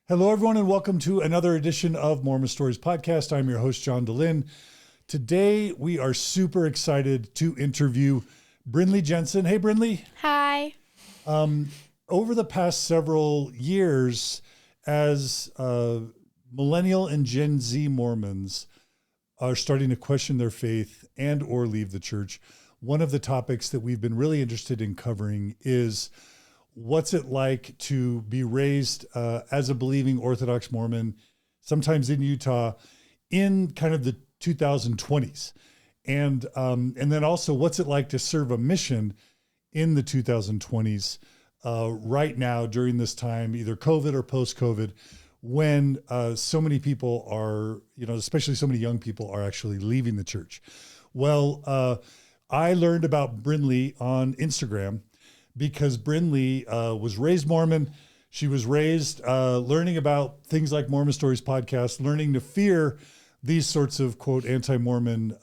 Hello, everyone, and welcome to another edition of Mormon Stories Podcast. I'm your host, John DeLynn. Today, we are super excited to interview Brinley Jensen. Hey, Brinley. Hi. Over the past several years, as millennial and Gen Z Mormons are starting to question their faith and or leave the church, one of the topics that we've been really interested in covering is what's it like to be raised as a believing Orthodox Mormon, sometimes in Utah, in kind of the 2020s, and then also what's it like to serve a mission in the 2020s right now during this time, either COVID or post-COVID, when so many people are, especially so many young people are actually leaving the church. Well, I learned about Brinley on Instagram because Brinley was raised Mormon. She was raised learning about things like Mormon Stories Podcast, learning to fear these sorts of, quote, anti-Mormon,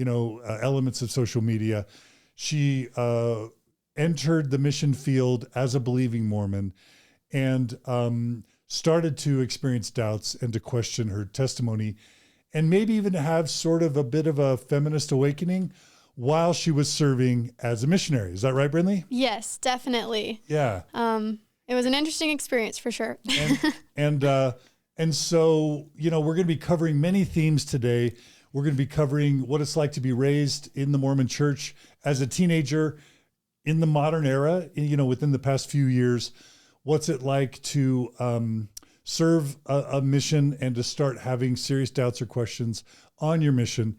elements of social media. She entered the mission field as a believing Mormon and started to experience doubts and to question her testimony and maybe even to have sort of a bit of a feminist awakening while she was serving as a missionary. Is that right, Brinley? Yes, definitely. Yeah. It was an interesting experience for sure. And so, we're going to be covering many themes today. We're going to be covering what it's like to be raised in the Mormon church as a teenager in the modern era, within the past few years. What's it like to serve a mission and to start having serious doubts or questions on your mission?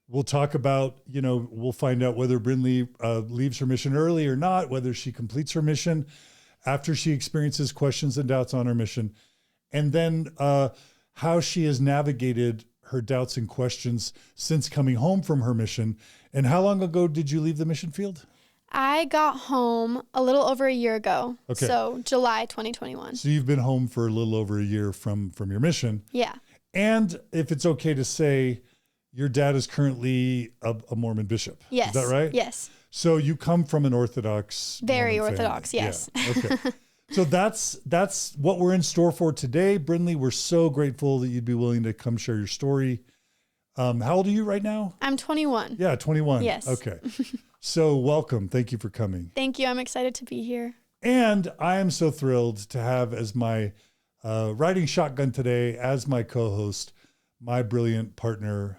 We'll talk about, we'll find out whether Brinley leaves her mission early or not, whether she completes her mission after she experiences questions and doubts on her mission, and then how she has navigated her doubts and questions since coming home from her mission. And how long ago did you leave the mission field? I got home a little over a year ago. Okay. So July 2021. So you've been home for a little over a year from your mission. Yeah. And if it's okay to say, your dad is currently a Mormon bishop. Yes. Is that right? Yes. So you come from an Orthodox Very Mormon Orthodox, family. yes. Yeah. Okay. So that's what we're in store for today. Brinley, we're so grateful that you'd be willing to come share your story. How old are you right now? I'm 21. Yeah, 21. Yes. Okay. So welcome. Thank you for coming. Thank you. I'm excited to be here. And I am so thrilled to have as my riding shotgun today, as my co-host, my brilliant partner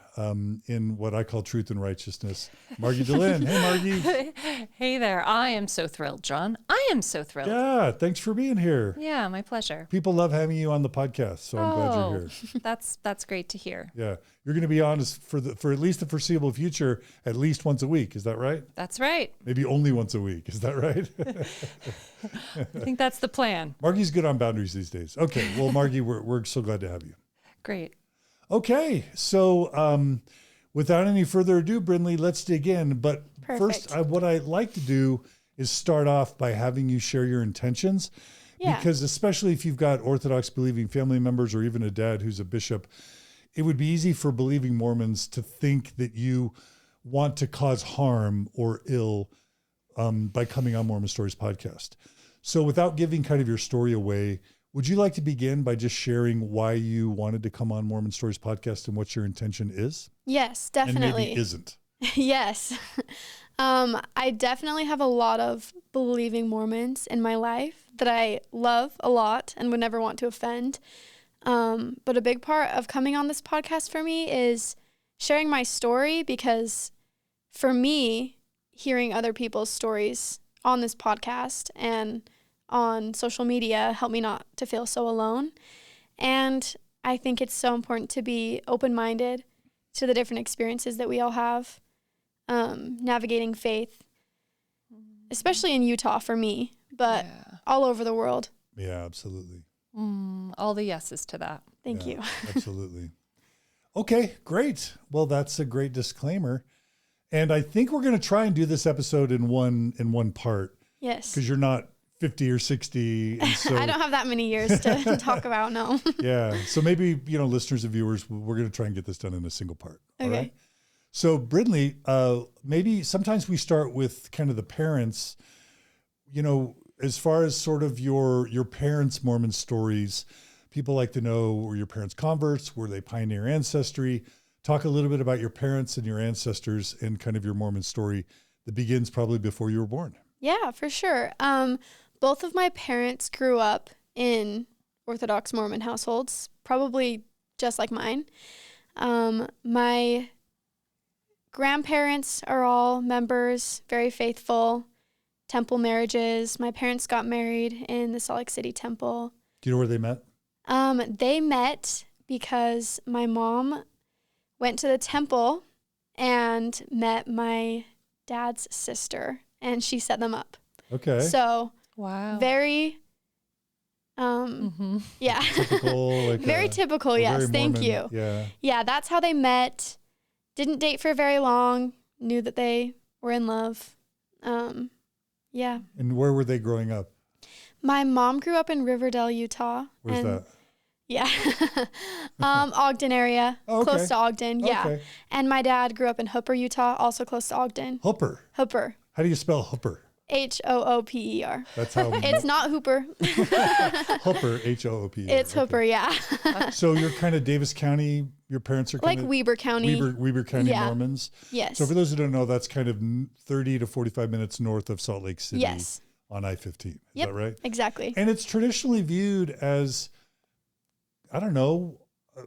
in what I call truth and righteousness, Margi DeLynn. Hey, Margi. Hey there. I am so thrilled, John. I am so thrilled. Yeah, thanks for being here. Yeah, my pleasure. People love having you on the podcast, so I'm glad you're here. That's great to hear. Yeah, you're going to be on for at least the foreseeable future, at least once a week. Is that right? That's right. Maybe only once a week. Is that right? I think that's the plan. Margi's good on boundaries these days. Okay, well, Margi, we're so glad to have you. Great. Okay, so without any further ado, Brinley, let's dig in. But Perfect. first, what I'd like to do is start off by having you share your intentions. Yeah. Because especially if you've got Orthodox believing family members or even a dad who's a bishop, it would be easy for believing Mormons to think that you want to cause harm or ill by coming on Mormon Stories Podcast. So without giving kind of your story away, would you like to begin by just sharing why you wanted to come on Mormon Stories Podcast and what your intention is? Yes, definitely. And maybe isn't. Yes. I definitely have a lot of believing Mormons in my life that I love a lot and would never want to offend. But a big part of coming on this podcast for me is sharing my story, because for me, hearing other people's stories on this podcast and on social media help me not to feel so alone. And I think it's so important to be open-minded to the different experiences that we all have, navigating faith, especially in Utah for me, but all over the world. Yeah, absolutely. All the yeses to that. Thank you. Absolutely. Okay, great. Well, that's a great disclaimer. And I think we're going to try and do this episode in one part. Yes. Because you're not 50 or 60. And so, I don't have that many years to talk about, no. Yeah. So maybe, listeners and viewers, we're going to try and get this done in a single part. Okay. All right? So Brinley, maybe sometimes we start with kind of the parents. as far as sort of your parents' Mormon stories, people like to know, were your parents converts? Were they pioneer ancestry? Talk a little bit about your parents and your ancestors and kind of your Mormon story that begins probably before you were born. Yeah, for sure. Both of my parents grew up in Orthodox Mormon households, probably just like mine. My grandparents are all members, very faithful, temple marriages. My parents got married in the Salt Lake City temple. Do you know where they met? They met because my mom went to the temple and met my dad's sister, and she set them up. Okay. So Wow. very, yeah. Typical, like very typical, yes. very Thank Mormon, you. Yeah. Yeah, that's how they met. Didn't date for very long. Knew that they were in love. Yeah. And where were they growing up? My mom grew up in Riverdale, Utah. Where's that? Yeah. Ogden area. Oh, okay. Close to Ogden. Yeah. Okay. And my dad grew up in Hooper, Utah, also close to Ogden. Hooper. Hooper. How do you spell Hooper? Hooper. That's how It's not Hooper. Hooper, Hooper. It's Hooper, yeah. So you're kind of Davis County, your parents are kind Like of Weber County. Weber County Yeah. Mormons. Yes. So for those who don't know, that's kind of 30 to 45 minutes north of Salt Lake City Yes. on I-15. Is Yep. that right? Exactly. And it's traditionally viewed as, I don't know,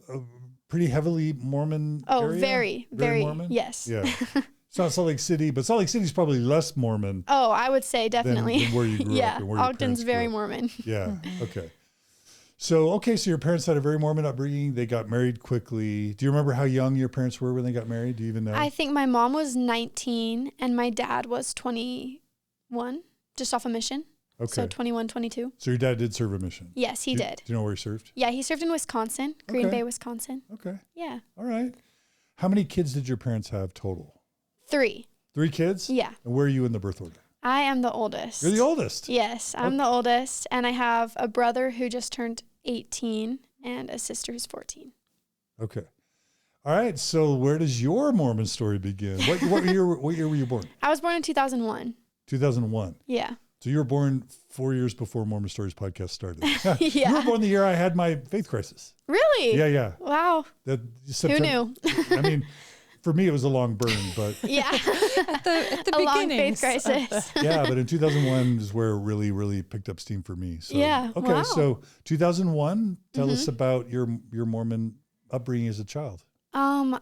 a pretty heavily Mormon area? Very, Mormon? yes. Yeah. It's not Salt Lake City, but Salt Lake City is probably less Mormon Oh, I would say definitely. than where you grew yeah. up and where your Ogden's parents very grew up. Mormon. Yeah. Okay. So your parents had a very Mormon upbringing. They got married quickly. Do you remember how young your parents were when they got married? Do you even know? I think my mom was 19 and my dad was 21, just off a mission. Okay. So 21, 22. So your dad did serve a mission? Yes, he did. Do you know where he served? Yeah, he served in Wisconsin, Green Okay. Bay, Wisconsin. Okay. Yeah. All right. How many kids did your parents have total? 3. 3 kids? Yeah. And where are you in the birth order? I am the oldest. You're the oldest? Yes, I'm the oldest. And I have a brother who just turned 18 and a sister who's 14. Okay. All right. So where does your Mormon story begin? What year were you born? I was born in 2001. 2001. Yeah. So you were born 4 years before Mormon Stories podcast started. Yeah. You were born the year I had my faith crisis. Really? Yeah. Wow. Who knew? I mean, for me, it was a long burn, but Yeah. At the A long faith beginnings. crisis. yeah, but in 2001 is where it really, really picked up steam for me. So, Yeah, Okay. wow. So 2001, tell us about your Mormon upbringing as a child. Where were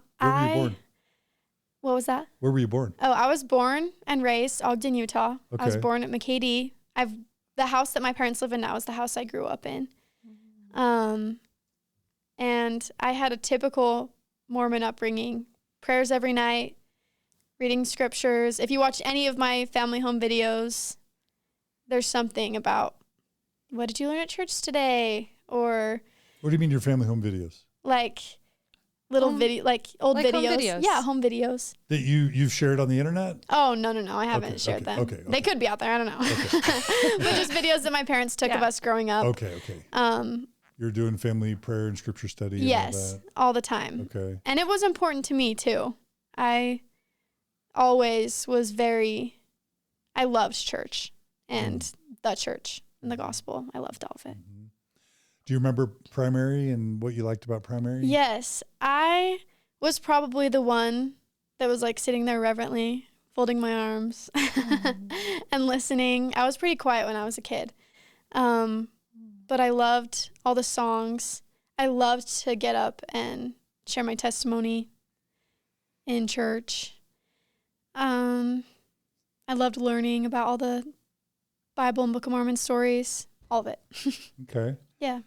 you born? What was that? Where were you born? Oh, I was born and raised Ogden, Utah. I was Okay. born at McKay. The house that my parents live in now is the house I grew up in. And I had a typical Mormon upbringing. Prayers every night, reading scriptures. If you watch any of my family home videos, there's something about, what did you learn at church today? Or What do you mean your family home videos? like little video, like old like home videos. videos. Yeah, home videos. That you've shared on the internet? Oh, no. I haven't Okay, shared them. okay. They could be out there. I don't know. But just videos that my parents took of Yeah. us growing up. Okay. You're doing family prayer and scripture study Yes, and all the time. all that? Okay. And it was important to me too. I always was I loved church and the church and the gospel. I loved all of it. Do you remember primary and what you liked about primary? Yes, I was probably the one that was like sitting there reverently, folding my arms and listening. I was pretty quiet when I was a kid. But I loved all the songs. I loved to get up and share my testimony in church. I loved learning about all the Bible and Book of Mormon stories, all of it. Okay. Yeah.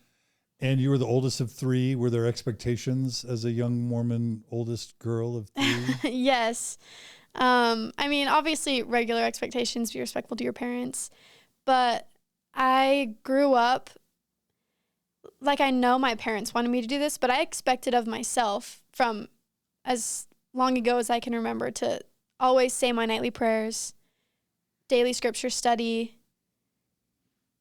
And you were the oldest of 3. Were there expectations as a young Mormon oldest girl of 3? Yes. I mean, obviously regular expectations, be respectful to your parents, but I grew up, like I know my parents wanted me to do this, but I expected of myself from as long ago as I can remember to always say my nightly prayers, daily scripture study,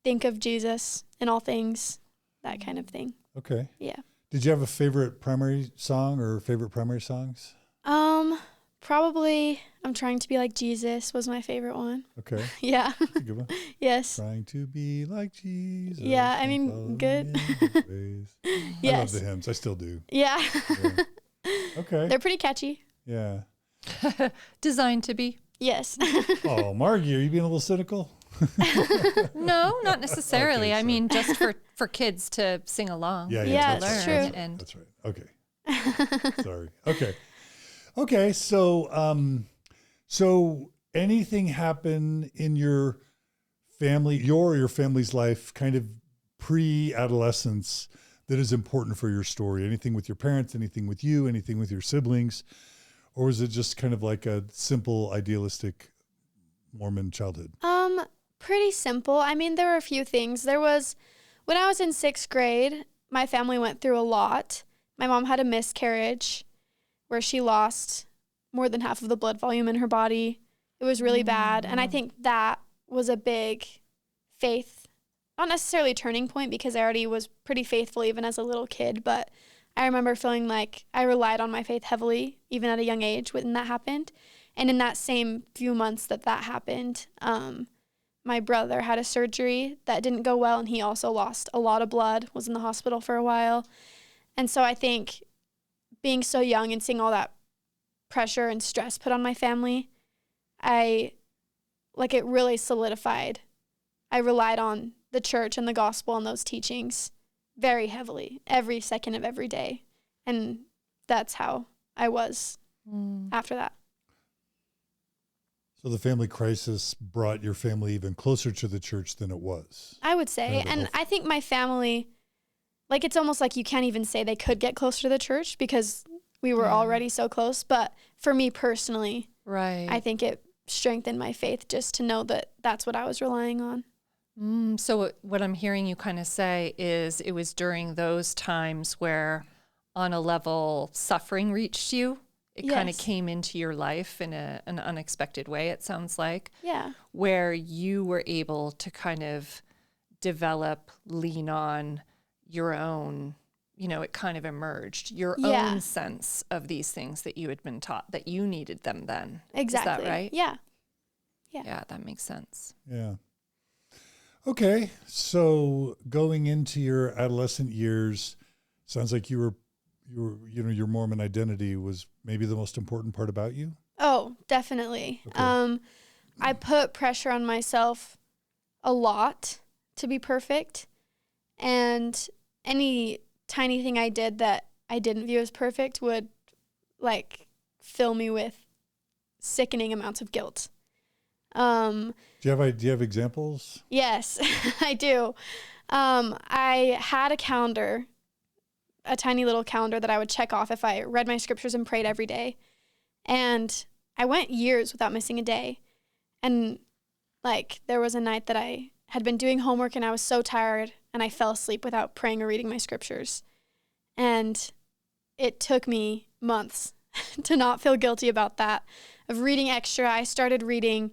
think of Jesus in all things, that kind of thing. Okay. Yeah. Did you have a favorite primary song or favorite primary songs? Probably I'm trying to be like Jesus was my favorite one. Okay. Yeah. That's a good one. Yes. Trying to be like Jesus. Yeah, I mean, follow good. his ways. I Yes. love the hymns. I still do. Yeah. Yeah. Okay. They're pretty catchy. Yeah. Designed to be. Yes. Oh, Margie, are you being a little cynical? No, not necessarily. Okay, I so- mean, just for kids to sing along. Yeah, Yeah, that's it's right. true. And That's right. Okay. Sorry. Okay. Okay. So, so anything happen in your family, your family's life, kind of pre-adolescence, that is important for your story? Anything with your parents? Anything with you? Anything with your siblings? Or is it just kind of like a simple, idealistic Mormon childhood? Pretty simple. I mean, there were a few things. When I was in 6th grade, my family went through a lot. My mom had a miscarriage where she lost more than half of the blood volume in her body. It was really bad. And I think that was a big faith, not necessarily a turning point, because I already was pretty faithful even as a little kid, but I remember feeling like I relied on my faith heavily, even at a young age when that happened. And in that same few months that happened, my brother had a surgery that didn't go well, and he also lost a lot of blood, was in the hospital for a while. And so I think being so young and seeing all that pressure and stress put on my family, it really solidified. I relied on the church and the gospel and those teachings very heavily every second of every day. And that's how I was after that. So the family crisis brought your family even closer to the church than it was. I would say. And I think my family, it's almost like you can't even say they could get closer to the church because we were already so close. But for me personally, right. I think it strengthened my faith just to know that that's what I was relying on. So what I'm hearing you kind of say is it was during those times where on a level suffering reached you. It kind of came into your life in an unexpected way, it sounds like. Yeah. Where you were able to kind of develop, lean on your own, it kind of emerged, your own sense of these things that you had been taught, that you needed them then. Exactly. Is that right? Yeah. Yeah, that makes sense. Yeah. Okay. So going into your adolescent years, sounds like your Mormon identity was maybe the most important part about you? Oh, definitely. Okay. I put pressure on myself a lot to be perfect. And any tiny thing I did that I didn't view as perfect would fill me with sickening amounts of guilt. Do you have examples? Yes, I do. I had a calendar, a tiny little calendar that I would check off if I read my scriptures and prayed every day. And I went years without missing a day. And there was a night that I had been doing homework and I was so tired and I fell asleep without praying or reading my scriptures. And it took me months to not feel guilty about that, of reading extra. I started reading,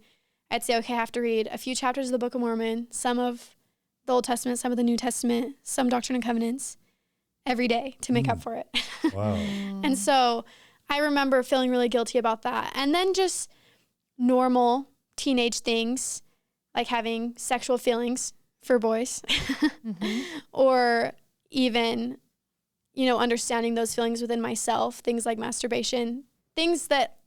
I'd say, okay, I have to read a few chapters of the Book of Mormon, some of the Old Testament, some of the New Testament, some Doctrine and Covenants, every day to make up for it. Wow. And so I remember feeling really guilty about that. And then just normal teenage things, like having sexual feelings for boys, or even, understanding those feelings within myself, things like masturbation, things that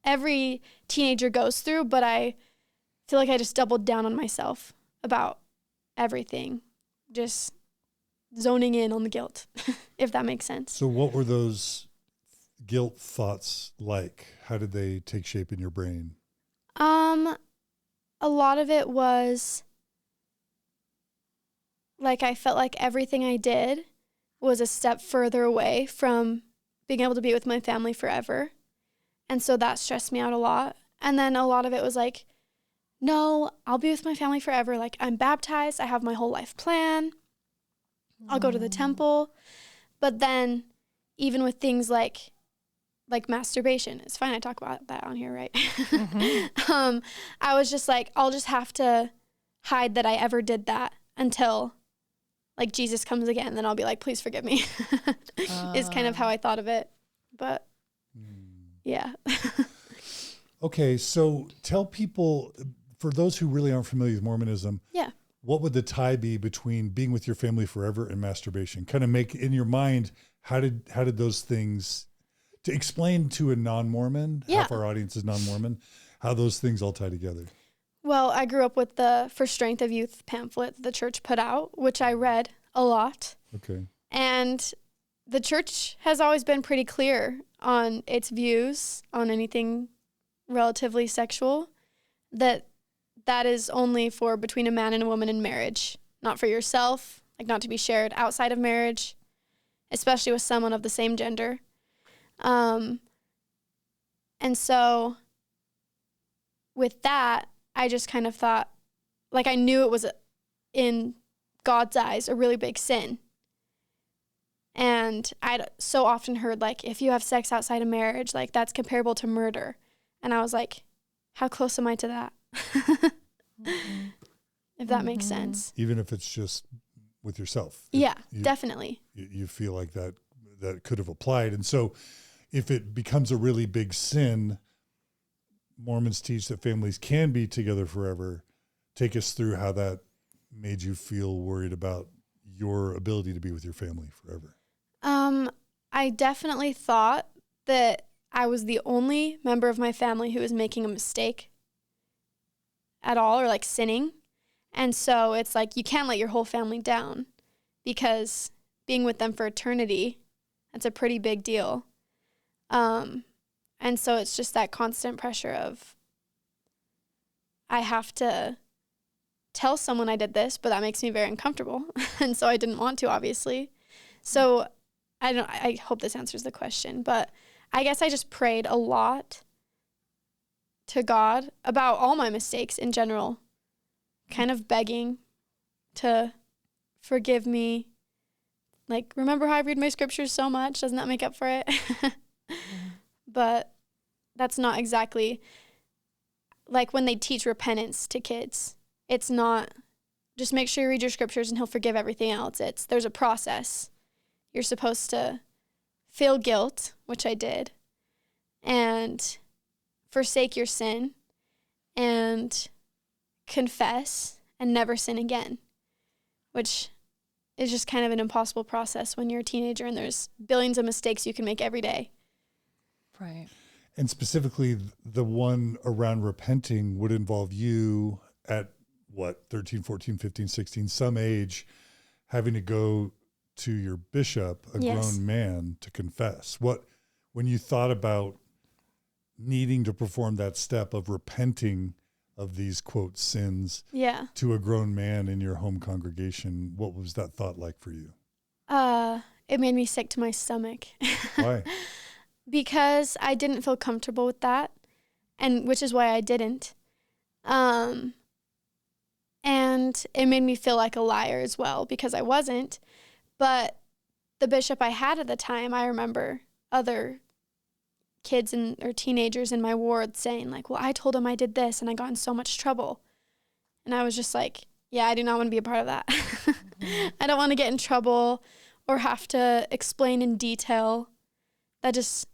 every teenager goes through, but I feel like I just doubled down on myself about everything, just zoning in on the guilt, if that makes sense. So what were those guilt thoughts like? How did they take shape in your brain? A lot of it was I felt like everything I did was a step further away from being able to be with my family forever. And so that stressed me out a lot. And then a lot of it was no, I'll be with my family forever. I'm baptized. I have my whole life plan. I'll go to the temple. But then even with things like masturbation, it's fine I talk about that on here, right? I was just I'll just have to hide that I ever did that until Jesus comes again. Then I'll be please forgive me, is kind of how I thought of it. But yeah. Okay, so tell people, for those who really aren't familiar with Mormonism, Yeah. what would the tie be between being with your family forever and masturbation? Kind of make in your mind, how did those things, to explain to a non-Mormon, half our audience is non-Mormon, how those things all tie together? Well, I grew up with the For Strength of Youth pamphlet the church put out, which I read a lot. Okay. And the church has always been pretty clear on its views on anything relatively sexual, that is only for between a man and a woman in marriage, not for yourself, like not to be shared outside of marriage, especially with someone of the same gender. And so with that, I just kind of thought, like I knew it was in God's eyes a really big sin. And I'd so often heard, like, if you have sex outside of marriage, like that's comparable to murder. And I was like, how close am I to that? If that makes sense. Even if it's just with yourself. Yeah, definitely. You feel like that could have applied. And so if it becomes a really big sin, Mormons teach that families can be together forever. Take us through how that made you feel worried about your ability to be with your family forever. I definitely thought that I was the only member of my family who was making a mistake at all, or like sinning. And so it's like, you can't let your whole family down, because being with them for eternity, that's a pretty big deal. And so it's just that constant pressure of, I have to tell someone I did this, but that makes me very uncomfortable. And so I didn't want to, obviously. So I hope this answers the question, but I guess I just prayed a lot to God about all my mistakes in general, kind of begging to forgive me. Like, remember how I read my scriptures so much? Doesn't that make up for it? But that's not exactly like when they teach repentance to kids. It's not just make sure you read your scriptures and he'll forgive everything else. There's a process. You're supposed to feel guilt, which I did, and forsake your sin and confess and never sin again, which is just kind of an impossible process when you're a teenager and there's billions of mistakes you can make every day. Right. And specifically, the one around repenting would involve you at what, 13, 14, 15, 16, some age, having to go to your bishop, a grown man, to confess. When you thought about needing to perform that step of repenting of these, quote, sins to a grown man in your home congregation, what was that thought like for you? It made me sick to my stomach. Why? Because I didn't feel comfortable with that, and which is why I didn't. And it made me feel like a liar as well, because I wasn't. But the bishop I had at the time, I remember other kids or teenagers in my ward saying, like, well, I told him I did this and I got in so much trouble. And I was just like, yeah, I do not want to be a part of that. I don't want to get in trouble or have to explain in detail. That just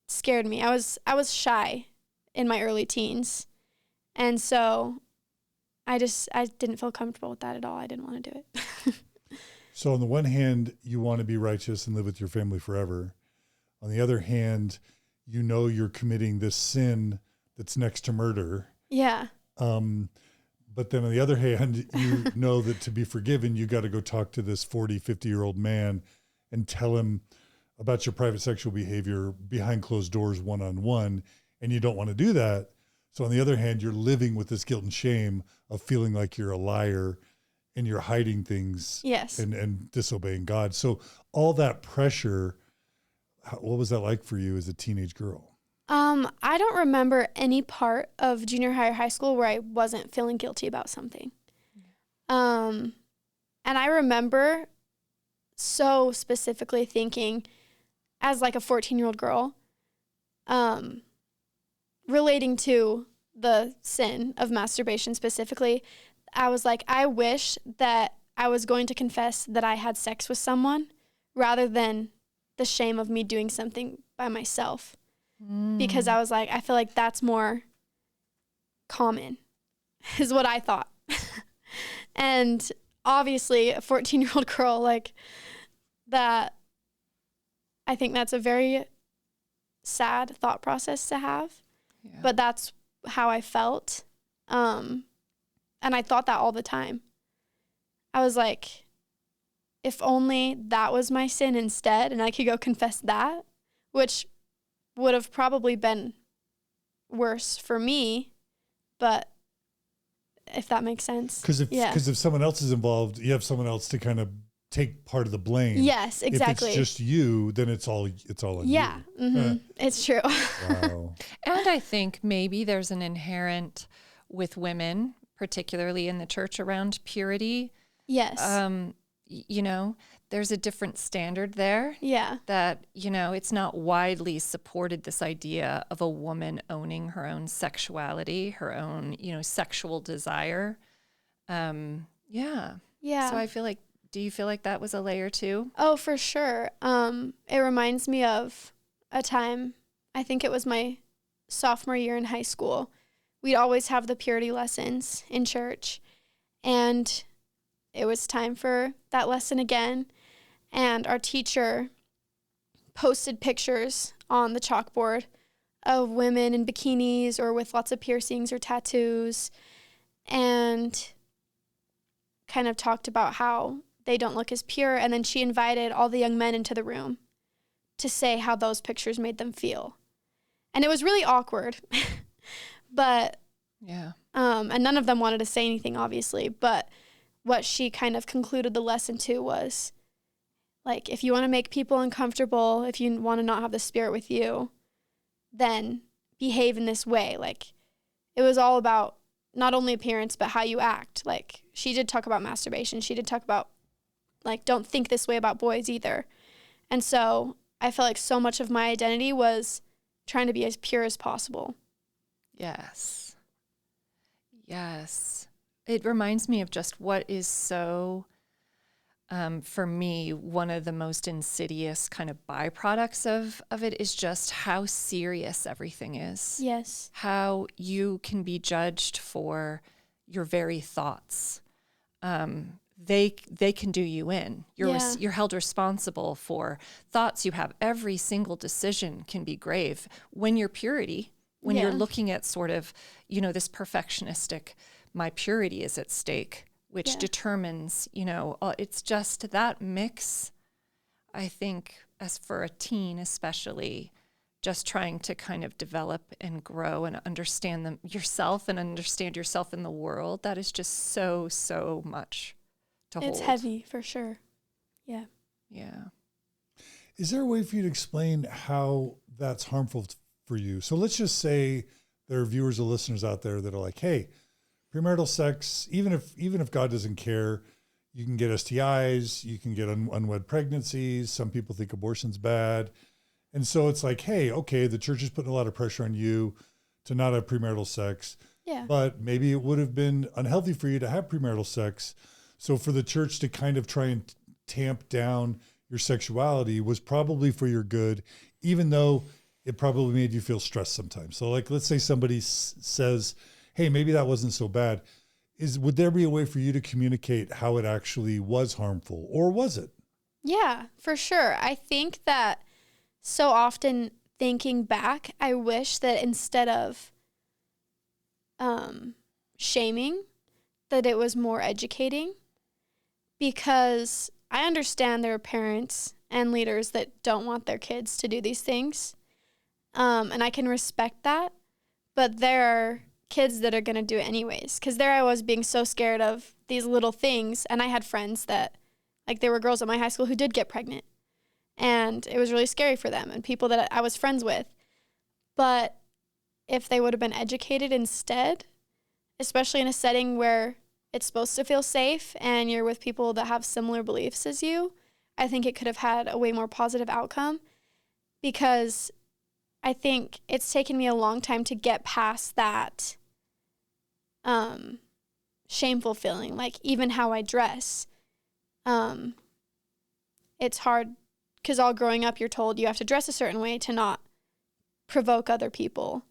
scared me. I was shy in my early teens. And so I didn't feel comfortable with that at all. I didn't want to do it. So on the one hand, you want to be righteous and live with your family forever. On the other hand, you know you're committing this sin that's next to murder. Yeah. But then on the other hand, you know that to be forgiven, you got to go talk to this 40, 50-year-old man and tell him about your private sexual behavior behind closed doors, one-on-one, and you don't want to do that. So on the other hand, you're living with this guilt and shame of feeling like you're a liar and you're hiding things and disobeying God. So all that pressure, what was that like for you as a teenage girl? I don't remember any part of junior high or high school where I wasn't feeling guilty about something. And I remember so specifically thinking, as like a 14-year-old girl, relating to the sin of masturbation specifically, I was like, I wish that I was going to confess that I had sex with someone rather than the shame of me doing something by myself. Because I was like, I feel like that's more common, is what I thought. And obviously a 14-year-old girl, like that, I think that's a very sad thought process to have, but that's how I felt. And I thought that all the time. I was like, if only that was my sin instead, and I could go confess that, which would have probably been worse for me, but if that makes sense. Because if someone else is involved, you have someone else to kind of take part of the blame. Yes, exactly. If it's just you, then it's all on you. Yeah, it's true. Wow. And I think maybe there's an inherent with women, particularly in the church, around purity. Yes. You know, there's a different standard there. Yeah. That, you know, it's not widely supported, this idea of a woman owning her own sexuality, her own, you know, sexual desire. Yeah. So I feel like, do you feel like that was a layer too? Oh, for sure. It reminds me of a time, I think it was my sophomore year in high school. We'd always have the purity lessons in church, and it was time for that lesson again. And our teacher posted pictures on the chalkboard of women in bikinis or with lots of piercings or tattoos, and kind of talked about how they don't look as pure. And then she invited all the young men into the room to say how those pictures made them feel. And it was really awkward, but, and none of them wanted to say anything, obviously, but what she kind of concluded the lesson to was, like, if you want to make people uncomfortable, if you want to not have the Spirit with you, then behave in this way. Like, it was all about not only appearance, but how you act. Like, she did talk about masturbation. She did talk about, like, don't think this way about boys either. And so I felt like so much of my identity was trying to be as pure as possible. Yes. It reminds me of just what is so, for me, one of the most insidious kind of byproducts of it is just how serious everything is. Yes. How you can be judged for your very thoughts. They can do you in. You're held responsible for thoughts you have. Every single decision can be grave when your purity, when you're looking at sort of, you know, this perfectionistic, my purity is at stake, which determines, you know, it's just that mix. I think as for a teen, especially, just trying to kind of develop and grow and understand yourself and understand yourself in the world, that is just so much to hold. It's heavy for sure. Yeah. Is there a way for you to explain how that's harmful for you? So let's just say there are viewers or listeners out there that are like, hey, premarital sex, even if God doesn't care, you can get STIs, you can get unwed pregnancies. Some people think abortion's bad. And so it's like, hey, okay, the church is putting a lot of pressure on you to not have premarital sex. Yeah. But maybe it would have been unhealthy for you to have premarital sex. So for the church to kind of try and tamp down your sexuality was probably for your good, even though it probably made you feel stressed sometimes. So like, let's say somebody says, hey, maybe that wasn't so bad. Would there be a way for you to communicate how it actually was harmful, or was it? Yeah, for sure. I think that so often thinking back, I wish that instead of shaming, that it was more educating, because I understand there are parents and leaders that don't want their kids to do these things. And I can respect that, but there are kids that are going to do it anyways. Because there I was being so scared of these little things. And I had friends that, like, there were girls at my high school who did get pregnant. And it was really scary for them and people that I was friends with. But if they would have been educated instead, especially in a setting where it's supposed to feel safe and you're with people that have similar beliefs as you, I think it could have had a way more positive outcome, because I think it's taken me a long time to get past that shameful feeling, like even how I dress. It's hard because all growing up you're told you have to dress a certain way to not provoke other people.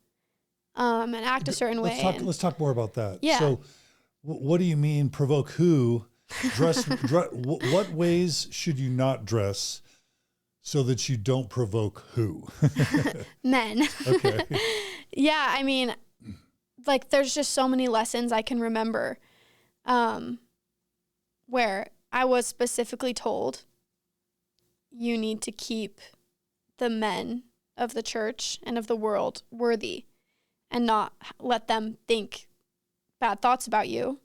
and act a certain way. Let's talk more about that. Yeah. So what do you mean provoke who? What ways should you not dress so that you don't provoke who? Men. Okay. Yeah, I mean, like there's just so many lessons I can remember where I was specifically told you need to keep the men of the church and of the world worthy and not let them think bad thoughts about you.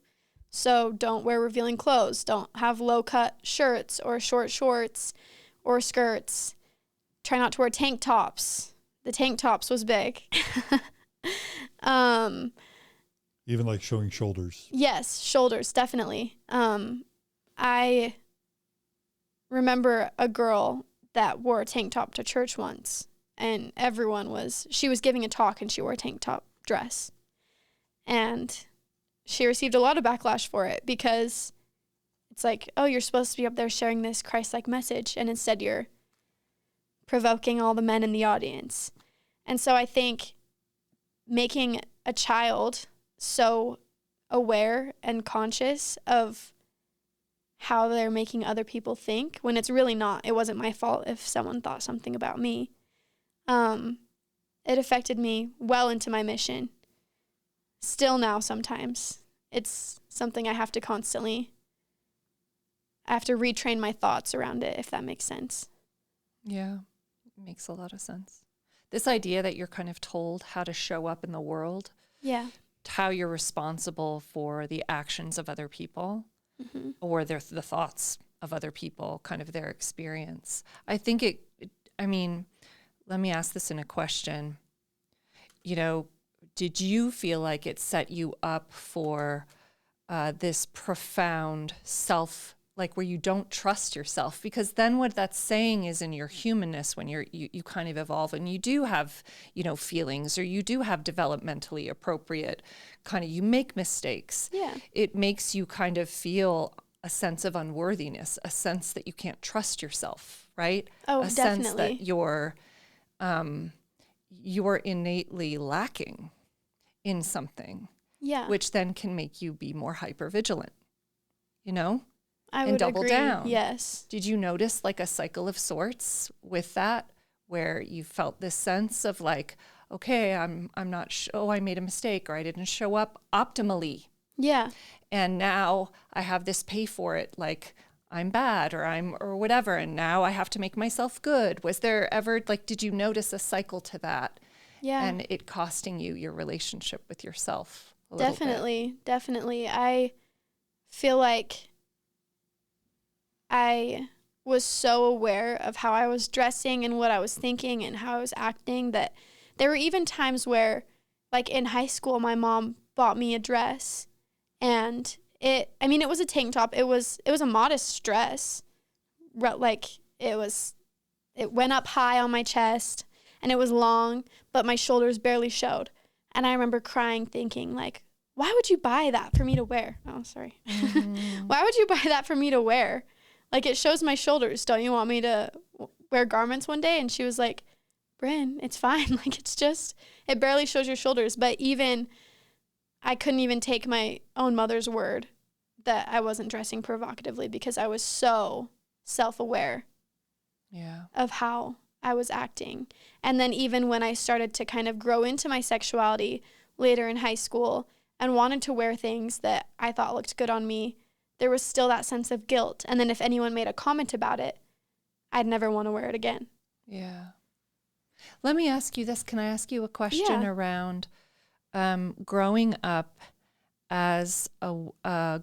So don't wear revealing clothes. Don't have low-cut shirts or short shorts or skirts. Try not to wear tank tops. The tank tops was big. Even like showing shoulders. Yes, shoulders, definitely. I remember a girl that wore a tank top to church once, and she was giving a talk and she wore a tank top dress. And she received a lot of backlash for it because it's like, oh, you're supposed to be up there sharing this Christ-like message, and instead you're provoking all the men in the audience. And so I think making a child so aware and conscious of how they're making other people think, when it's really not, it wasn't my fault if someone thought something about me. It affected me well into my mission. Still now sometimes. It's something I have to retrain my thoughts around it, if that makes sense. Yeah, it makes a lot of sense. This idea that you're kind of told how to show up in the world, yeah, how you're responsible for the actions of other people, mm-hmm. or the thoughts of other people, kind of their experience. I think let me ask this in a question. Did you feel like it set you up for this profound like where you don't trust yourself? Because then what that's saying is in your humanness, when you kind of evolve and you do have, feelings, or you do have developmentally appropriate you make mistakes. Yeah. It makes you kind of feel a sense of unworthiness, a sense that you can't trust yourself, right? Oh, a definitely. sense that you're innately lacking in something. Yeah. Which then can make you be more hypervigilant, I and would double agree. down. Yes. Did you notice like a cycle of sorts with that, where you felt this sense of like, okay, I'm not I made a mistake, or I didn't show up optimally. Yeah. And now I have this pay for it, like I'm bad or whatever, and now I have to make myself good. Was there ever did you notice a cycle to that? Yeah. And it costing you your relationship with yourself a Definitely. little bit? Definitely. I feel like I was so aware of how I was dressing and what I was thinking and how I was acting that there were even times where, like in high school, my mom bought me a dress, and it was a tank top. It was a modest dress. It went up high on my chest, and it was long, but my shoulders barely showed. And I remember crying, thinking like, why would you buy that for me to wear? Oh, sorry. Mm-hmm. Why would you buy that for me to wear? Like, it shows my shoulders. Don't you want me to wear garments one day? And she was like, Bryn, it's fine. Like, it barely shows your shoulders. But I couldn't even take my own mother's word that I wasn't dressing provocatively, because I was so self-aware of how I was acting. And then even when I started to kind of grow into my sexuality later in high school and wanted to wear things that I thought looked good on me, there was still that sense of guilt. And then if anyone made a comment about it, I'd never want to wear it again. Yeah. Let me ask you this. Can I ask you a question around growing up as a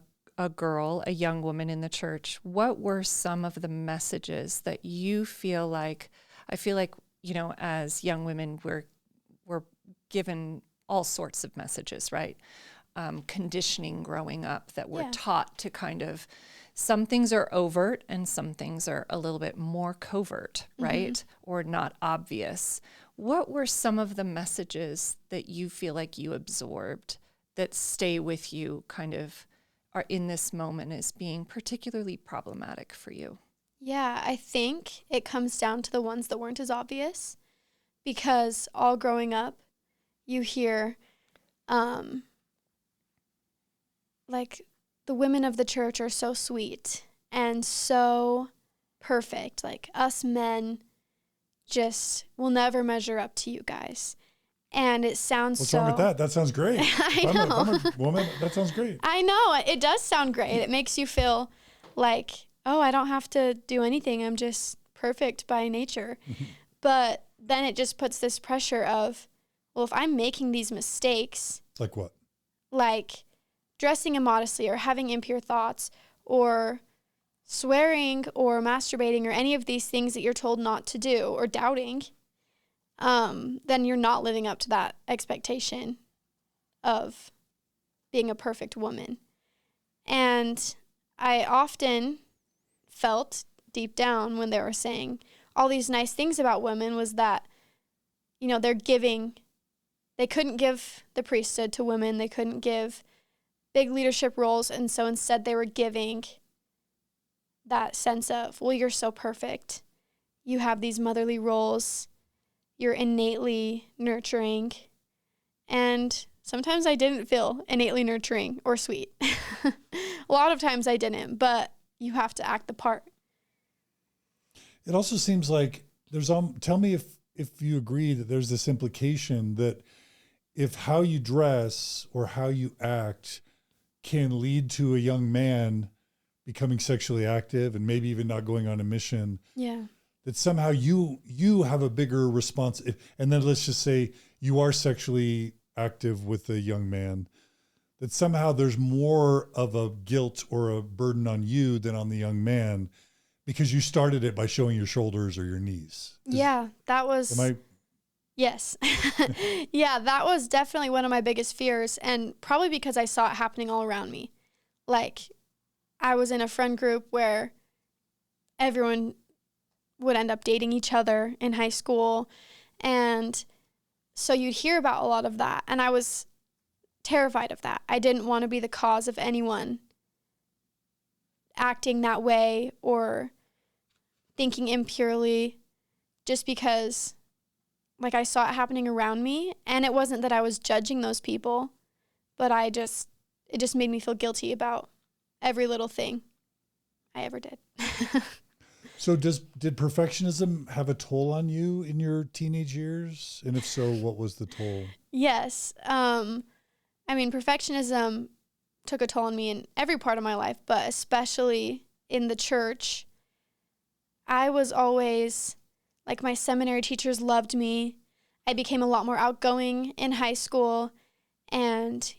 girl, a young woman in the church? What were some of the messages that you feel like, as young women, we're given all sorts of messages, right? Conditioning growing up that we're taught to kind of, some things are overt and some things are a little bit more covert, right? Mm-hmm. Or not obvious. What were some of the messages that you feel like you absorbed that stay with you, kind of are in this moment as being particularly problematic for you? Yeah, I think it comes down to the ones that weren't as obvious, because all growing up, you hear, like, the women of the church are so sweet and so perfect. Like, us men just will never measure up to you guys. And it sounds What's wrong with that? That sounds great. I know. know. I'm a woman. That sounds great. I know. It does sound great. It makes you feel like, oh, I don't have to do anything. I'm just perfect by nature. But then it just puts this pressure of, well, if I'm making these mistakes. Like what? Like dressing immodestly or having impure thoughts or swearing or masturbating or any of these things that you're told not to do or doubting, then you're not living up to that expectation of being a perfect woman. And I often felt deep down when they were saying all these nice things about women was that, you know, they couldn't give the priesthood to women. They couldn't give big leadership roles. And so instead they were giving that sense of, well, you're so perfect. You have these motherly roles. You're innately nurturing. And sometimes I didn't feel innately nurturing or sweet. A lot of times I didn't, but you have to act the part. It also seems like there's, tell me if you agree that there's this implication that if how you dress or how you act can lead to a young man becoming sexually active and maybe even not going on a mission, yeah, that somehow you have a bigger response. And then let's just say you are sexually active with a young man, that somehow there's more of a guilt or a burden on you than on the young man because you started it by showing your shoulders or your knees. That was... Yes. Yeah, that was definitely one of my biggest fears, and probably because I saw it happening all around me. Like, I was in a friend group where everyone would end up dating each other in high school, and so you'd hear about a lot of that, and I was terrified of that. I didn't want to be the cause of anyone acting that way or thinking impurely just because... like, I saw it happening around me, and it wasn't that I was judging those people, but it just made me feel guilty about every little thing I ever did. So did perfectionism have a toll on you in your teenage years? And if so, what was the toll? Yes. Perfectionism took a toll on me in every part of my life, but especially in the church. I was always... like, my seminary teachers loved me. I became a lot more outgoing in high school. And,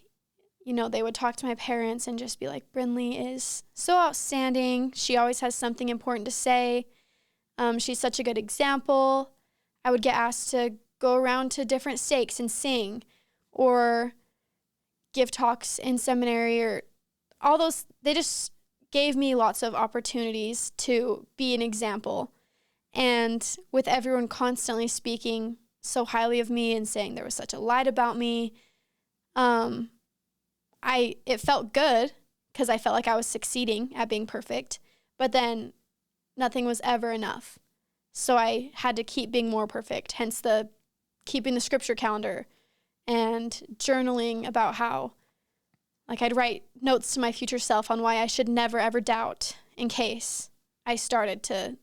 you know, they would talk to my parents and just be like, Brinley is so outstanding. She always has something important to say. She's such a good example. I would get asked to go around to different stakes and sing or give talks in seminary or all those. They just gave me lots of opportunities to be an example. And with everyone constantly speaking so highly of me and saying there was such a light about me, it felt good because I felt like I was succeeding at being perfect, but then nothing was ever enough. So I had to keep being more perfect, hence the keeping the scripture calendar and journaling about how, like, I'd write notes to my future self on why I should never ever doubt in case I started to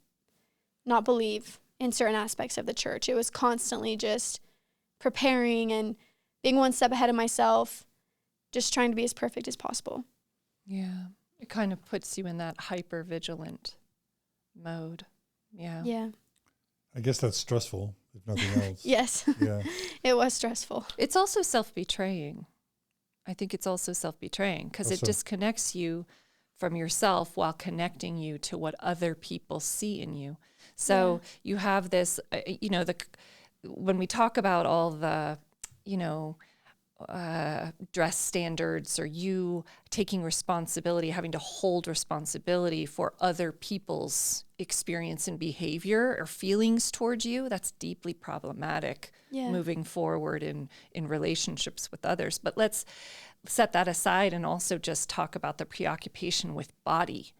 not believe in certain aspects of the church. It was constantly just preparing and being one step ahead of myself, just trying to be as perfect as possible. Yeah. It kind of puts you in that hyper vigilant mode. Yeah. Yeah. I guess that's stressful, if nothing else. Yes. Yeah. It was stressful. It's also self-betraying. I think it's also self-betraying because it disconnects you from yourself while connecting you to what other people see in you. So you have this, when we talk about all the, dress standards or you taking responsibility, having to hold responsibility for other people's experience and behavior or feelings towards you, that's deeply problematic moving forward in relationships with others. But let's set that aside and also just talk about the preoccupation with body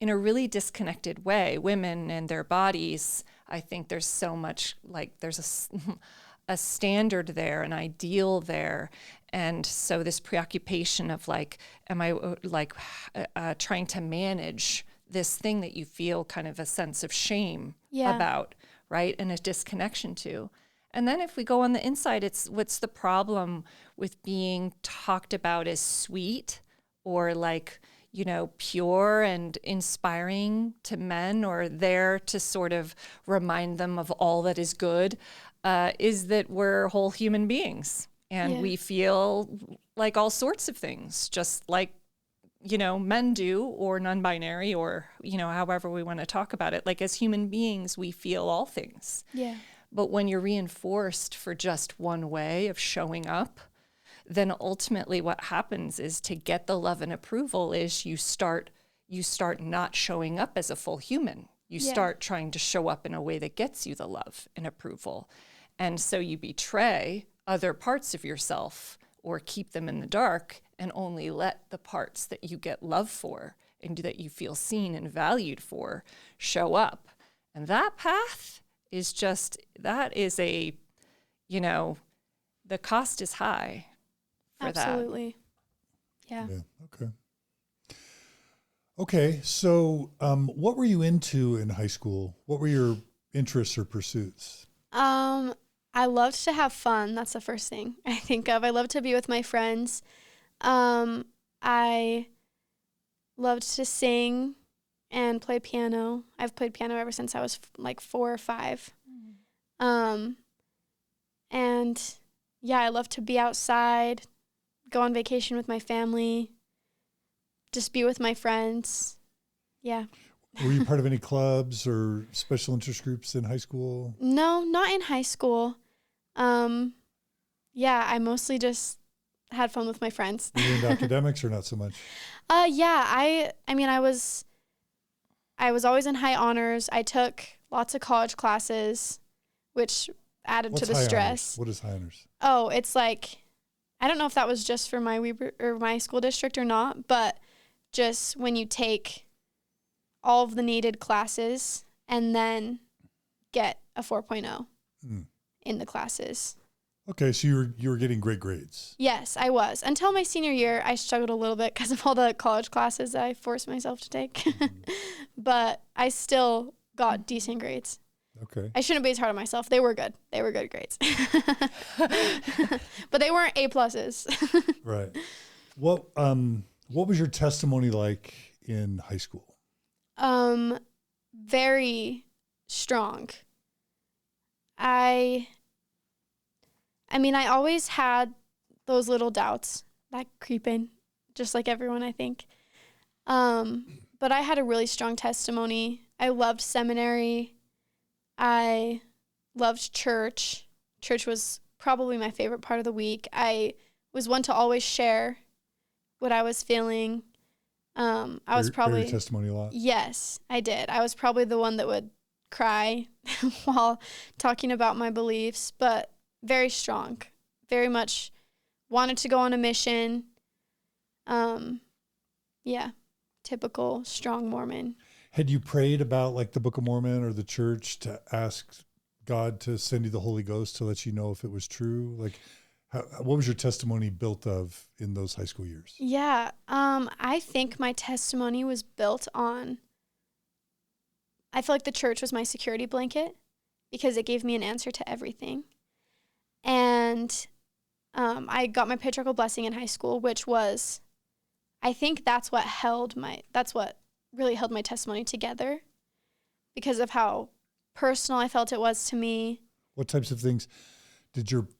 in a really disconnected way. Women and their bodies, I think there's so much, like, there's a standard there, an ideal there. And so this preoccupation of like, am I trying to manage this thing that you feel kind of a sense of shame about, right? And a disconnection to. And then if we go on the inside, it's what's the problem with being talked about as sweet or like, pure and inspiring to men, or there to sort of remind them of all that is good, is that we're whole human beings and we feel like all sorts of things, just like, men do, or non-binary, or, however we want to talk about it. Like as human beings, we feel all things. Yeah. But when you're reinforced for just one way of showing up, then ultimately what happens is, to get the love and approval, is you start not showing up as a full human. You start trying to show up in a way that gets you the love and approval. And so you betray other parts of yourself or keep them in the dark, and only let the parts that you get love for and that you feel seen and valued for show up. And that path is just, that is the cost is high. Absolutely. Yeah. Okay. So, what were you into in high school? What were your interests or pursuits? I loved to have fun. That's the first thing I think of. I loved to be with my friends. I loved to sing and play piano. I've played piano ever since I was like 4 or 5. And yeah, I love to be outside, go on vacation with my family, just be with my friends. Yeah. Were you part of any clubs or special interest groups in high school? No, not in high school. Yeah, I mostly just had fun with my friends. Were you into academics or not so much? Yeah, I mean, I was always in high honors. I took lots of college classes, which added to the stress. Honors? What is high honors? Oh, it's like, I don't know if that was just for my my school district or not, but just when you take all of the needed classes and then get a 4.0 in the classes. Okay, so you were getting great grades. Yes, I was. Until my senior year, I struggled a little bit because of all the college classes that I forced myself to take. But I still got decent grades. Okay. I shouldn't be as hard on myself. They were good. They were good grades. But they weren't A+. Right. What was your testimony like in high school? Very strong. I mean, I always had those little doubts that creep in, just like everyone, I think. But I had a really strong testimony. I loved seminary. I loved church. Church was probably my favorite part of the week. I was one to always share what I was feeling. I was probably your testimony a lot. Yes, I did. I was probably the one that would cry while talking about my beliefs, but very strong. Very much wanted to go on a mission. Yeah, typical strong Mormon. Had you prayed about like the Book of Mormon or the church to ask God to send you the Holy Ghost to let you know if it was true? Like, what was your testimony built of in those high school years? Yeah, I think my testimony was built on, I feel like the church was my security blanket because it gave me an answer to everything. And I got my patriarchal blessing in high school, which was, I think that's what really held my testimony together because of how personal I felt it was to me. What types of things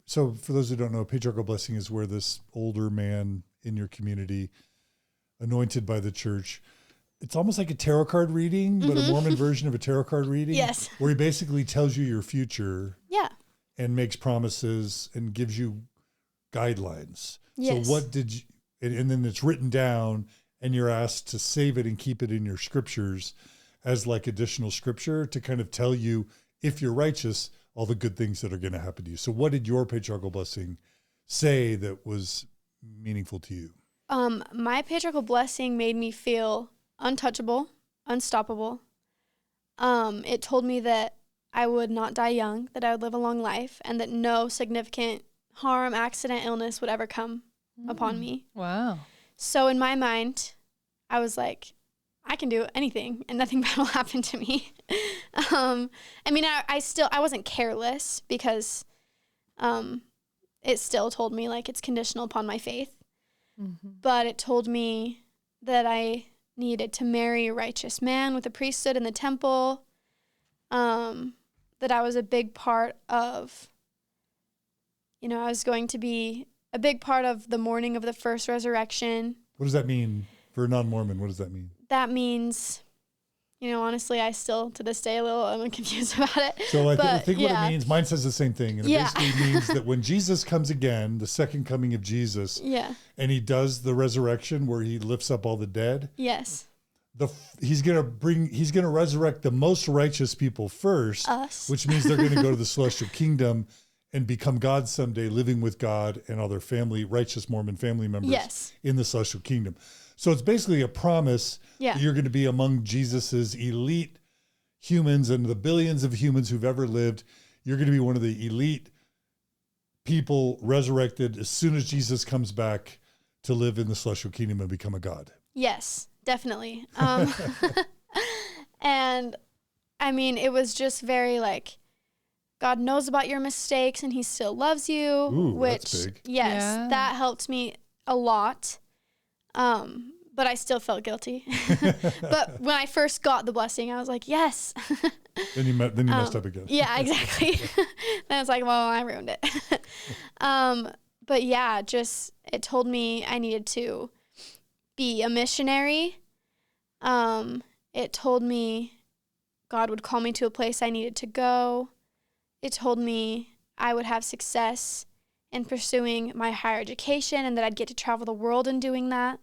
so for those who don't know, patriarchal blessing is where this older man in your community, anointed by the church, it's almost like a tarot card reading, but a Mormon version of a tarot card reading. Yes. Where he basically tells you your future. Yeah. And makes promises and gives you guidelines. Yes. So what did you, and then it's written down and you're asked to save it and keep it in your scriptures as like additional scripture to kind of tell you, if you're righteous, all the good things that are going to happen to you. So what did your patriarchal blessing say that was meaningful to you? My patriarchal blessing made me feel untouchable, unstoppable. It told me that I would not die young, that I would live a long life, and that no significant harm, accident, illness would ever come upon me. Wow. So in my mind, I was like, I can do anything and nothing bad will happen to me. I mean, I wasn't careless because it still told me like it's conditional upon my faith. Mm-hmm. But it told me that I needed to marry a righteous man with a priesthood in the temple, that I was a big part of, I was going to be a big part of the morning of the first resurrection. What does that mean for a non-Mormon? What does that mean? That means, honestly, I still, to this day, I'm confused about it. So I think what it means, mine says the same thing. And it basically means that when Jesus comes again, the second coming of Jesus, and he does the resurrection where he lifts up all the dead. Yes. He's going to resurrect the most righteous people first, us, which means they're going to go to the celestial kingdom and become God someday, living with God and all their righteous Mormon family members in the celestial kingdom. So it's basically a promise that you're going to be among Jesus's elite humans and the billions of humans who've ever lived. You're going to be one of the elite people resurrected as soon as Jesus comes back to live in the celestial kingdom and become a God. Yes, definitely. And I mean, it was just very like, God knows about your mistakes and he still loves you. Ooh, which, that's big. Yes, that helped me a lot. But I still felt guilty. But when I first got the blessing, I was like, yes. Then you messed up again. Yeah, exactly. Then it's like, well, I ruined it. But yeah, it told me I needed to be a missionary. It told me God would call me to a place I needed to go. It told me I would have success in pursuing my higher education and that I'd get to travel the world in doing that,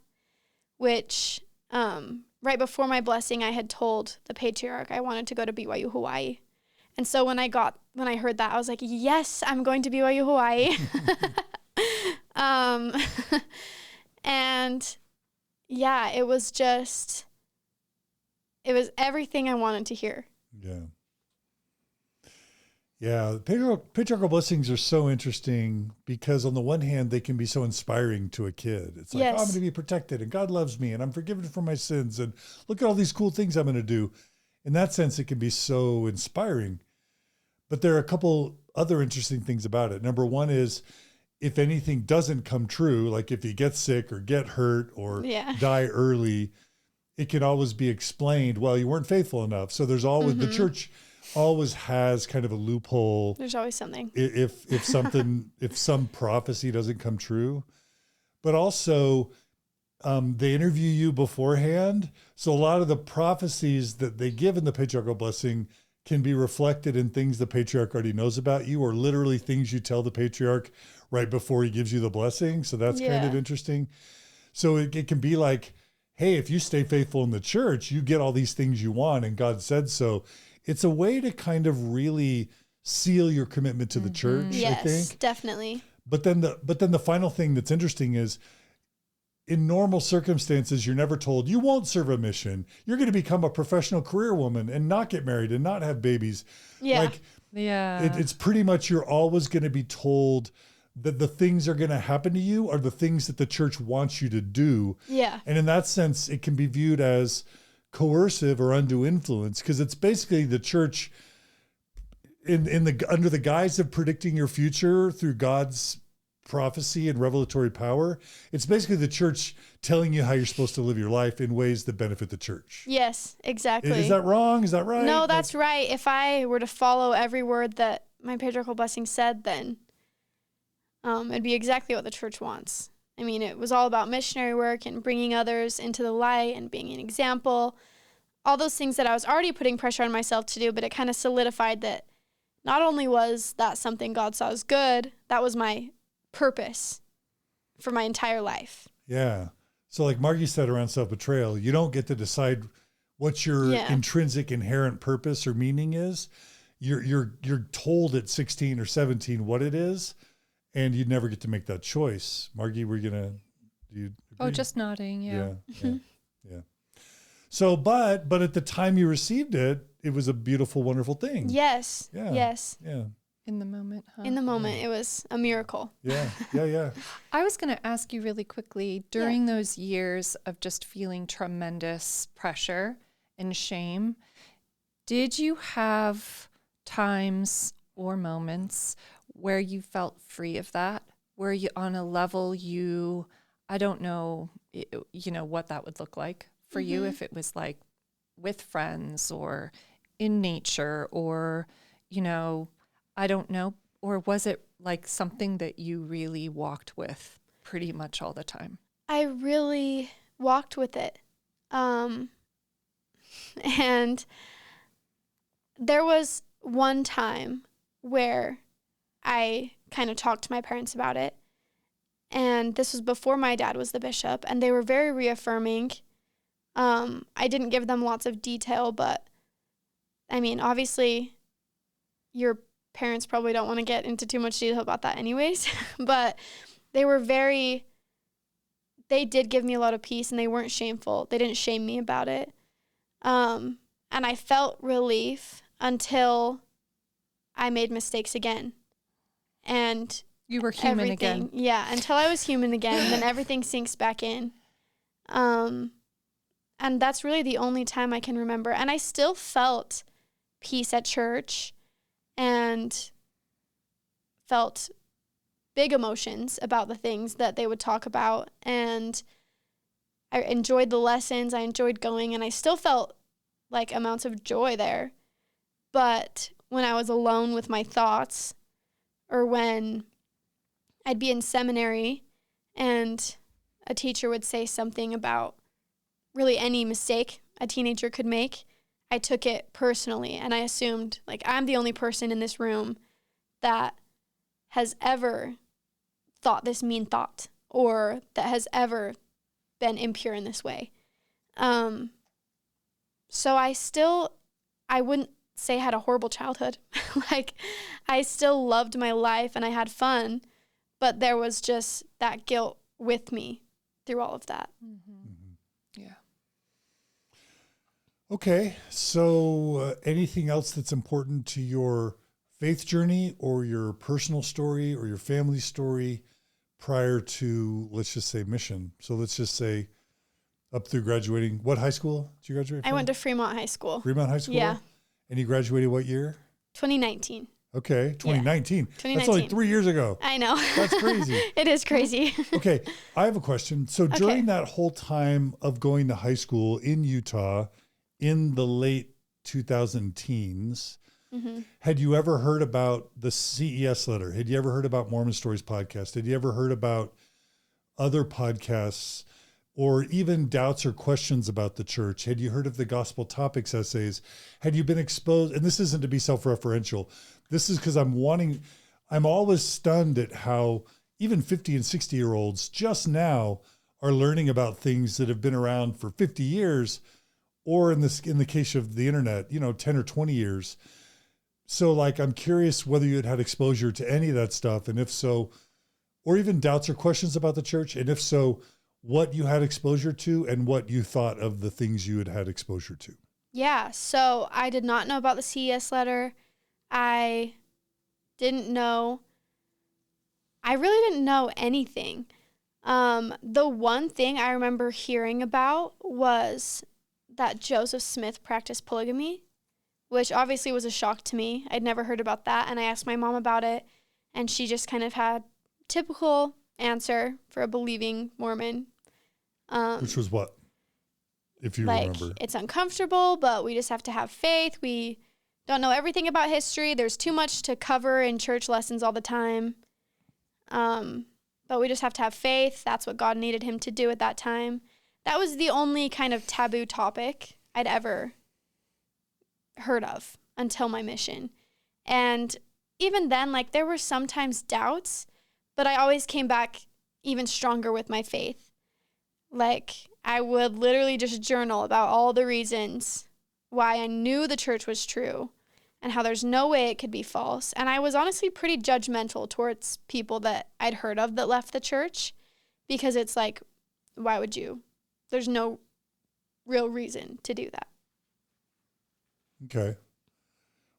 which right before my blessing, I had told the patriarch I wanted to go to BYU Hawaii. And so when I heard that, I was like, yes, I'm going to BYU Hawaii. And yeah, it was everything I wanted to hear. Yeah. Yeah, patriarchal blessings are so interesting because on the one hand, they can be so inspiring to a kid. It's like, I'm going to be protected and God loves me and I'm forgiven for my sins and look at all these cool things I'm going to do. In that sense, it can be so inspiring. But there are a couple other interesting things about it. Number one is if anything doesn't come true, like if you get sick or get hurt or die early, it can always be explained, well, you weren't faithful enough. So there's always, the church always has kind of a loophole. There's always something. If some prophecy doesn't come true, but also they interview you beforehand. So a lot of the prophecies that they give in the patriarchal blessing can be reflected in things the patriarch already knows about you, or literally things you tell the patriarch right before he gives you the blessing. So that's kind of interesting. So it can be like, hey, if you stay faithful in the church, you get all these things you want, and God said so. It's a way to kind of really seal your commitment to the church, I think. Yes, definitely. But then the final thing that's interesting is in normal circumstances, you're never told you won't serve a mission. You're going to become a professional career woman and not get married and not have babies. Yeah. It's pretty much you're always going to be told that the things are going to happen to you are the things that the church wants you to do. Yeah. And in that sense, it can be viewed as coercive or undue influence because it's basically the church under the guise of predicting your future through God's prophecy and revelatory power. It's basically the church telling you how you're supposed to live your life in ways that benefit the church. Yes, exactly. Is that wrong? Is that right? No, that's right. If I were to follow every word that my patriarchal blessing said, then it'd be exactly what the church wants. I mean, it was all about missionary work and bringing others into the light and being an example. All those things that I was already putting pressure on myself to do, but it kind of solidified that not only was that something God saw as good, that was my purpose for my entire life. Yeah. So like Margi said around self-betrayal, you don't get to decide what your intrinsic inherent purpose or meaning is. You're told at 16 or 17 what it is. And you'd never get to make that choice. Margi, do you agree? Oh, just nodding. Yeah. Yeah. So, but at the time you received it, it was a beautiful, wonderful thing. Yes. Yeah. Yes. Yeah. In the moment, huh? In the moment, it was a miracle. Yeah. Yeah. Yeah. I was going to ask you really quickly, during those years of just feeling tremendous pressure and shame, did you have times or moments where you felt free of that? Where you, on a level I don't know, what that would look like for you, if it was like with friends or in nature or, I don't know. Or was it like something that you really walked with pretty much all the time? I really walked with it. And there was one time where I kind of talked to my parents about it. And this was before my dad was the bishop, and they were very reaffirming. I didn't give them lots of detail, but I mean, obviously, your parents probably don't want to get into too much detail about that anyways, but they did give me a lot of peace, and they weren't shameful. They didn't shame me about it. And I felt relief until I made mistakes again. And you were human again. Yeah, until I was human again, then everything sinks back in. And that's really the only time I can remember. And I still felt peace at church and felt big emotions about the things that they would talk about. And I enjoyed the lessons. I enjoyed going, and I still felt like amounts of joy there. But when I was alone with my thoughts, or when I'd be in seminary and a teacher would say something about really any mistake a teenager could make, I took it personally, and I assumed, like, I'm the only person in this room that has ever thought this mean thought, or that has ever been impure in this way. So I wouldn't say I had a horrible childhood. Like, I still loved my life and I had fun, but there was just that guilt with me through all of that. Yeah. Okay, so anything else that's important to your faith journey or your personal story or your family story prior to, let's just say, mission? So let's just say up through graduating. What high school did you graduate from? I went to Fremont High School. Fremont High School? Yeah. And you graduated what year? 2019. Okay, 2019. 2019. That's only 3 years ago. I know. That's crazy. It is crazy. Okay, I have a question. So during that whole time of going to high school in Utah in the late 2000 teens, had you ever heard about the CES letter? Had you ever heard about Mormon Stories podcast? Had you ever heard about other podcasts or even doubts or questions about the church? Had you heard of the gospel topics essays? Had you been exposed? And this isn't to be self-referential. This is because I'm always stunned at how even 50 and 60-year-olds just now are learning about things that have been around for 50 years, or in the case of the internet, 10 or 20 years. So like, I'm curious whether you had exposure to any of that stuff, and if so, or even doubts or questions about the church. And if so, what you had exposure to and what you thought of the things you had exposure to. Yeah, so I did not know about the CES letter. I really didn't know anything. The one thing I remember hearing about was that Joseph Smith practiced polygamy, which obviously was a shock to me. I'd never heard about that, and I asked my mom about it, and she just kind of had typical answer for a believing Mormon. Which was what, if you like, remember? It's uncomfortable, but we just have to have faith. We don't know everything about history. There's too much to cover in church lessons all the time. But we just have to have faith. That's what God needed him to do at that time. That was the only kind of taboo topic I'd ever heard of until my mission. And even then, like, there were sometimes doubts, but I always came back even stronger with my faith. Like, I would literally just journal about all the reasons why I knew the church was true and how there's no way it could be false. And I was honestly pretty judgmental towards people that I'd heard of that left the church, because it's like, why would you? There's no real reason to do that. Okay.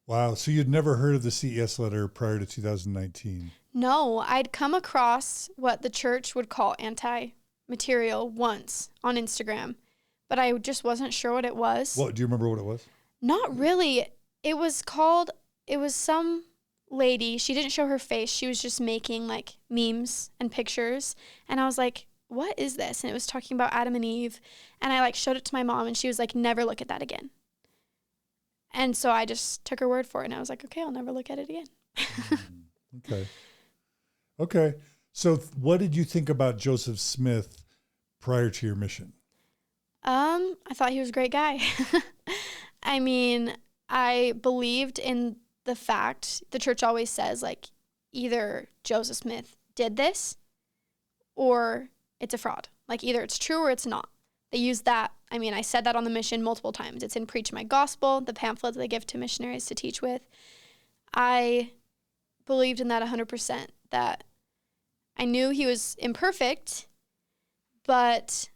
Wow. So you'd never heard of the CES letter prior to 2019? No, I'd come across what the church would call anti-material once on Instagram, but I just wasn't sure what it was. What, do you remember what it was? Not really. It was some lady. She didn't show her face. She was just making like memes and pictures. And I was like, what is this? And it was talking about Adam and Eve. And I like showed it to my mom and she was like, never look at that again. And so I just took her word for it. And I was like, okay, I'll never look at it again. Okay. Okay. So what did you think about Joseph Smith prior to your mission? I thought he was a great guy. I mean, I believed in the fact, the church always says, like, either Joseph Smith did this or it's a fraud. Like, either it's true or it's not. They use that. I mean, I said that on the mission multiple times. It's in Preach My Gospel, the pamphlet that they give to missionaries to teach with. I believed in that 100%, that I knew he was imperfect, but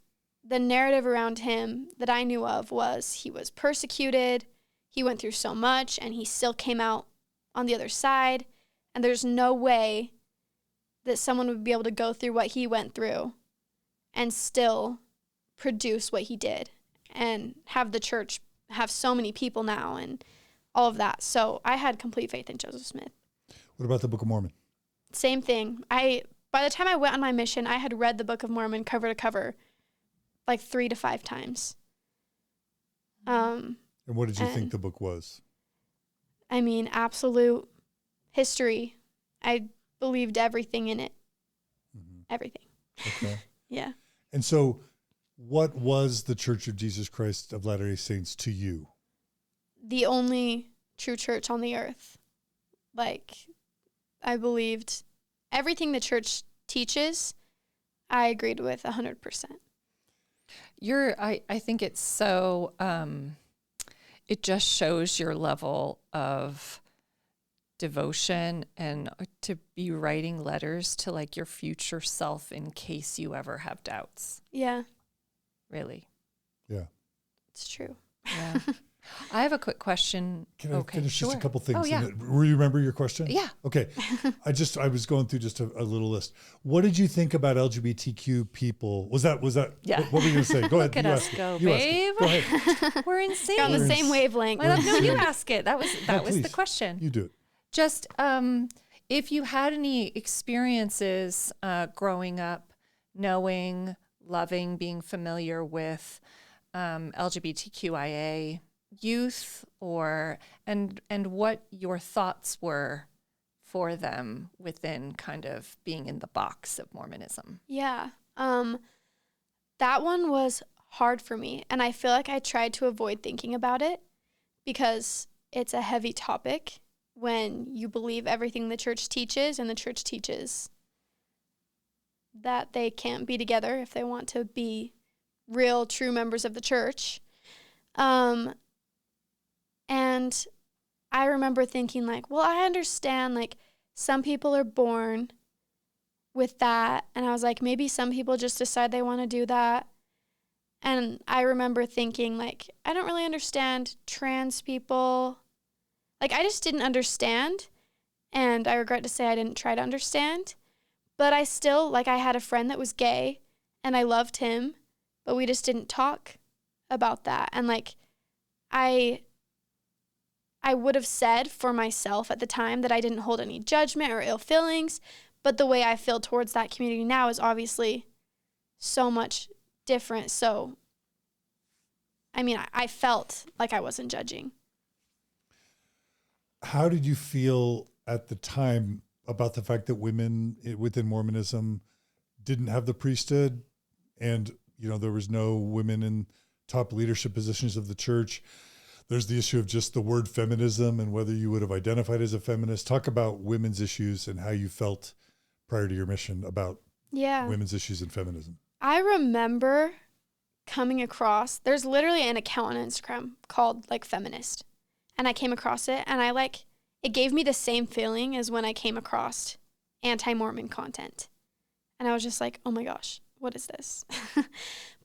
the narrative around him that I knew of was he was persecuted, he went through so much, and he still came out on the other side. And there's no way that someone would be able to go through what he went through and still produce what he did and have the church have so many people now and all of that. So I had complete faith in Joseph Smith. What about the Book of Mormon? Same thing. By the time I went on my mission, I had read the Book of Mormon cover to cover like 3 to 5 times. And what did you think the book was? I mean, absolute history. I believed everything in it. Mm-hmm. Everything. Okay. Yeah. And so what was the Church of Jesus Christ of Latter-day Saints to you? The only true church on the earth. Like, I believed everything the church teaches, I agreed with 100%. I think it's so, it just shows your level of devotion and to be writing letters to like your future self in case you ever have doubts. Yeah. Really. Yeah. It's true. Yeah. I have a quick question. Can I finish just a couple things? Oh, yeah. Remember your question? Yeah. Okay. I was going through just a little list. What did you think about LGBTQ people? Was that, yeah. What were you going to say? Go ahead. Look at us go, babe. Go ahead. We're insane. You're on the same wavelength. No, you ask it. That was please. the question. You do it. Just if you had any experiences growing up, knowing, loving, being familiar with LGBTQIA youth, and what your thoughts were for them within kind of being in the box of Mormonism. Yeah. That one was hard for me, and I feel like I tried to avoid thinking about it because it's a heavy topic when you believe everything the church teaches, and the church teaches that they can't be together if they want to be real, true members of the church. And I remember thinking like, well, I understand like some people are born with that. And I was like, maybe some people just decide they want to do that. And I remember thinking like, I don't really understand trans people. Like, I just didn't understand. And I regret to say I didn't try to understand. But I still, like, I had a friend that was gay and I loved him, but we just didn't talk about that. And like, I would have said for myself at the time that I didn't hold any judgment or ill feelings, but the way I feel towards that community now is obviously so much different. So, I mean, I felt like I wasn't judging. How did you feel at the time about the fact that women within Mormonism didn't have the priesthood and, you know, there was no women in top leadership positions of the church? There's the issue of just the word feminism and whether you would have identified as a feminist. Talk about women's issues and how you felt prior to your mission about women's issues and feminism. I remember coming across, there's literally an account on Instagram called like Feminist. And I came across it and it gave me the same feeling as when I came across anti-Mormon content. And I was just like, oh my gosh, what is this?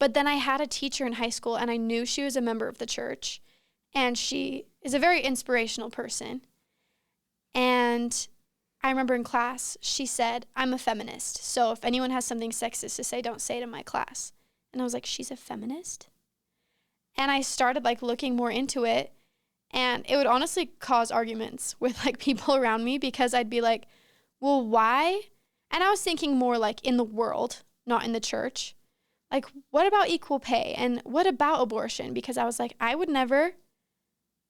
But then I had a teacher in high school and I knew she was a member of the church. and she is a very inspirational person. And I remember in class, she said, I'm a feminist. So if anyone has something sexist to say, don't say it in my class. And I was like, she's a feminist? And I started like looking more into it, and it would honestly cause arguments with like people around me, because I'd be like, well, why? And I was thinking more like in the world, not in the church. Like, what about equal pay? And what about abortion? Because I was like, I would never.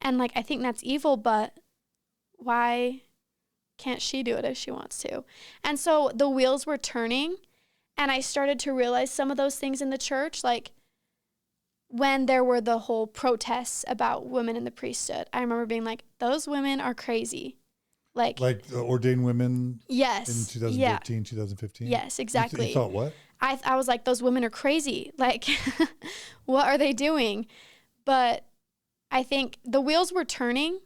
And like, I think that's evil, but why can't she do it if she wants to? And so the wheels were turning, and I started to realize some of those things in the church, like when there were the whole protests about women in the priesthood. I remember being like, those women are crazy. Like ordained women yes, in 2013, 2015? Yes, exactly. You thought what? I was like, those women are crazy. Like, what are they doing? But I think the wheels were turning.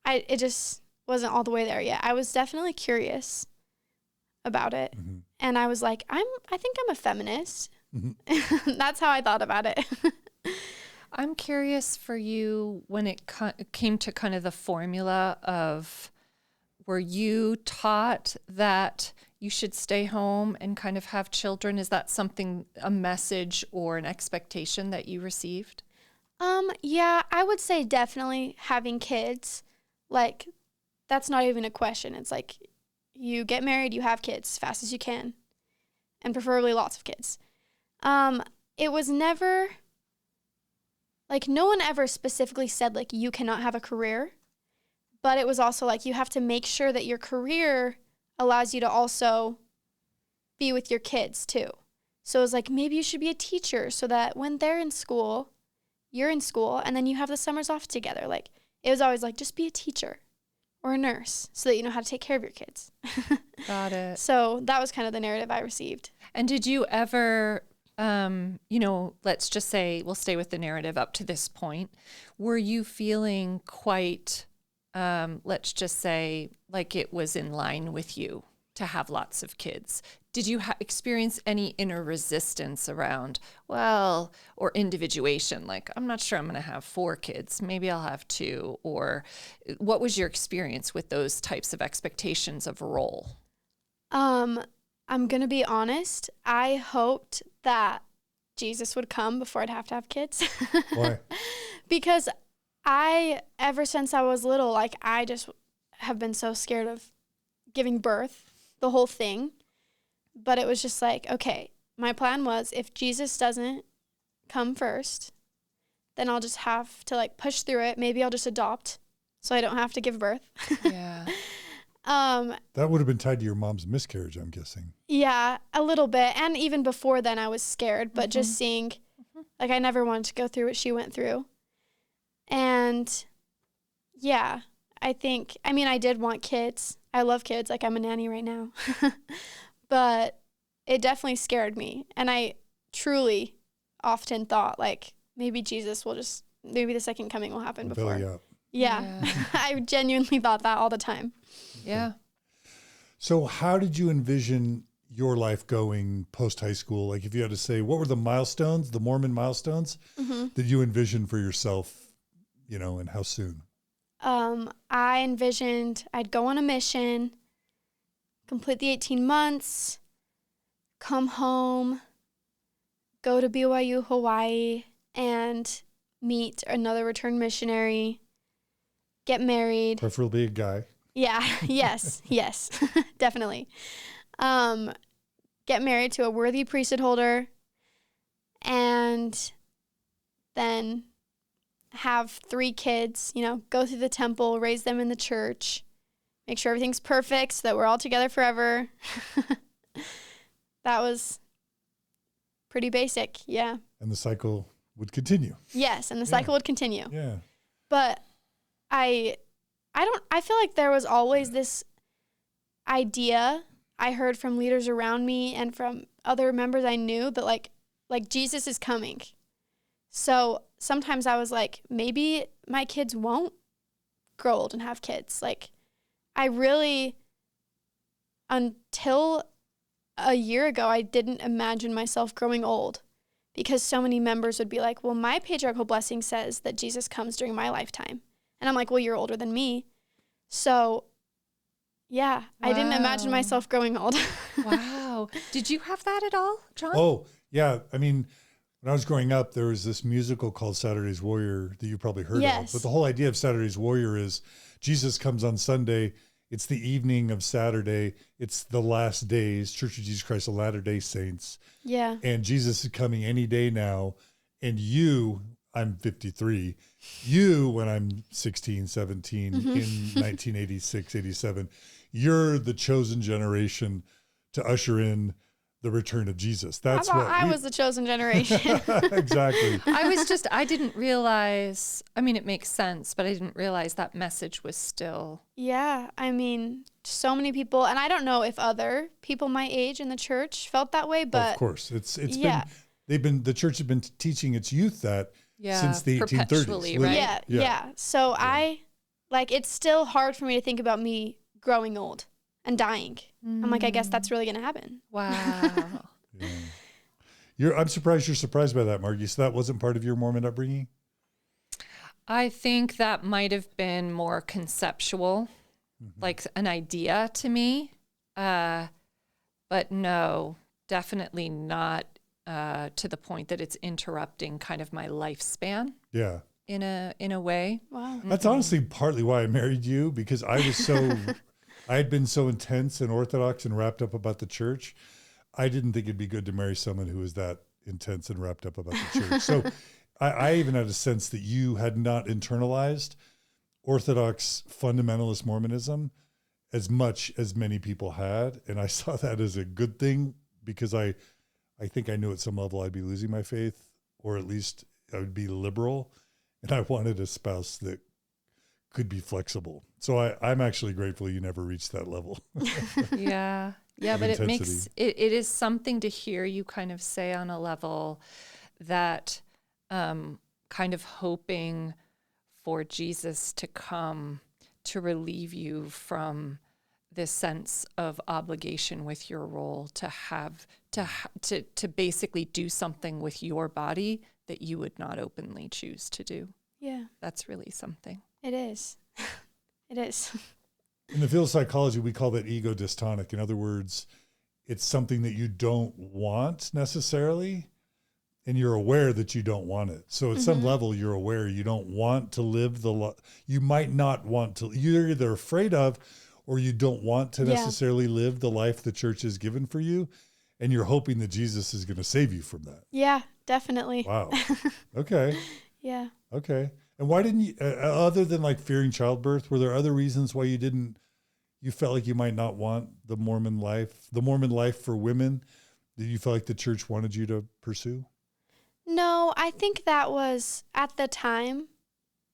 It just wasn't all the way there yet. I was definitely curious about it. Mm-hmm. And I was like, I think I'm a feminist. Mm-hmm. That's how I thought about it. I'm curious for you, when it came to kind of the formula of, were you taught that you should stay home and kind of have children? Is that something, a message or an expectation that you received? Yeah, I would say definitely having kids. Like, that's not even a question. It's like, you get married, you have kids as fast as you can, and preferably lots of kids. It was never, like, no one ever specifically said, like, you cannot have a career, but it was also like, you have to make sure that your career allows you to also be with your kids too. So it was like, maybe you should be a teacher so that when they're in school, you're in school, and then you have the summers off together. Like, it was always like, just be a teacher or a nurse so that you know how to take care of your kids. Got it. So that was kind of the narrative I received. And did you ever, let's just say, we'll stay with the narrative up to this point. Were you feeling quite, let's just say, like it was in line with you to have lots of kids? Did you experience any inner resistance around, or individuation? Like, I'm not sure I'm going to have 4 kids. Maybe I'll have 2. Or what was your experience with those types of expectations of role? I'm going to be honest. I hoped that Jesus would come before I'd have to have kids. Why? Because ever since I was little, like, I just have been so scared of giving birth, the whole thing. But it was just like, okay, my plan was, if Jesus doesn't come first, then I'll just have to like push through it. Maybe I'll just adopt so I don't have to give birth. Yeah. That would have been tied to your mom's miscarriage, I'm guessing. Yeah, a little bit. And even before then I was scared, but just seeing, like, I never wanted to go through what she went through. And yeah, I did want kids. I love kids. Like, I'm a nanny right now. But it definitely scared me. And I truly often thought, like, maybe the second coming will happen before. Belly up. Yeah. I genuinely thought that all the time. Yeah. So how did you envision your life going post-high school? Like, if you had to say, what were the milestones, the Mormon milestones that you envisioned for yourself, and how soon? I envisioned I'd go on a mission, complete the 18 months, come home, go to BYU, Hawaii, and meet another returned missionary, get married. Preferably a guy. Yeah, yes, definitely. Get married to a worthy priesthood holder, and then have 3 kids, go through the temple, raise them in the church, make sure everything's perfect so that we're all together forever. That was pretty basic, yeah. And the cycle would continue. Yes, and the cycle would continue. Yeah. But I feel like there was always this idea I heard from leaders around me and from other members I knew that like Jesus is coming. So sometimes I was like, maybe my kids won't grow old and have kids. Like, I really, until a year ago, I didn't imagine myself growing old. because so many members would be like, well, my patriarchal blessing says that Jesus comes during my lifetime. And I'm like, well, you're older than me. So yeah, wow. I didn't imagine myself growing old. Wow. Did you have that at all, John? Oh, yeah. I mean, when I was growing up, there was this musical called Saturday's Warrior that you probably heard of. But the whole idea of Saturday's Warrior is Jesus comes on Sunday. It's the evening of Saturday. It's the last days, Church of Jesus Christ of Latter-day Saints. Yeah. And Jesus is coming any day now. And you, I'm 53, you, when I'm 16, 17, in 1986, 87, you're the chosen generation to usher in the return of Jesus. That's what I was the chosen generation. Exactly. I didn't realize, I mean, it makes sense, but I didn't realize that message was still. Yeah. I mean, so many people, and I don't know if other people my age in the church felt that way, but. Of course. It's been, the church has been teaching its youth that since the 1830s. Right? Yeah. So it's still hard for me to think about me growing old and dying. I'm like, I guess that's really going to happen. Wow. I'm surprised you're surprised by that, Margi. So that wasn't part of your Mormon upbringing? I think that might have been more conceptual, like an idea to me. But no, definitely not to the point that it's interrupting kind of my lifespan. Yeah. In a way. Wow. That's honestly partly why I married you, because I was I had been so intense and orthodox and wrapped up about the church. I didn't think it'd be good to marry someone who was that intense and wrapped up about the church. So I even had a sense that you had not internalized Orthodox fundamentalist Mormonism as much as many people had. And I saw that as a good thing, because I think I knew at some level I'd be losing my faith, or at least I would be liberal. And I wanted a spouse that could be flexible. So I'm actually grateful you never reached that level. Yeah. Yeah, but intensity. it is something to hear you kind of say on a level that kind of hoping for Jesus to come to relieve you from this sense of obligation with your role, to have to basically do something with your body that you would not openly choose to do. Yeah. That's really something. It is. It is. In the field of psychology, we call that ego dystonic. In other words, it's something that you don't want necessarily, and you're aware that you don't want it. So at some level, you're aware you don't want to live you might not want to, you're either afraid of, or you don't want to necessarily live the life the church has given for you. And you're hoping that Jesus is going to save you from that. Yeah, definitely. Wow. Okay. Yeah. Okay. And why didn't you, other than like fearing childbirth, were there other reasons why you felt like you might not want the Mormon life for women that you felt like the church wanted you to pursue? No, I think that was at the time,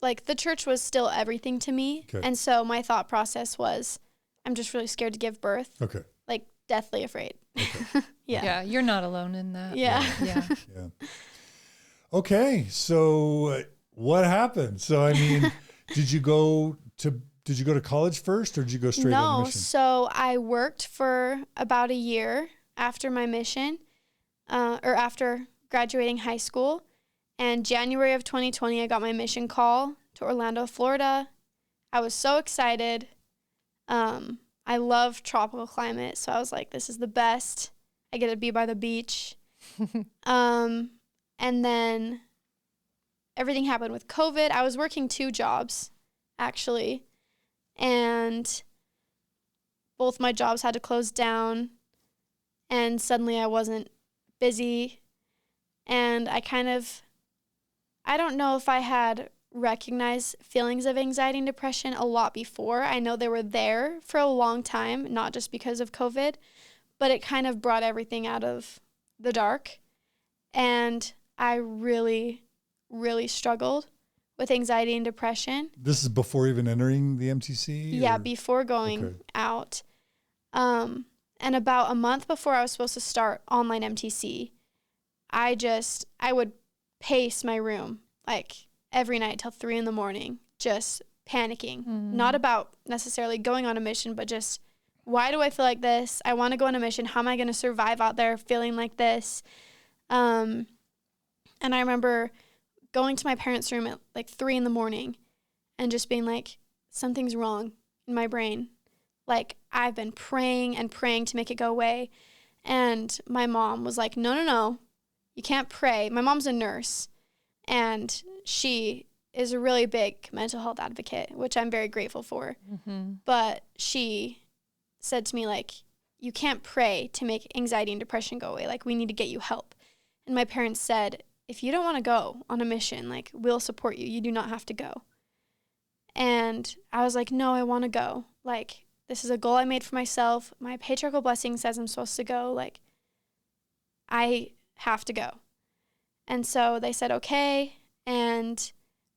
like the church was still everything to me. Okay. And so my thought process was, I'm just really scared to give birth. Okay. Like deathly afraid. Okay. Yeah, you're not alone in that. Yeah. Yeah. Okay, so what happened? So I mean, did you go to college first, or did you go straight into mission? So I worked for about a year after my mission, or after graduating high school. And January of 2020, I got my mission call to Orlando, Florida. I was so excited. I love tropical climate, so I was like, this is the best. I get to be by the beach. And then everything happened with COVID. I was working 2 jobs, actually, and both my jobs had to close down, and suddenly I wasn't busy, and I don't know if I had recognized feelings of anxiety and depression a lot before. I know they were there for a long time, not just because of COVID, but it kind of brought everything out of the dark. And I really, really struggled with anxiety and depression. This is before even entering the MTC? Yeah, before going out. And about a month before I was supposed to start online MTC, I would pace my room like every night till 3 a.m, just panicking. Not about necessarily going on a mission, but just, why do I feel like this? I want to go on a mission. How am I going to survive out there feeling like this? And I remember going to my parents' room at like 3 a.m. and just being like, something's wrong in my brain. Like, I've been praying and praying to make it go away. And my mom was like, no, you can't pray. My mom's a nurse, and she is a really big mental health advocate, which I'm very grateful for. Mm-hmm. But she said to me, like, you can't pray to make anxiety and depression go away. Like, we need to get you help. And my parents said, if you don't want to go on a mission, like, we'll support you. You do not have to go. And I was like, no, I want to go. Like, this is a goal I made for myself. My patriarchal blessing says I'm supposed to go. Like, I have to go. And so they said, okay. And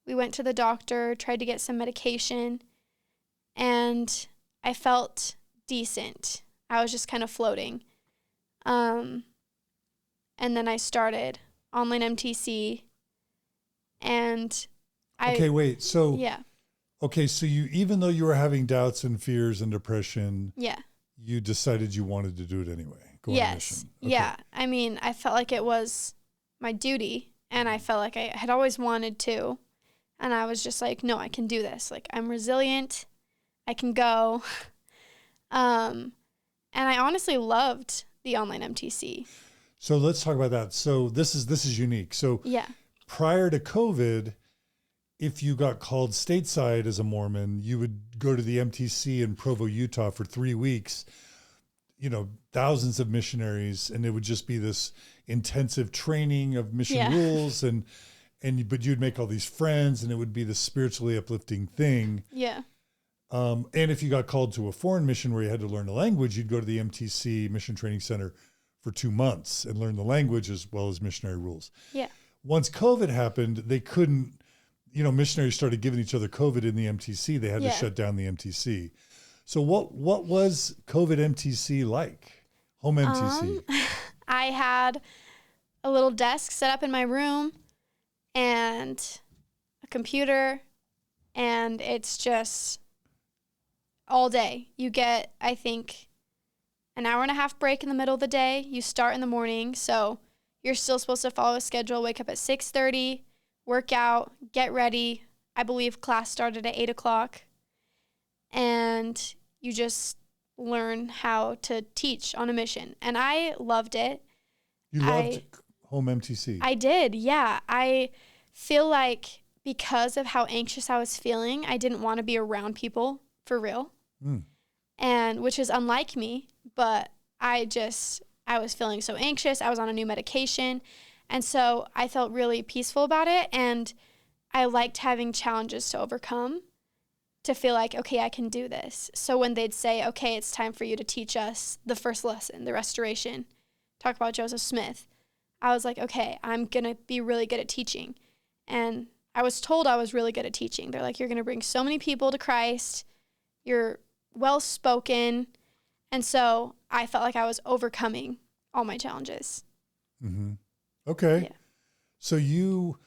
we went to the doctor, tried to get some medication, and I felt decent. I was just kind of floating. And then I started online MTC, and Okay, wait. So yeah. Okay, so you, even though you were having doubts and fears and depression, Yeah. you decided you wanted to do it anyway. Go on a mission. Okay. Yeah. I mean, I felt like it was my duty, and I felt like I had always wanted to. And I was just like, no, I can do this. Like, I'm resilient. I can go. And I honestly loved the online MTC. So let's talk about that. So this is unique. So yeah. Prior to COVID, if you got called stateside as a Mormon, you would go to the MTC in Provo, Utah for 3 weeks, you know, thousands of missionaries, and it would just be this intensive training of mission rules but you'd make all these friends, and it would be this spiritually uplifting thing. Yeah. And if you got called to a foreign mission where you had to learn a language, you'd go to the MTC Mission Training Center for 2 months and learn the language as well as missionary rules. Yeah. Once COVID happened, they couldn't, you know, missionaries started giving each other COVID in the MTC. They had to shut down the MTC. So what was COVID MTC like? Home MTC? I had a little desk set up in my room and a computer, and it's just all day. You get, I think, an hour and a half break in the middle of the day. You start in the morning, so you're still supposed to follow a schedule, wake up at 6:30, work out, get ready. I believe class started at 8 o'clock. And you just learn how to teach on a mission. And I loved it. You loved home MTC? I did, yeah. I feel like because of how anxious I was feeling, I didn't want to be around people for real. And which is unlike me, but I was feeling so anxious. I was on a new medication. And so I felt really peaceful about it. And I liked having challenges to overcome, to feel like, okay, I can do this. So when they'd say, okay, it's time for you to teach us the first lesson, the restoration, talk about Joseph Smith, I was like, okay, I'm going to be really good at teaching. And I was told I was really good at teaching. They're like, you're going to bring so many people to Christ. You're well-spoken. And so I felt like I was overcoming all my challenges. Mm-hmm. Okay. Yeah. So you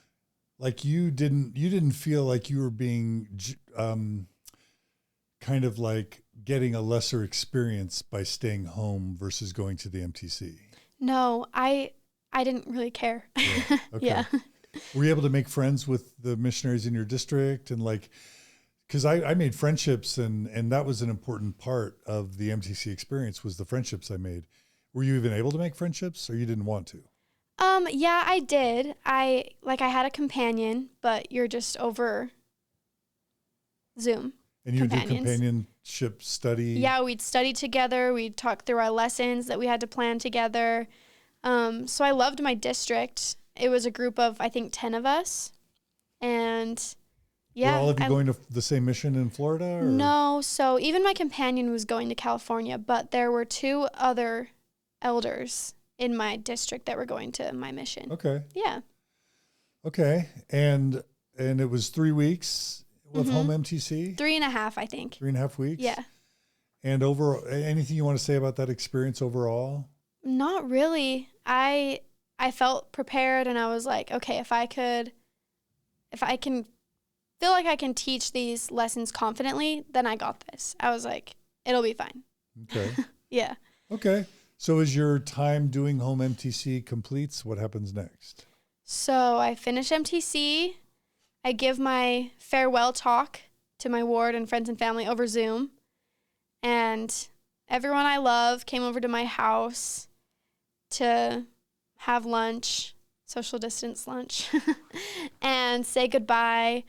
didn't feel like you were being kind of like getting a lesser experience by staying home versus going to the MTC. No, I didn't really care. Yeah. Okay. Yeah. Were you able to make friends with the missionaries in your district? And like, because I made friendships, and that was an important part of the MTC experience, was the friendships I made. Were you even able to make friendships, or you didn't want to? Yeah, I did. I had a companion, but you're just over Zoom. And you do companionship study? Yeah, we'd study together. We'd talk through our lessons that we had to plan together. So I loved my district. It was a group of, I think, 10 of us. And yeah. Were all of you going to the same mission in Florida? Or? No. So even my companion was going to California, but there were 2 other elders in my district that were going to my mission. Okay. Yeah. Okay. And it was 3 weeks with home MTC? 3.5, I think. 3.5 weeks? Yeah. And anything you want to say about that experience overall? Not really. I felt prepared, and I was like, okay, if I can feel like I can teach these lessons confidently, then I got this. I was like, it'll be fine. Okay. Yeah. Okay. So as your time doing home MTC completes, what happens next? So I finish MTC. I give my farewell talk to my ward and friends and family over Zoom. And everyone I love came over to my house to have lunch, social distance lunch, and say goodbye.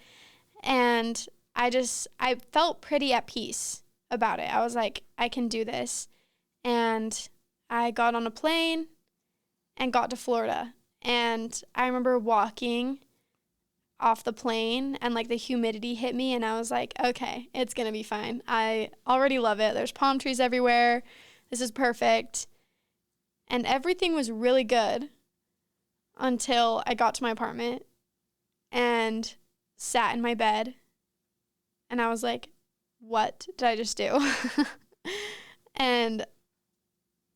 And I felt pretty at peace about it. I was like, I can do this. And I got on a plane and got to Florida. And I remember walking off the plane and like the humidity hit me and I was like, okay, it's going to be fine. I already love it. There's palm trees everywhere. This is perfect. And everything was really good until I got to my apartment and sat in my bed. And I was like, what did I just do? And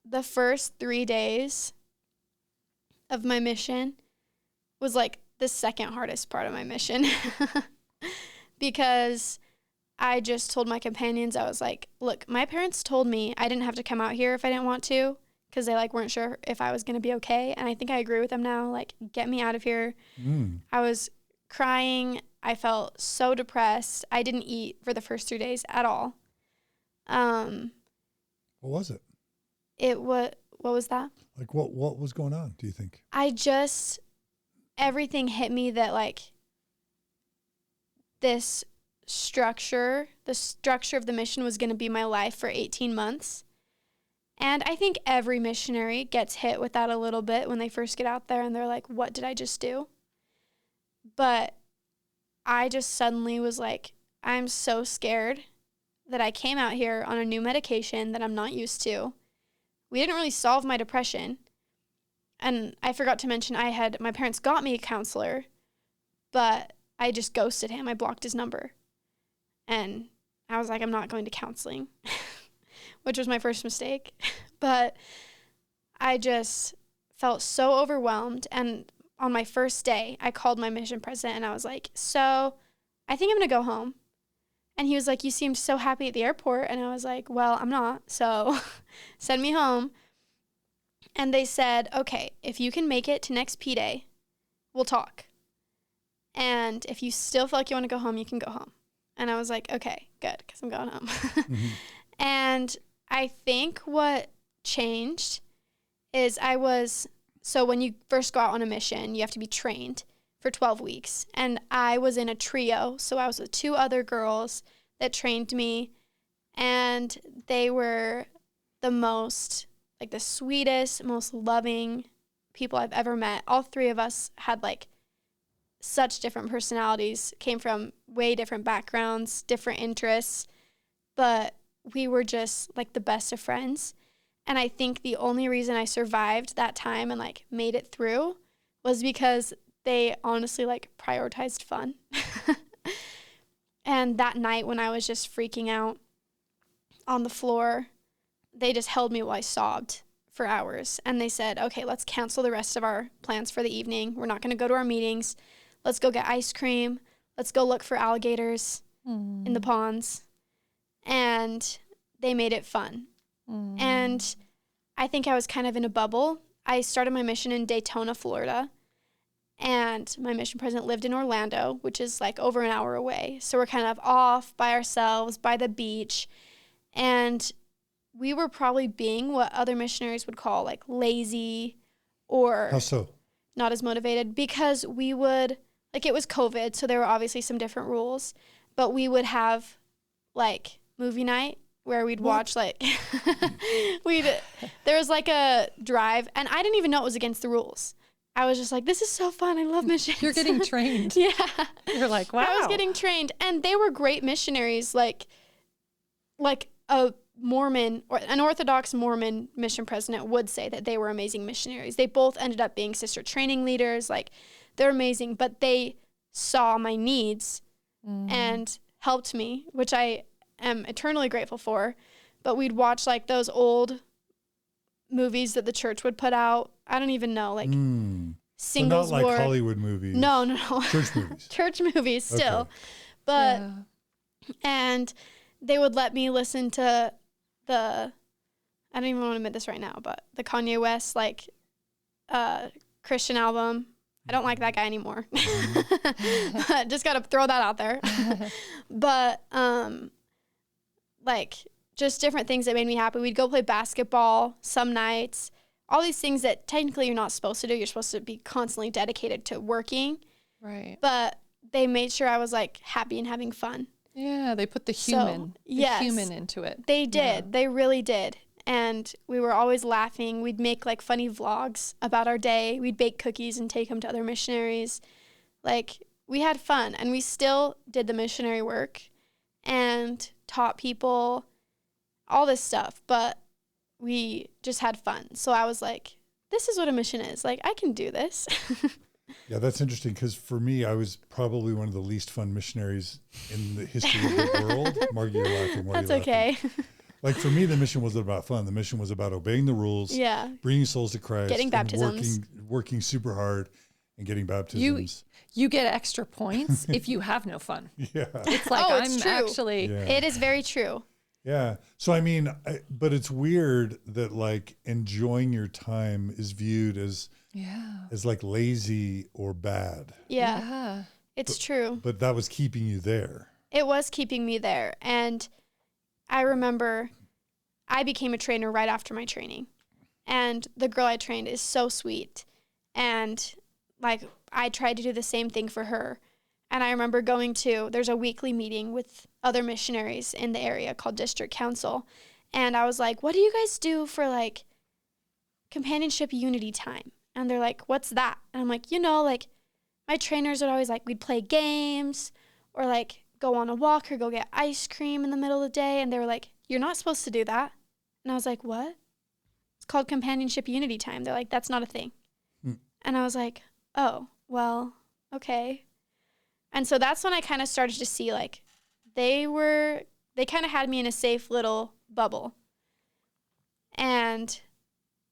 the first 3 days of my mission was like the second hardest part of my mission because I just told my companions, I was like, look, my parents told me I didn't have to come out here if I didn't want to because they like weren't sure if I was going to be okay. And I think I agree with them now, like, get me out of here. I was crying. I felt so depressed. I didn't eat for the first 3 days at all. What was it? What was that? Like what was going on, do you think? Everything hit me that like the structure of the mission was going to be my life for 18 months. And I think every missionary gets hit with that a little bit when they first get out there and they're like, what did I just do? But I just suddenly was like, I'm so scared that I came out here on a new medication that I'm not used to. We didn't really solve my depression. And I forgot to mention my parents got me a counselor, but I just ghosted him. I blocked his number. And I was like, I'm not going to counseling, which was my first mistake. But I just felt so overwhelmed. And on my first day, I called my mission president and I was like, so I think I'm going to go home. And he was like, you seemed so happy at the airport. And I was like, well, I'm not. So send me home. And they said, okay, if you can make it to next P Day, we'll talk. And if you still feel like you want to go home, you can go home. And I was like, okay, good, because I'm going home. And I think what changed is so when you first go out on a mission, you have to be trained for 12 weeks. And I was in a trio, so I was with 2 other girls that trained me. And they were the sweetest, most loving people I've ever met. All 3 of us had like such different personalities, came from way different backgrounds, different interests, but we were just like the best of friends. And I think the only reason I survived that time and like made it through was because they honestly like prioritized fun. And that night when I was just freaking out on the floor, they just held me while I sobbed for hours. And they said, okay, let's cancel the rest of our plans for the evening. We're not going to go to our meetings. Let's go get ice cream. Let's go look for alligators in the ponds. And they made it fun. And I think I was kind of in a bubble. I started my mission in Daytona, Florida. And my mission president lived in Orlando, which is like over an hour away. So we're kind of off by ourselves by the beach. And we were probably being what other missionaries would call like lazy or How so? Not as motivated, because we would, like, it was COVID, so there were obviously some different rules, but we would have like movie night where we'd watch like there was like a drive, and I didn't even know it was against the rules. I was just like, this is so fun. I love missions. You're getting trained. Yeah. You're like, wow. I was getting trained, and they were great missionaries, like a Mormon or an Orthodox Mormon mission president would say that they were amazing missionaries. They both ended up being sister training leaders. Like, they're amazing, but they saw my needs and helped me, which I am eternally grateful for. But we'd watch like those old movies that the church would put out. I don't even know, like Singles so not like War. Hollywood movies. No. Church movies. Church movies still. Okay. But, and they would let me listen to I don't even want to admit this right now, but the Kanye West, like, Christian album, I don't like that guy anymore. Just got to throw that out there. But like just different things that made me happy. We'd go play basketball some nights. All these things that technically you're not supposed to do. You're supposed to be constantly dedicated to working. Right. But they made sure I was like happy and having fun. Yeah, they put the human into it. They did. Yeah. They really did. And we were always laughing. We'd make like funny vlogs about our day. We'd bake cookies and take them to other missionaries. Like we had fun, and we still did the missionary work and taught people all this stuff, but we just had fun. So I was like, this is what a mission is. Like, I can do this. Yeah, that's interesting, because for me, I was probably one of the least fun missionaries in the history of the world. Margi, you're laughing. Why That's are you okay. Laughing? Like, for me, the mission wasn't about fun. The mission was about obeying the rules, bringing souls to Christ, getting baptisms, working super hard, and getting baptisms. You get extra points if you have no fun. Yeah. It's like, it's true. Actually. Yeah. It is very true. Yeah. So, I mean, but it's weird that like enjoying your time is viewed as like lazy or bad. Yeah. It's true. But that was keeping you there. It was keeping me there. And I remember I became a trainer right after my training. And the girl I trained is so sweet. And like I tried to do the same thing for her. And I remember there's a weekly meeting with other missionaries in the area called District Council. And I was like, what do you guys do for like companionship unity time? And they're like, what's that? And I'm like, like my trainers would always like, we'd play games or like go on a walk or go get ice cream in the middle of the day. And they were like, you're not supposed to do that. And I was like, what? It's called companionship unity time. They're like, that's not a thing. And I was like, oh, well, okay. And so that's when I kind of started to see like they kind of had me in a safe little bubble. And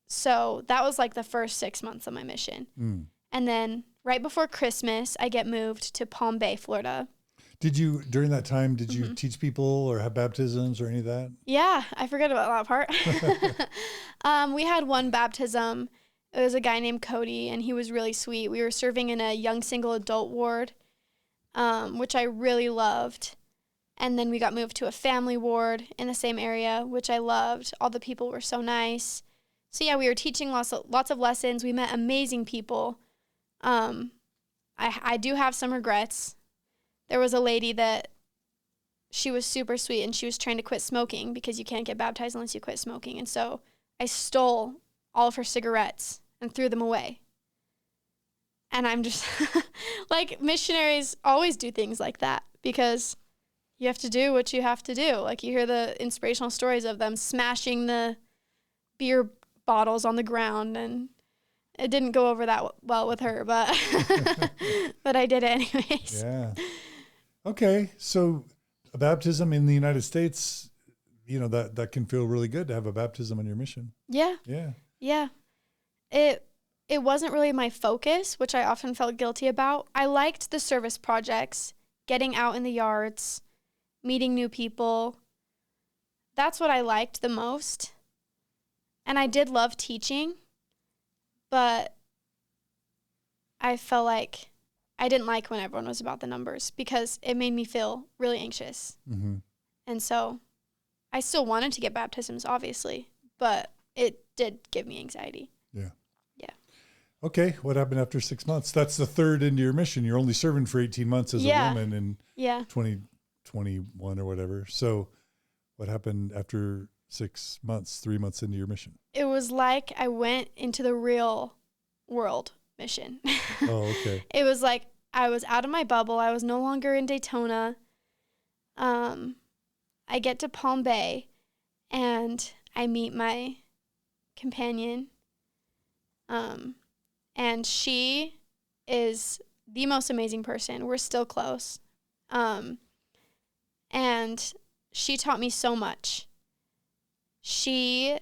so that was like the first 6 months of my mission. And then right before Christmas, I get moved to Palm Bay, Florida. During that time, did you teach people or have baptisms or any of that? Yeah, I forgot about that part. We had one baptism. It was a guy named Cody, and he was really sweet. We were serving in a young single adult ward, which I really loved. And then we got moved to a family ward in the same area, which I loved. All the people were so nice. So yeah, we were teaching lots of lessons. We met amazing people. I do have some regrets. There was a lady that she was super sweet, and she was trying to quit smoking because you can't get baptized unless you quit smoking. And so I stole all of her cigarettes and threw them away. And I'm just like, missionaries always do things like that because you have to do what you have to do. Like you hear the inspirational stories of them smashing the beer bottles on the ground, and it didn't go over that well with her, but but I did it anyways. Yeah. Okay. So a baptism in the United States, that can feel really good to have a baptism on your mission. Yeah. Yeah. Yeah. It wasn't really my focus, which I often felt guilty about. I liked the service projects, getting out in the yards, meeting new people. That's what I liked the most. And I did love teaching, but I felt like I didn't like when everyone was about the numbers because it made me feel really anxious. And so I still wanted to get baptisms, obviously, but it did give me anxiety. Yeah. Yeah. Okay. What happened after 6 months? That's the third into your mission. You're only serving for 18 months as a woman in 2021 or whatever. So what happened after 6 months, 3 months into your mission? It was like I went into the real world mission. Oh, okay. It was like I was out of my bubble. I was no longer in Daytona. I get to Palm Bay and I meet my companion. And she is the most amazing person. We're still close. And she taught me so much. She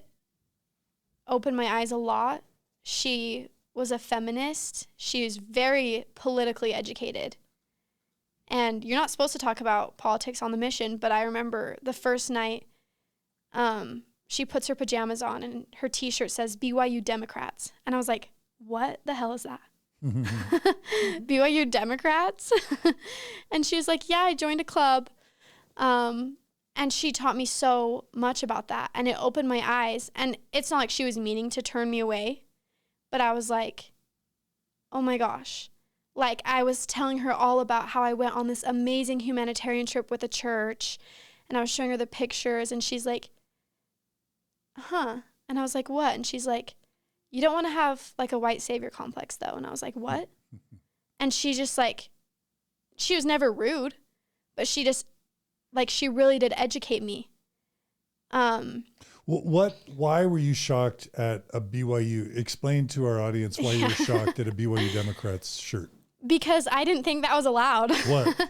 opened my eyes a lot. She was a feminist. She was very politically educated. And you're not supposed to talk about politics on the mission, but I remember the first night, she puts her pajamas on and her t-shirt says BYU Democrats. And I was like, what the hell is that? BYU Democrats. And she was like, yeah, I joined a club. And she taught me so much about that. And it opened my eyes. And it's not like she was meaning to turn me away, but I was like, oh my gosh. Like, I was telling her all about how I went on this amazing humanitarian trip with the church. And I was showing her the pictures. And she's like, huh. And I was like, what? And she's like, you don't want to have like a white savior complex though. And I was like, what? And she just like, she was never rude, but she just, like, she really did educate me. Why were you shocked at a BYU? Explain to our audience why you were shocked at a BYU Democrats shirt. Because I didn't think that was allowed. What?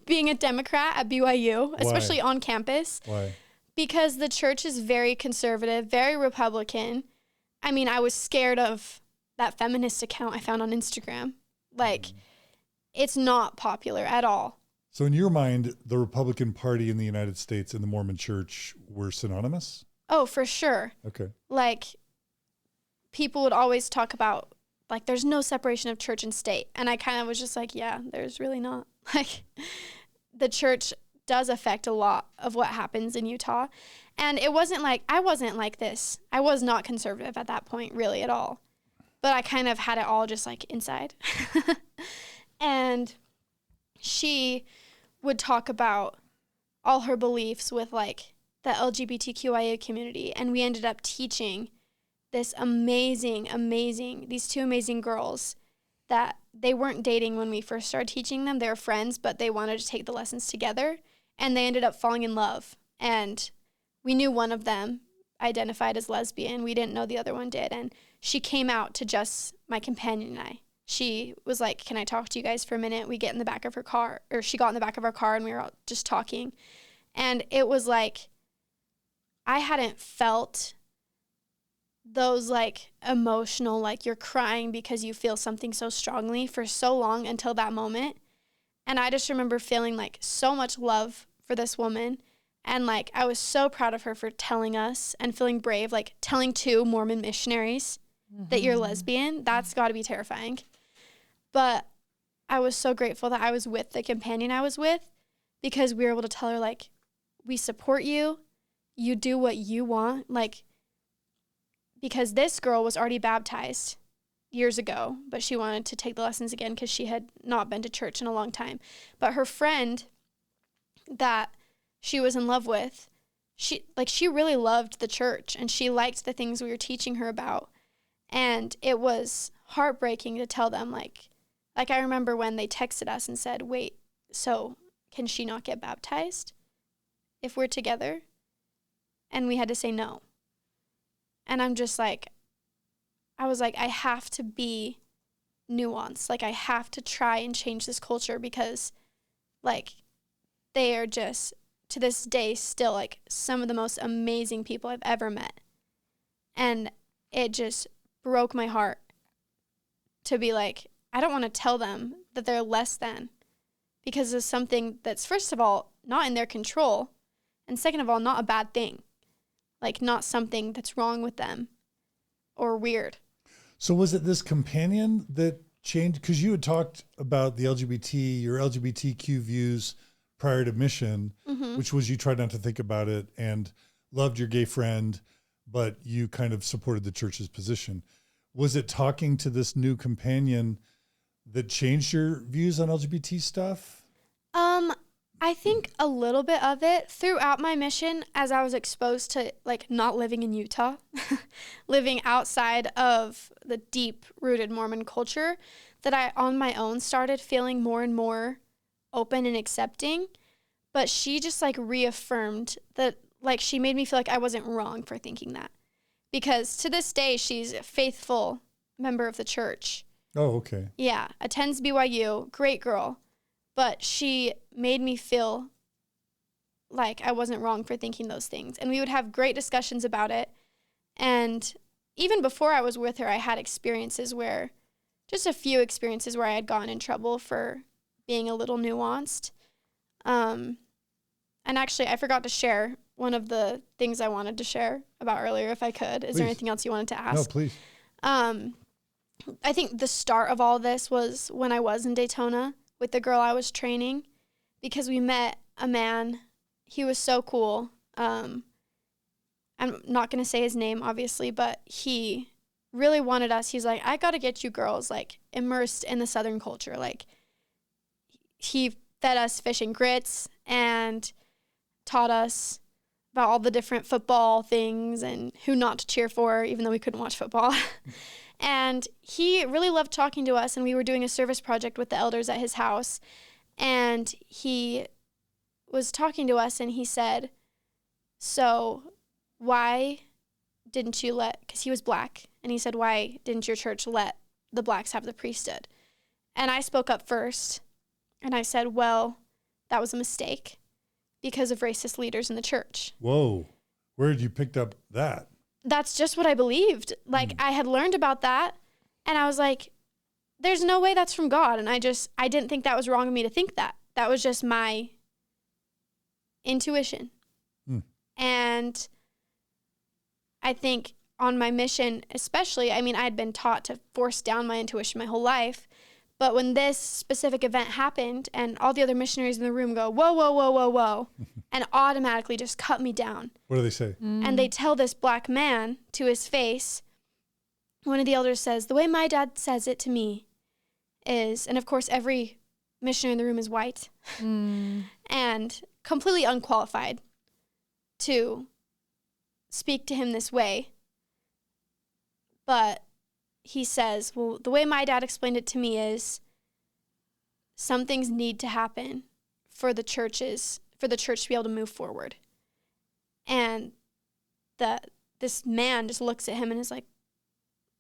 Being a Democrat at BYU, especially on campus. Why? Because the church is very conservative, very Republican. I mean, I was scared of that feminist account I found on Instagram. Like, it's not popular at all. So in your mind, the Republican Party in the United States and the Mormon Church were synonymous? Oh, for sure. Okay. Like, people would always talk about, like, there's no separation of church and state. And I kind of was just like, yeah, there's really not. Like, the church does affect a lot of what happens in Utah. And it wasn't like, I wasn't like this. I was not conservative at that point, really, at all. But I kind of had it all just, like, inside. And she would talk about all her beliefs with, like, the LGBTQIA community. And we ended up teaching this these two amazing girls that they weren't dating when we first started teaching them. They were friends, but they wanted to take the lessons together. And they ended up falling in love. And we knew one of them identified as lesbian. We didn't know the other one did. And she came out to just my companion and I. She was like, can I talk to you guys for a minute? We get in the back of her car, or she got in the back of our car, and we were all just talking. And it was like, I hadn't felt those, like, emotional, like, you're crying because you feel something so strongly for so long until that moment. And I just remember feeling, like, so much love for this woman. And, like, I was so proud of her for telling us and feeling brave, like, telling 2 Mormon missionaries that you're lesbian. That's got to be terrifying. But I was so grateful that I was with the companion I was with, because we were able to tell her, like, we support you. You do what you want. Like, because this girl was already baptized years ago, but she wanted to take the lessons again because she had not been to church in a long time. But her friend that she was in love with, she really loved the church, and she liked the things we were teaching her about. And it was heartbreaking to tell them, like I remember when they texted us and said, wait, so can she not get baptized if we're together? And we had to say no. And I'm just like, I was like, I have to be nuanced. Like, I have to try and change this culture, because, like, they are just, to this day, still, like, some of the most amazing people I've ever met. And it just broke my heart to be like, I don't want to tell them that they're less than, because it's something that's, first of all, not in their control, and second of all, not a bad thing. Like, not something that's wrong with them or weird. So was it this companion that changed? Because you had talked about your LGBTQ views prior to mission, which was you tried not to think about it and loved your gay friend, but you kind of supported the church's position. Was it talking to this new companion that changed your views on LGBT stuff? I think a little bit of it throughout my mission, as I was exposed to, like, not living in Utah, living outside of the deep-rooted Mormon culture, that I, on my own, started feeling more and more open and accepting. But she just, like, reaffirmed that, like, she made me feel like I wasn't wrong for thinking that. Because to this day, she's a faithful member of the church. Oh, okay. Yeah, attends BYU, great girl. But she made me feel like I wasn't wrong for thinking those things. And we would have great discussions about it. And even before I was with her, I had just a few experiences where I had gotten in trouble for being a little nuanced. And actually, I forgot to share one of the things I wanted to share about earlier, if I could. Is there anything else you wanted to ask? No, please. I think the start of all this was when I was in Daytona with the girl I was training, because we met a man. He was so cool. I'm not going to say his name, obviously, but he really wanted us. He's like, I got to get you girls, like, immersed in the Southern culture. Like, he fed us fish and grits and taught us about all the different football things and who not to cheer for, even though we couldn't watch football. And he really loved talking to us, and we were doing a service project with the elders at his house. And he was talking to us, and he said, so why didn't you because he was black, and he said, why didn't your church let the blacks have the priesthood? And I spoke up first, and I said, well, that was a mistake because of racist leaders in the church. Whoa. Where did you pick up that? That's just what I believed. Like, I had learned about that, and I was like, there's no way that's from God. And I didn't think that was wrong of me to think that. That was just my intuition. And I think on my mission, especially, I mean, I had been taught to force down my intuition my whole life. But when this specific event happened and all the other missionaries in the room go, whoa, whoa, whoa, whoa, whoa, and automatically just cut me down. What do they say? And they tell this black man to his face, one of the elders says, the way my dad says it to me is, and of course every missionary in the room is white and completely unqualified to speak to him this way. But he says, well, the way my dad explained it to me is some things need to happen for the church to be able to move forward. And this man just looks at him and is like,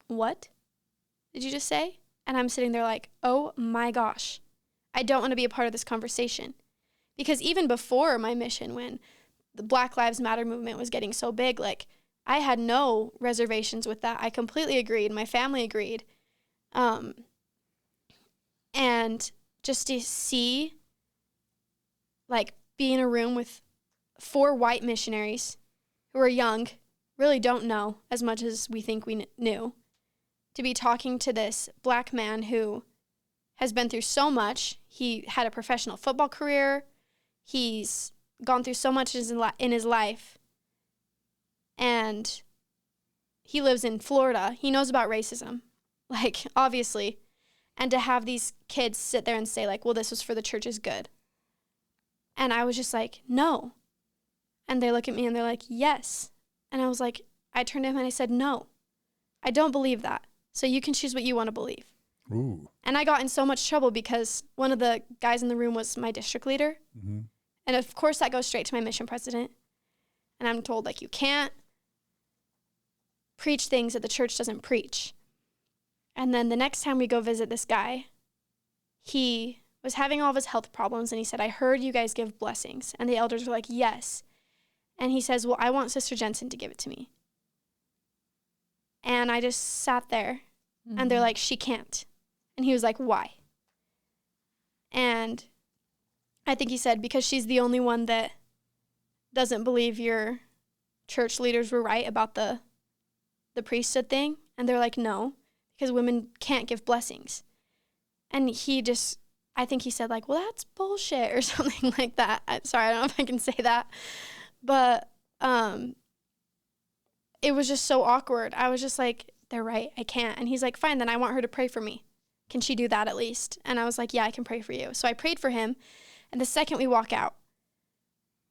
what did you just say? And I'm sitting there like, oh my gosh, I don't want to be a part of this conversation. Because even before my mission, when the Black Lives Matter movement was getting so big, like, I had no reservations with that. I completely agreed. My family agreed. And just to see, like, be in a room with 4 white missionaries who are young, really don't know as much as we think we knew, to be talking to this black man who has been through so much. He had a professional football career. He's gone through so much in his life. And he lives in Florida. He knows about racism, like, obviously. And to have these kids sit there and say, like, well, this was for the church's good. And I was just like, no. And they look at me and they're like, yes. And I was like, I turned to him and I said, no, I don't believe that. So you can choose what you want to believe. Ooh. And I got in so much trouble because one of the guys in the room was my district leader. Mm-hmm. And of course that goes straight to my mission president. And I'm told, like, you can't preach things that the church doesn't preach. And then the next time we go visit this guy, he was having all of his health problems, and he said, I heard you guys give blessings. And the elders were like, yes. And he says, well, I want Sister Jensen to give it to me. And I just sat there, and they're like, she can't. And he was like, why? And I think he said, because she's the only one that doesn't believe your church leaders were right about the priesthood thing. And they're like, no, because women can't give blessings. And I think he said, like, well, that's bullshit or something like that. Sorry, I don't know if I can say that. But it was just so awkward. I was just like, they're right, I can't. And he's like, fine, then I want her to pray for me. Can she do that at least? And I was like, yeah, I can pray for you. So I prayed for him. And the second we walk out,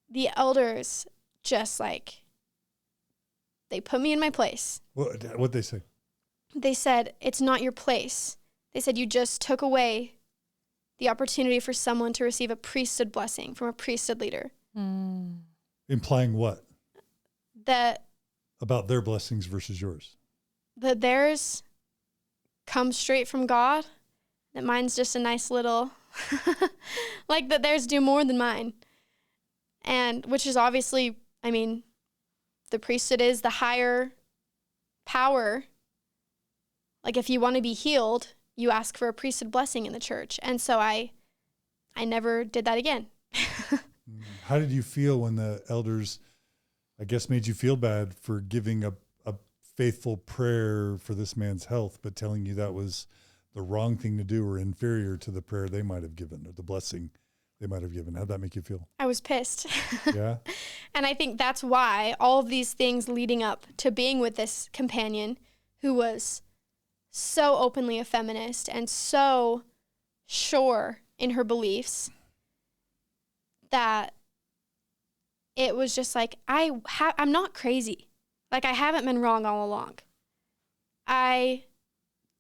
the elders just, like, they put me in my place. What'd they say? They said, it's not your place. They said, you just took away the opportunity for someone to receive a priesthood blessing from a priesthood leader. Implying what? That about their blessings versus yours? That theirs comes straight from God, that mine's just a nice little, like, that theirs do more than mine. And which is obviously, I mean, the priesthood is the higher power. Like, if you want to be healed, you ask for a priesthood blessing in the church. And so I never did that again. How did you feel when the elders, I guess, made you feel bad for giving a faithful prayer for this man's health, but telling you that was the wrong thing to do or inferior to the prayer they might have given or the blessing they might have given. How'd that make you feel? I was pissed. Yeah. And I think that's why all of these things leading up to being with this companion who was so openly a feminist and so sure in her beliefs, that it was just like, I'm not crazy. Like, I haven't been wrong all along. I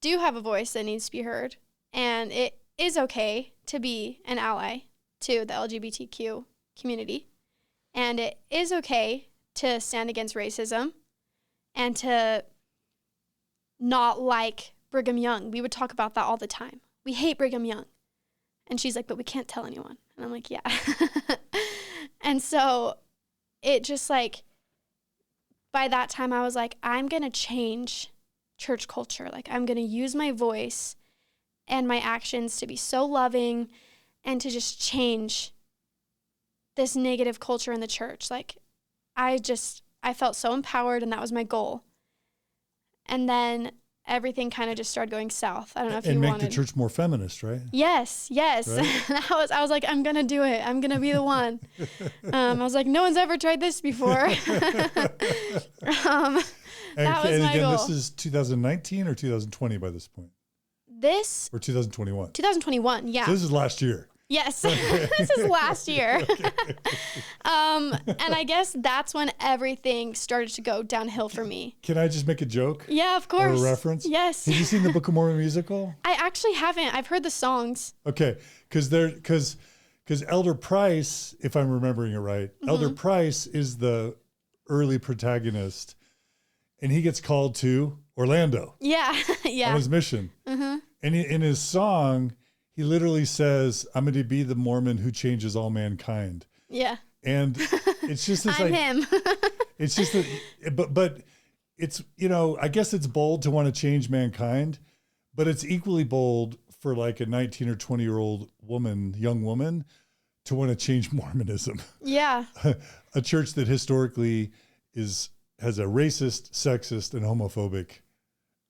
do have a voice that needs to be heard, and it is okay to be an ally to the LGBTQ community. And it is okay to stand against racism and to not like Brigham Young. We would talk about that all the time. We hate Brigham Young. And she's like, but we can't tell anyone. And I'm like, yeah. And so it just like, by that time I was like, I'm going to change church culture. Like, I'm going to use my voice and my actions to be so loving and to just change this negative culture in the church. Like, I felt so empowered, and that was my goal. And then everything kind of just started going south. I don't know if you wanted. And make the church more feminist, right? Yes. Right? I was like, I'm going to do it. I'm going to be the one. I was like, no one's ever tried this before. That was my goal. This is 2019 or 2020 by this point? Or 2021? 2021, yeah. So this is last year. Yes, this is last year. And I guess that's when everything started to go downhill for me. Can I just make a joke? Yeah, of course. Or a reference? Yes. Have you seen the Book of Mormon musical? I actually haven't. I've heard the songs. Okay, because Elder Price, if I'm remembering it right, Elder Price is the early protagonist, and he gets called to Orlando. Yeah, yeah. On his mission. Mm-hmm. And in his song, he literally says, I'm going to be the Mormon who changes all mankind. Yeah. And it's just this I'm like, him. it's just that, but it's, I guess it's bold to want to change mankind, but it's equally bold for like a 19 or 20-year-old young woman to want to change Mormonism. Yeah. A church that historically has a racist, sexist, and homophobic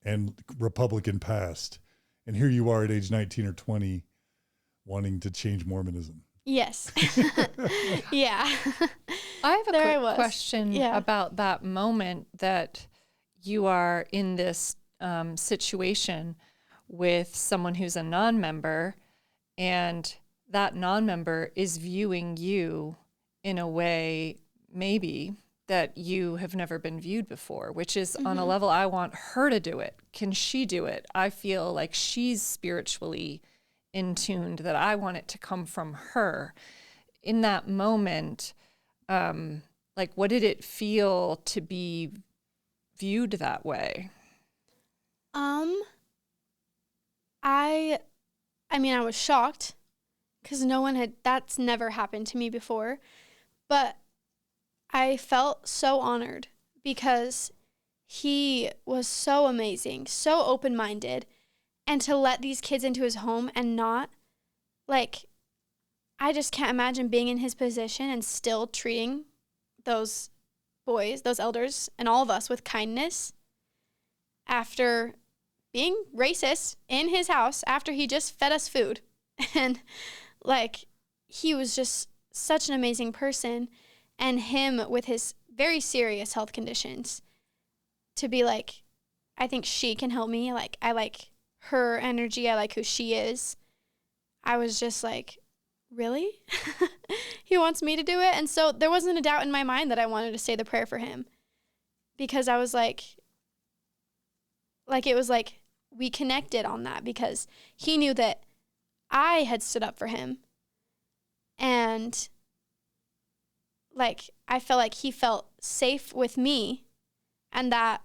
and Republican past. And here you are at age 19 or 20 wanting to change Mormonism. Yes. Yeah. I have a quick question about that moment that you are in this situation with someone who's a non-member, and that non-member is viewing you in a way maybe that you have never been viewed before, which is on a level I want her to do it. Can she do it? I feel like she's spiritually in tuned, that I want it to come from her. In that moment, like, what did it feel to be viewed that way? I mean, I was shocked because that's never happened to me before, but I felt so honored because he was so amazing, so open-minded, and to let these kids into his home and not, like, I just can't imagine being in his position and still treating those boys, those elders, and all of us with kindness after being racist in his house, after he just fed us food. And, like, he was just such an amazing person. And him with his very serious health conditions, to be like, I think she can help me. Like, I like her energy. I like who she is. I was just like, really? He wants me to do it? And so there wasn't a doubt in my mind that I wanted to say the prayer for him, because I was like it was like we connected on that, because he knew that I had stood up for him. And like, I felt like he felt safe with me, and that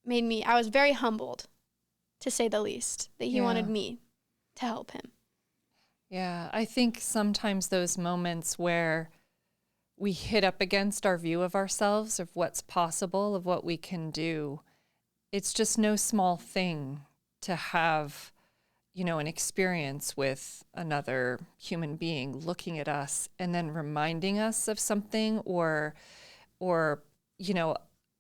made me, I was very humbled, to say the least, that he wanted me to help him. Yeah, I think sometimes those moments where we hit up against our view of ourselves, of what's possible, of what we can do, it's just no small thing to have, an experience with another human being looking at us and then reminding us of something, or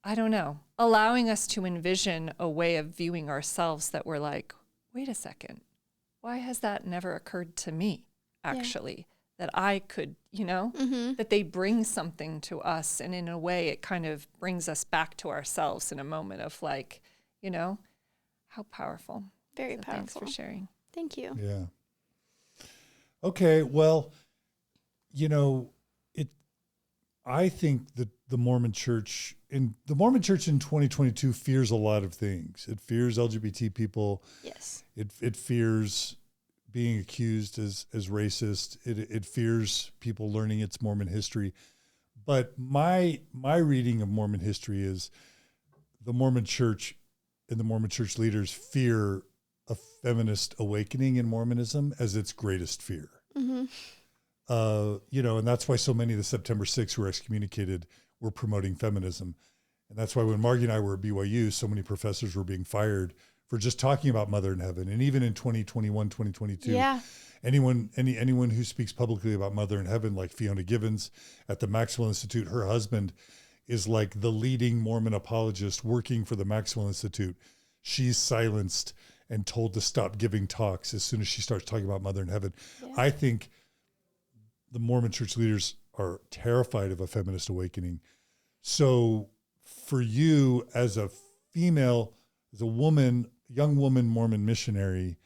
I don't know, allowing us to envision a way of viewing ourselves that we're like, wait a second, why has that never occurred to me, actually? That I could, that they bring something to us. And in a way, it kind of brings us back to ourselves in a moment of like, how powerful. Very So powerful. Thanks for sharing. Thank you. Yeah. Okay. Well, I think that the Mormon Church in 2022 fears a lot of things. It fears LGBT people. Yes. It fears being accused as racist. It fears people learning its Mormon history. But my reading of Mormon history is the Mormon Church and the Mormon Church leaders fear a feminist awakening in Mormonism as its greatest fear. Mm-hmm. And that's why so many of the September 6 who were excommunicated were promoting feminism. And that's why when Margi and I were at BYU, so many professors were being fired for just talking about Mother in Heaven. And even in 2021, 2022, anyone who speaks publicly about Mother in Heaven, like Fiona Givens at the Maxwell Institute, her husband is like the leading Mormon apologist working for the Maxwell Institute. She's silenced and told to stop giving talks as soon as she starts talking about Mother in Heaven. Yeah. I think the Mormon Church leaders are terrified of a feminist awakening. So for you as a female, as a woman, young woman Mormon missionary,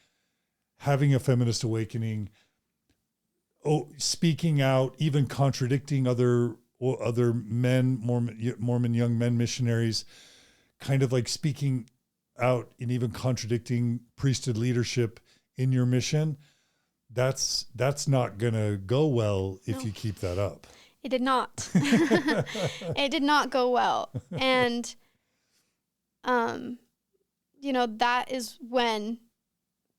having a feminist awakening, speaking out, even contradicting other men, Mormon young men missionaries, kind of like speaking out and even contradicting priesthood leadership in your mission, that's not going to go well if you keep that up. It did not. It did not go well. And, that is when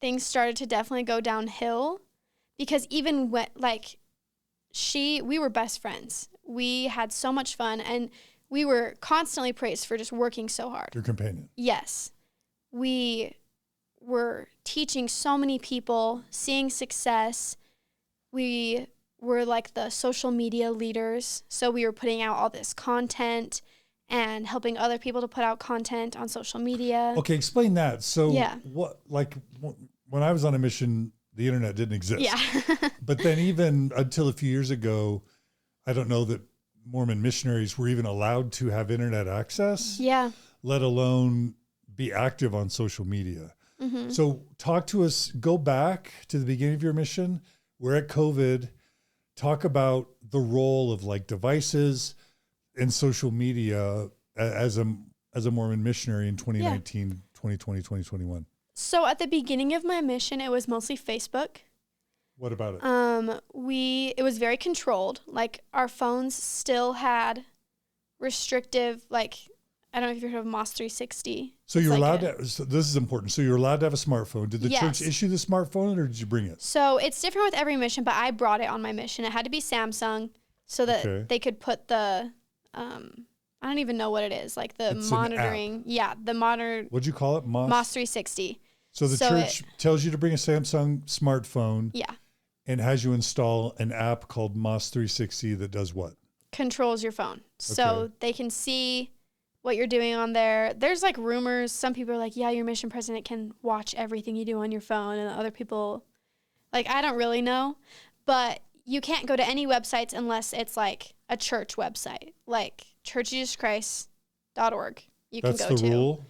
things started to definitely go downhill, because even when, we were best friends. We had so much fun, and we were constantly praised for just working so hard. Your companion. Yes. We were teaching so many people, seeing success. We were like the social media leaders. So we were putting out all this content and helping other people to put out content on social media. Okay, explain that. So when I was on a mission, the internet didn't exist. Yeah. But then even until a few years ago, I don't know that Mormon missionaries were even allowed to have internet access. Yeah. Let alone be active on social media. Mm-hmm. So talk to us, go back to the beginning of your mission. We're at COVID. Talk about the role of like devices and social media as a Mormon missionary in 2019, 2020, 2021. So at the beginning of my mission, it was mostly Facebook. What about it? It was very controlled. Like our phones still had restrictive, I don't know if you've heard of MOS 360. So you're allowed to, so this is important. So you're allowed to have a smartphone. Did the Yes. church issue the smartphone or did you bring it? So it's different with every mission, but I brought it on my mission. It had to be Samsung so that they could put the, I don't even know what it is, like the It's monitoring. Yeah, the monitor. What'd you call it? MOS 360. So the church tells you to bring a Samsung smartphone. Yeah. And has you install an app called MOS 360 that does what? Controls your phone. So they can see what you're doing on there. There's like rumors. Some people are like, yeah, your mission president can watch everything you do on your phone. And other people, I don't really know. But you can't go to any websites unless it's like a church website, like churchofjesuschrist.org. You can go to. That's the rule?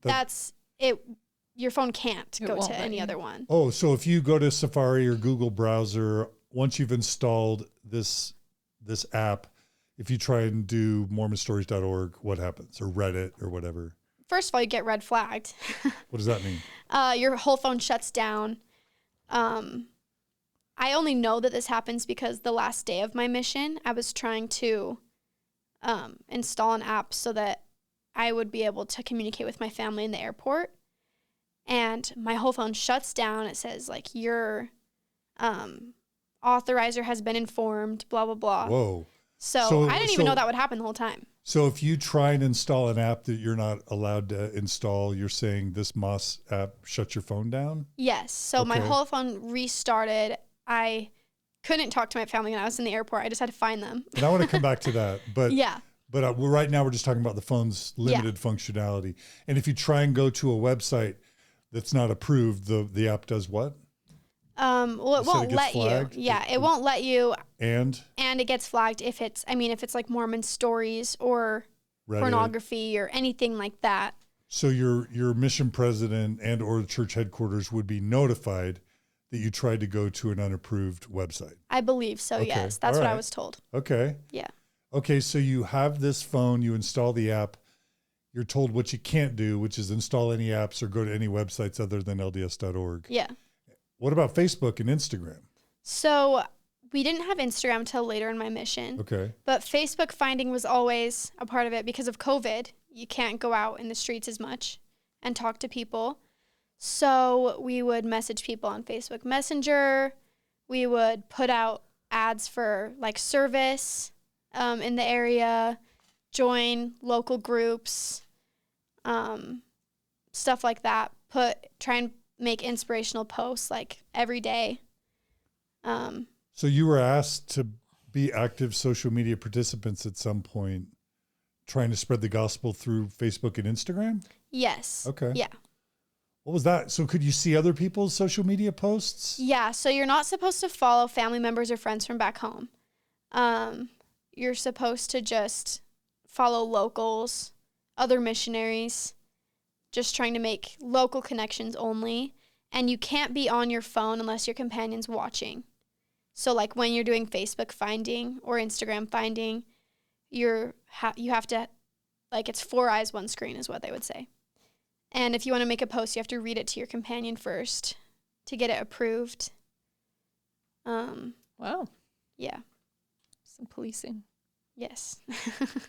That's it. Your phone can't go to any other one. Oh, so if you go to Safari or Google browser, once you've installed this app, if you try and do mormonstories.org, what happens? Or Reddit or whatever? First of all, you get red flagged. What does that mean? Your whole phone shuts down. I only know that this happens because the last day of my mission, I was trying to install an app so that I would be able to communicate with my family in the airport. And my whole phone shuts down. It says, your authorizer has been informed, blah, blah, blah. Whoa. So I didn't even know that would happen the whole time. So if you try and install an app that you're not allowed to install, you're saying this MOS app shuts your phone down? Yes. So my whole phone restarted. I couldn't talk to my family when I was in the airport. I just had to find them. And I want to come back to that. But yeah. But right now we're just talking about the phone's limited functionality. And if you try and go to a website that's not approved, the app does what? Well, it won't let flagged? you. Yeah, it won't let you. And it gets flagged if it's like Mormon stories or Reddit. Pornography or anything like that. So your mission president and or the church headquarters would be notified that you tried to go to an unapproved website. I believe so, Okay. yes. That's what I was told. Okay. Yeah. Okay, so you have this phone, you install the app. You're told what you can't do, which is install any apps or go to any websites other than lds.org. Yeah. What about Facebook and Instagram? So we didn't have Instagram until later in my mission. Okay. But Facebook finding was always a part of it because of COVID. You can't go out in the streets as much and talk to people. So we would message people on Facebook Messenger. We would put out ads for like service in the area, join local groups, stuff like that. Try and make inspirational posts like every day. So you were asked to be active social media participants at some point, trying to spread the gospel through Facebook and Instagram? Yes. Okay. Yeah. What was that? So could you see other people's social media posts? Yeah. So you're not supposed to follow family members or friends from back home. You're supposed to just follow locals, other missionaries, just trying to make local connections only. And you can't be on your phone unless your companion's watching. So like when you're doing Facebook finding or Instagram finding, you have to, like, it's 4 eyes, 1 screen is what they would say. And if you want to make a post, you have to read it to your companion first to get it approved. Wow. Yeah. Some policing. Yes.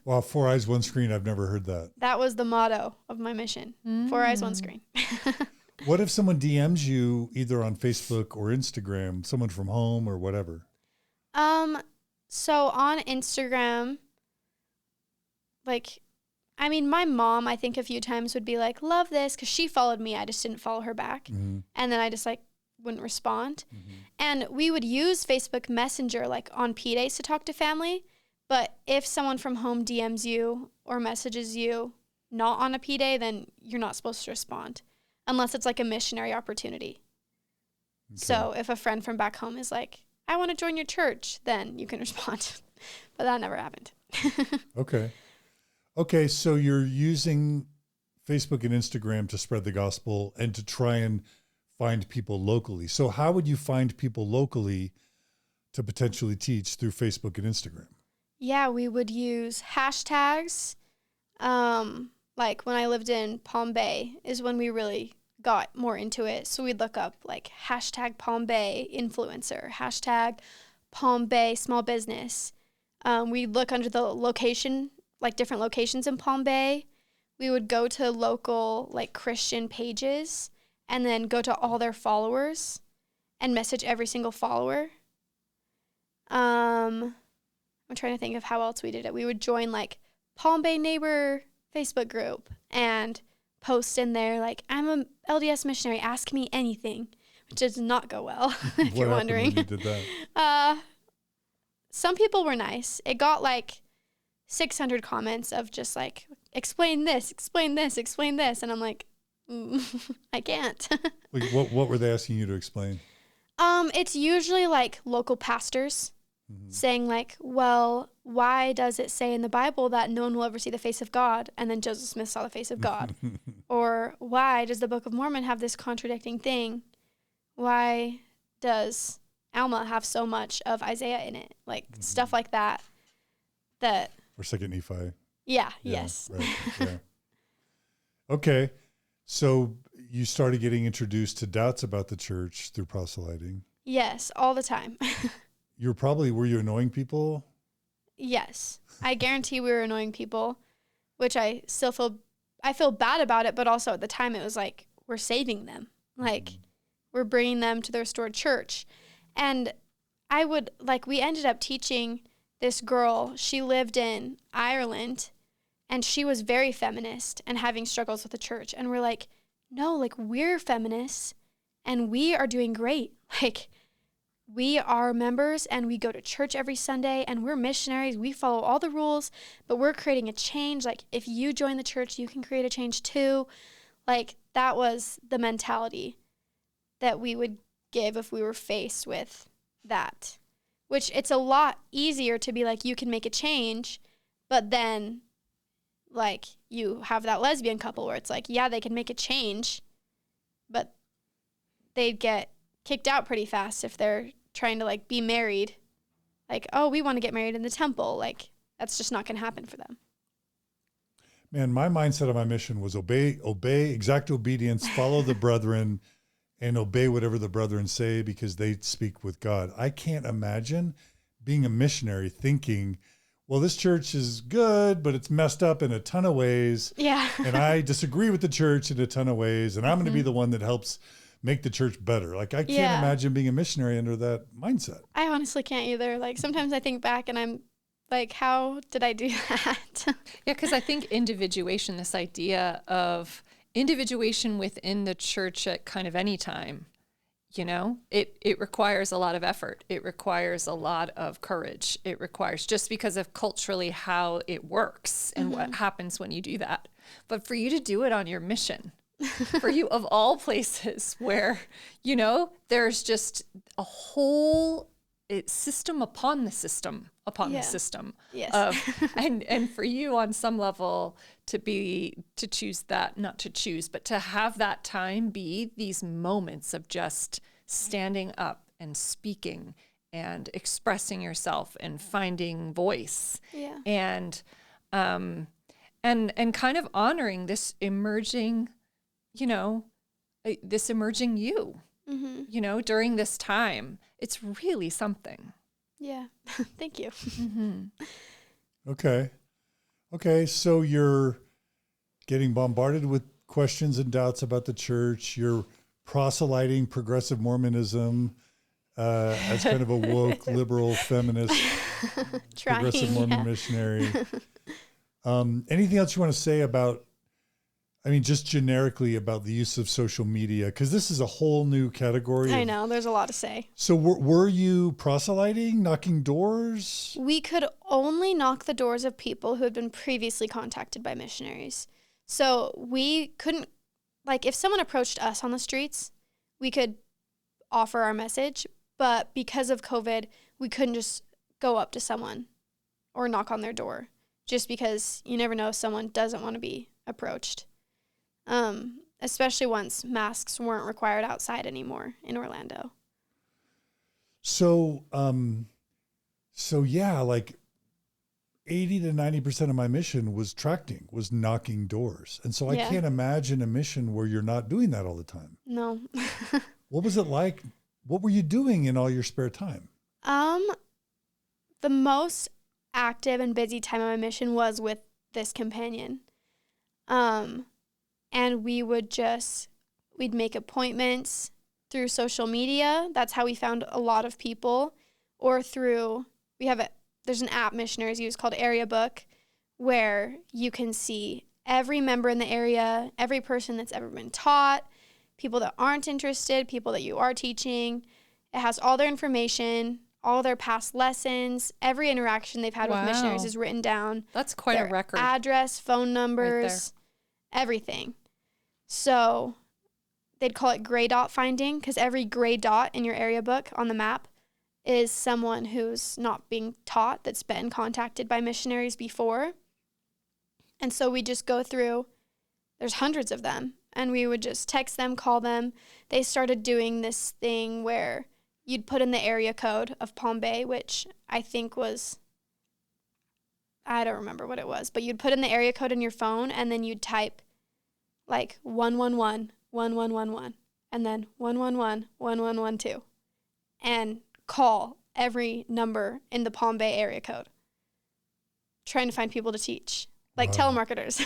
Wow, 4 eyes, 1 screen. I've never heard that. That was the motto of my mission. 4 eyes, 1 screen. What if someone DMs you either on Facebook or Instagram, someone from home or whatever? So on Instagram, like, I mean, my mom, I think a few times would be like, love this, because she followed me. I just didn't follow her back. Mm-hmm. And then I just like wouldn't respond. Mm-hmm. And we would use Facebook Messenger like on P days to talk to family. But if someone from home DMs you or messages you not on a P day, then you're not supposed to respond unless it's like a missionary opportunity. Okay. So if a friend from back home is like, I want to join your church, then you can respond. But that never happened. Okay, so you're using Facebook and Instagram to spread the gospel and to try and find people locally. So how would you find people locally to potentially teach through Facebook and Instagram? Yeah, we would use hashtags. Like when I lived in Palm Bay is when we really got more into it. So we'd look up like hashtag Palm Bay influencer, hashtag Palm Bay small business. We'd look under the location, like different locations in Palm Bay. We would go to local like Christian pages and then go to all their followers and message every single follower. I'm trying to think of how else we did it. We would join like Palm Bay neighbor Facebook group and post in there like, I'm a LDS missionary, ask me anything, which does not go well, if you're wondering. When you did that? Some people were nice. It got like 600 comments of just like, explain this, explain this, explain this. And I'm like, I can't. Like, what were they asking you to explain? It's usually like local pastors saying like, well, why does it say in the Bible that no one will ever see the face of God? And then Joseph Smith saw the face of God. Or why does the Book of Mormon have this contradicting thing? Why does Alma have so much of Isaiah in it? Like stuff like that. Or Second Nephi. Yeah. Yes. Right, yeah. Okay. So you started getting introduced to doubts about the church through proselyting. Yes, all the time. Were you annoying people? Yes. I guarantee we were annoying people, which I feel bad about it, but also at the time it was like, we're saving them. Like, we're bringing them to the restored church. And we ended up teaching this girl, she lived in Ireland, and she was very feminist and having struggles with the church. And we're like, no, like, we're feminists, and we are doing great. Like, we are members and we go to church every Sunday and we're missionaries. We follow all the rules, but we're creating a change. Like, if you join the church, you can create a change too. Like, that was the mentality that we would give if we were faced with that, which it's a lot easier to be like, you can make a change, but then like you have that lesbian couple where it's like, yeah, they can make a change, but they'd get kicked out pretty fast if they're trying to like be married. Like, oh, we want to get married in the temple. Like, that's just not going to happen for them. Man, my mindset of my mission was obey, exact obedience, follow the brethren, and obey whatever the brethren say because they speak with God. I can't imagine being a missionary thinking, well, this church is good, but it's messed up in a ton of ways. Yeah. And I disagree with the church in a ton of ways. And I'm going to be the one that helps make the church better. Like, I can't imagine being a missionary under that mindset. I honestly can't either. Like, sometimes I think back and I'm like, how did I do that? Yeah, because I think individuation, this idea of individuation within the church at kind of any time, you know, it requires a lot of effort. It requires a lot of courage. It requires, just because of culturally how it works and what happens when you do that. But for you to do it on your mission, for you of all places where, you know, there's just a whole system upon the system upon the system. Yes. And for you on some level to choose that, not to choose, but to have that time be these moments of just standing up and speaking and expressing yourself and finding voice. Yeah. And kind of honoring this emerging, you know, this emerging you, you know, during this time. It's really something. Yeah. Thank you. Okay. So you're getting bombarded with questions and doubts about the church. You're proselyting progressive Mormonism as kind of a woke, liberal, feminist, progressive Mormon missionary. Anything else you want to say about, I mean, just generically about the use of social media? Because this is a whole new category. I know, there's a lot to say. So were you proselyting, knocking doors? We could only knock the doors of people who had been previously contacted by missionaries. So we couldn't, like, if someone approached us on the streets, we could offer our message. But because of COVID, we couldn't just go up to someone or knock on their door, just because you never know if someone doesn't want to be approached. Especially once masks weren't required outside anymore in Orlando. So yeah, like 80 to 90% of my mission was knocking doors. And so I can't imagine a mission where you're not doing that all the time. No. What was it like? What were you doing in all your spare time? The most active and busy time of my mission was with this companion. And we'd make appointments through social media. That's how we found a lot of people. Or there's an app missionaries use called Area Book, where you can see every member in the area, every person that's ever been taught, people that aren't interested, people that you are teaching. It has all their information, all their past lessons, every interaction they've had with missionaries is written down. That's quite a record. Address, phone numbers, everything. So they'd call it gray dot finding, because every gray dot in your area book on the map is someone who's not being taught, that's been contacted by missionaries before. And so we just go through, there's hundreds of them, and we would just text them, call them. They started doing this thing where you'd put in the area code of Palm Bay, which I think was, I don't remember what it was, but you'd put in the area code in your phone, and then you'd type like 111, 1111, and then 111, 1112, and call every number in the Palm Bay area code, trying to find people to teach, like telemarketers.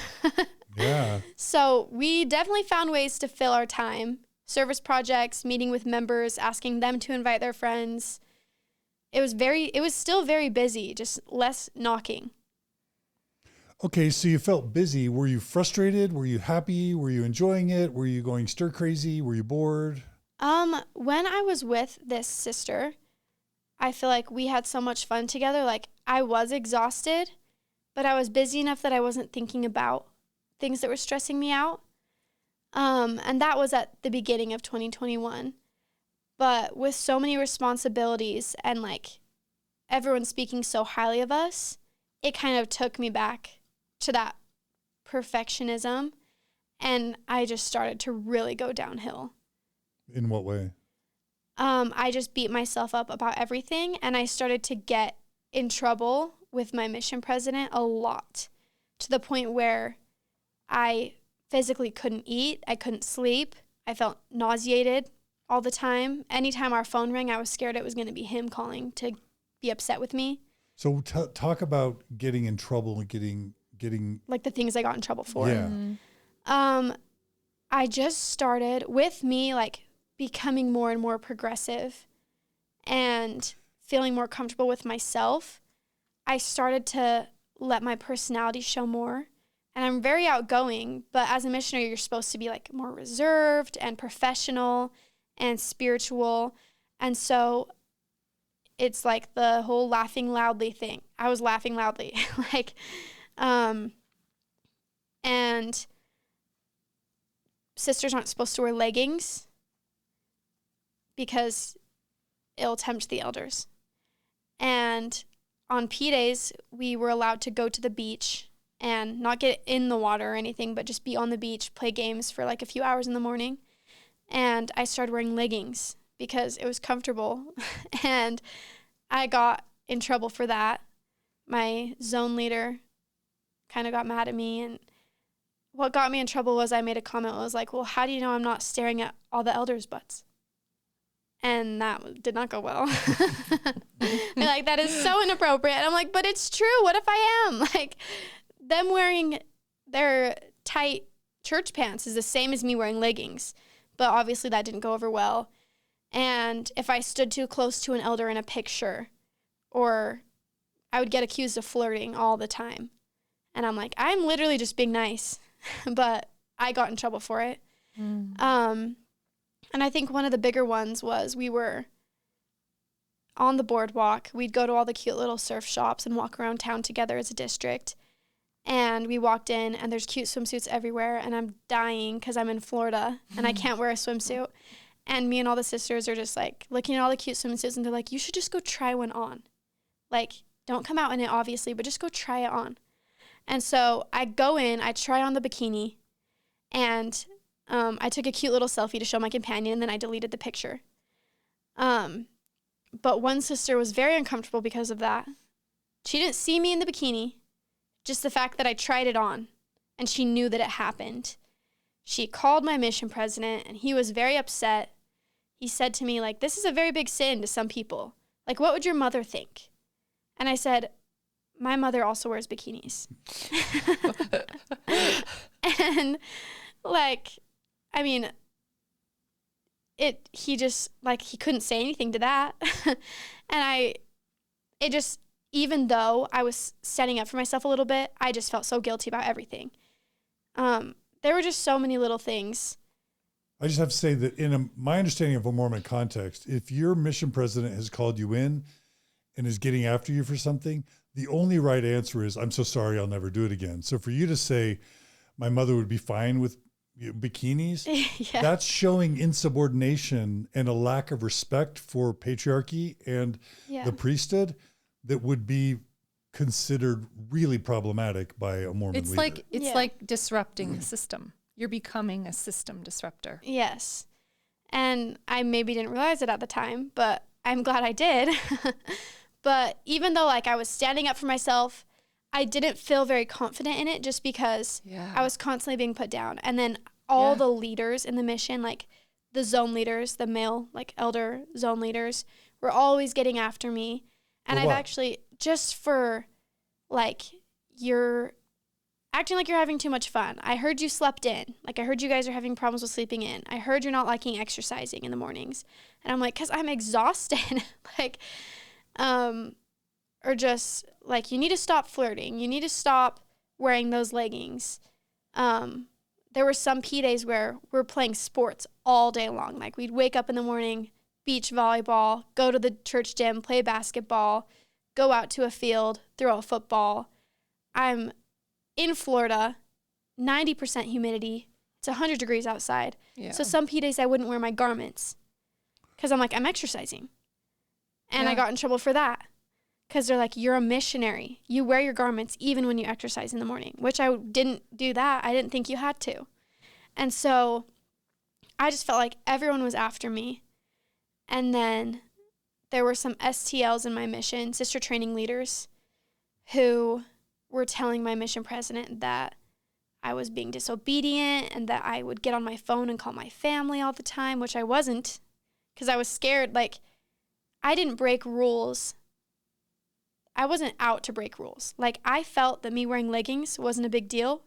Yeah. So we definitely found ways to fill our time. Service projects, meeting with members, asking them to invite their friends. It was still very busy, just less knocking. Okay, so you felt busy. Were you frustrated? Were you happy? Were you enjoying it? Were you going stir crazy? Were you bored? When I was with this sister, I feel like we had so much fun together. Like, I was exhausted, but I was busy enough that I wasn't thinking about things that were stressing me out. And that was at the beginning of 2021. But with so many responsibilities and like everyone speaking so highly of us, it kind of took me back to that perfectionism. And I just started to really go downhill. In what way? I just beat myself up about everything, and I started to get in trouble with my mission president a lot, to the point where I physically couldn't eat, I couldn't sleep, I felt nauseated all the time. Anytime our phone rang, I was scared it was going to be him calling to be upset with me. So talk about getting in trouble and getting like the things I got in trouble for. Yeah. I just started with me like becoming more and more progressive and feeling more comfortable with myself. I started to let my personality show more. And I'm very outgoing, but as a missionary, you're supposed to be like more reserved and professional and spiritual. And so it's like the whole laughing loudly thing. I was laughing loudly. And sisters aren't supposed to wear leggings because it'll tempt the elders. And on P days, we were allowed to go to the beach and not get in the water or anything, but just be on the beach, play games for like a few hours in the morning. And I started wearing leggings because it was comfortable. And I got in trouble for that. My zone leader kind of got mad at me. And what got me in trouble was I made a comment that was like, well, how do you know I'm not staring at all the elders' butts? And that did not go well. They're like, that is so inappropriate. And I'm like, but it's true. What if I am? Like, them wearing their tight church pants is the same as me wearing leggings. But obviously that didn't go over well. And if I stood too close to an elder in a picture, or I would get accused of flirting all the time. And I'm like, I'm literally just being nice. But I got in trouble for it. And I think one of the bigger ones was we were on the boardwalk. We'd go to all the cute little surf shops and walk around town together as a district. And we walked in, and there's cute swimsuits everywhere, and I'm dying because I'm in Florida, and I can't wear a swimsuit. And me and all the sisters are just, like, looking at all the cute swimsuits, and they're like, you should just go try one on. Like, don't come out in it, obviously, but just go try it on. And so I go in, I try on the bikini, and I took a cute little selfie to show my companion, and then I deleted the picture. But one sister was very uncomfortable because of that. She didn't see me in the bikini, just the fact that I tried it on, and she knew that it happened. She called my mission president, and he was very upset. He said to me, like, this is a very big sin to some people. Like, what would your mother think? And I said, my mother also wears bikinis. And, like, I mean, he just, like, he couldn't say anything to that. And even though I was standing up for myself a little bit, I just felt so guilty about everything. There were just so many little things. I just have to say that my understanding of a Mormon context, if your mission president has called you in and is getting after you for something, the only right answer is, I'm so sorry, I'll never do it again. So for you to say, my mother would be fine with bikinis, yeah, that's showing insubordination and a lack of respect for patriarchy and the priesthood that would be considered really problematic by a Mormon leader. It's like disrupting the system. You're becoming a system disruptor. Yes. And I maybe didn't realize it at the time, but I'm glad I did. But even though like I was standing up for myself, I didn't feel very confident in it just because I was constantly being put down. And then all the leaders in the mission, like the zone leaders, the male like elder zone leaders, were always getting after me. And I've actually, just for like, you're acting like you're having too much fun. I heard you slept in. Like, I heard you guys are having problems with sleeping in. I heard you're not liking exercising in the mornings. And I'm like, because I'm exhausted. Like, or just like, you need to stop flirting. You need to stop wearing those leggings. There were some P days where we're playing sports all day long. Like, we'd wake up in the morning, beach volleyball, go to the church gym, play basketball, go out to a field, throw a football. I'm in Florida, 90% humidity. It's 100 degrees outside. Yeah. So some days I wouldn't wear my garments because I'm like, I'm exercising. And I got in trouble for that because they're like, you're a missionary. You wear your garments even when you exercise in the morning, which I didn't do that. I didn't think you had to. And so I just felt like everyone was after me. And then there were some STLs in my mission, sister training leaders, who were telling my mission president that I was being disobedient and that I would get on my phone and call my family all the time, which I wasn't because I was scared. Like, I didn't break rules. I wasn't out to break rules. Like, I felt that me wearing leggings wasn't a big deal.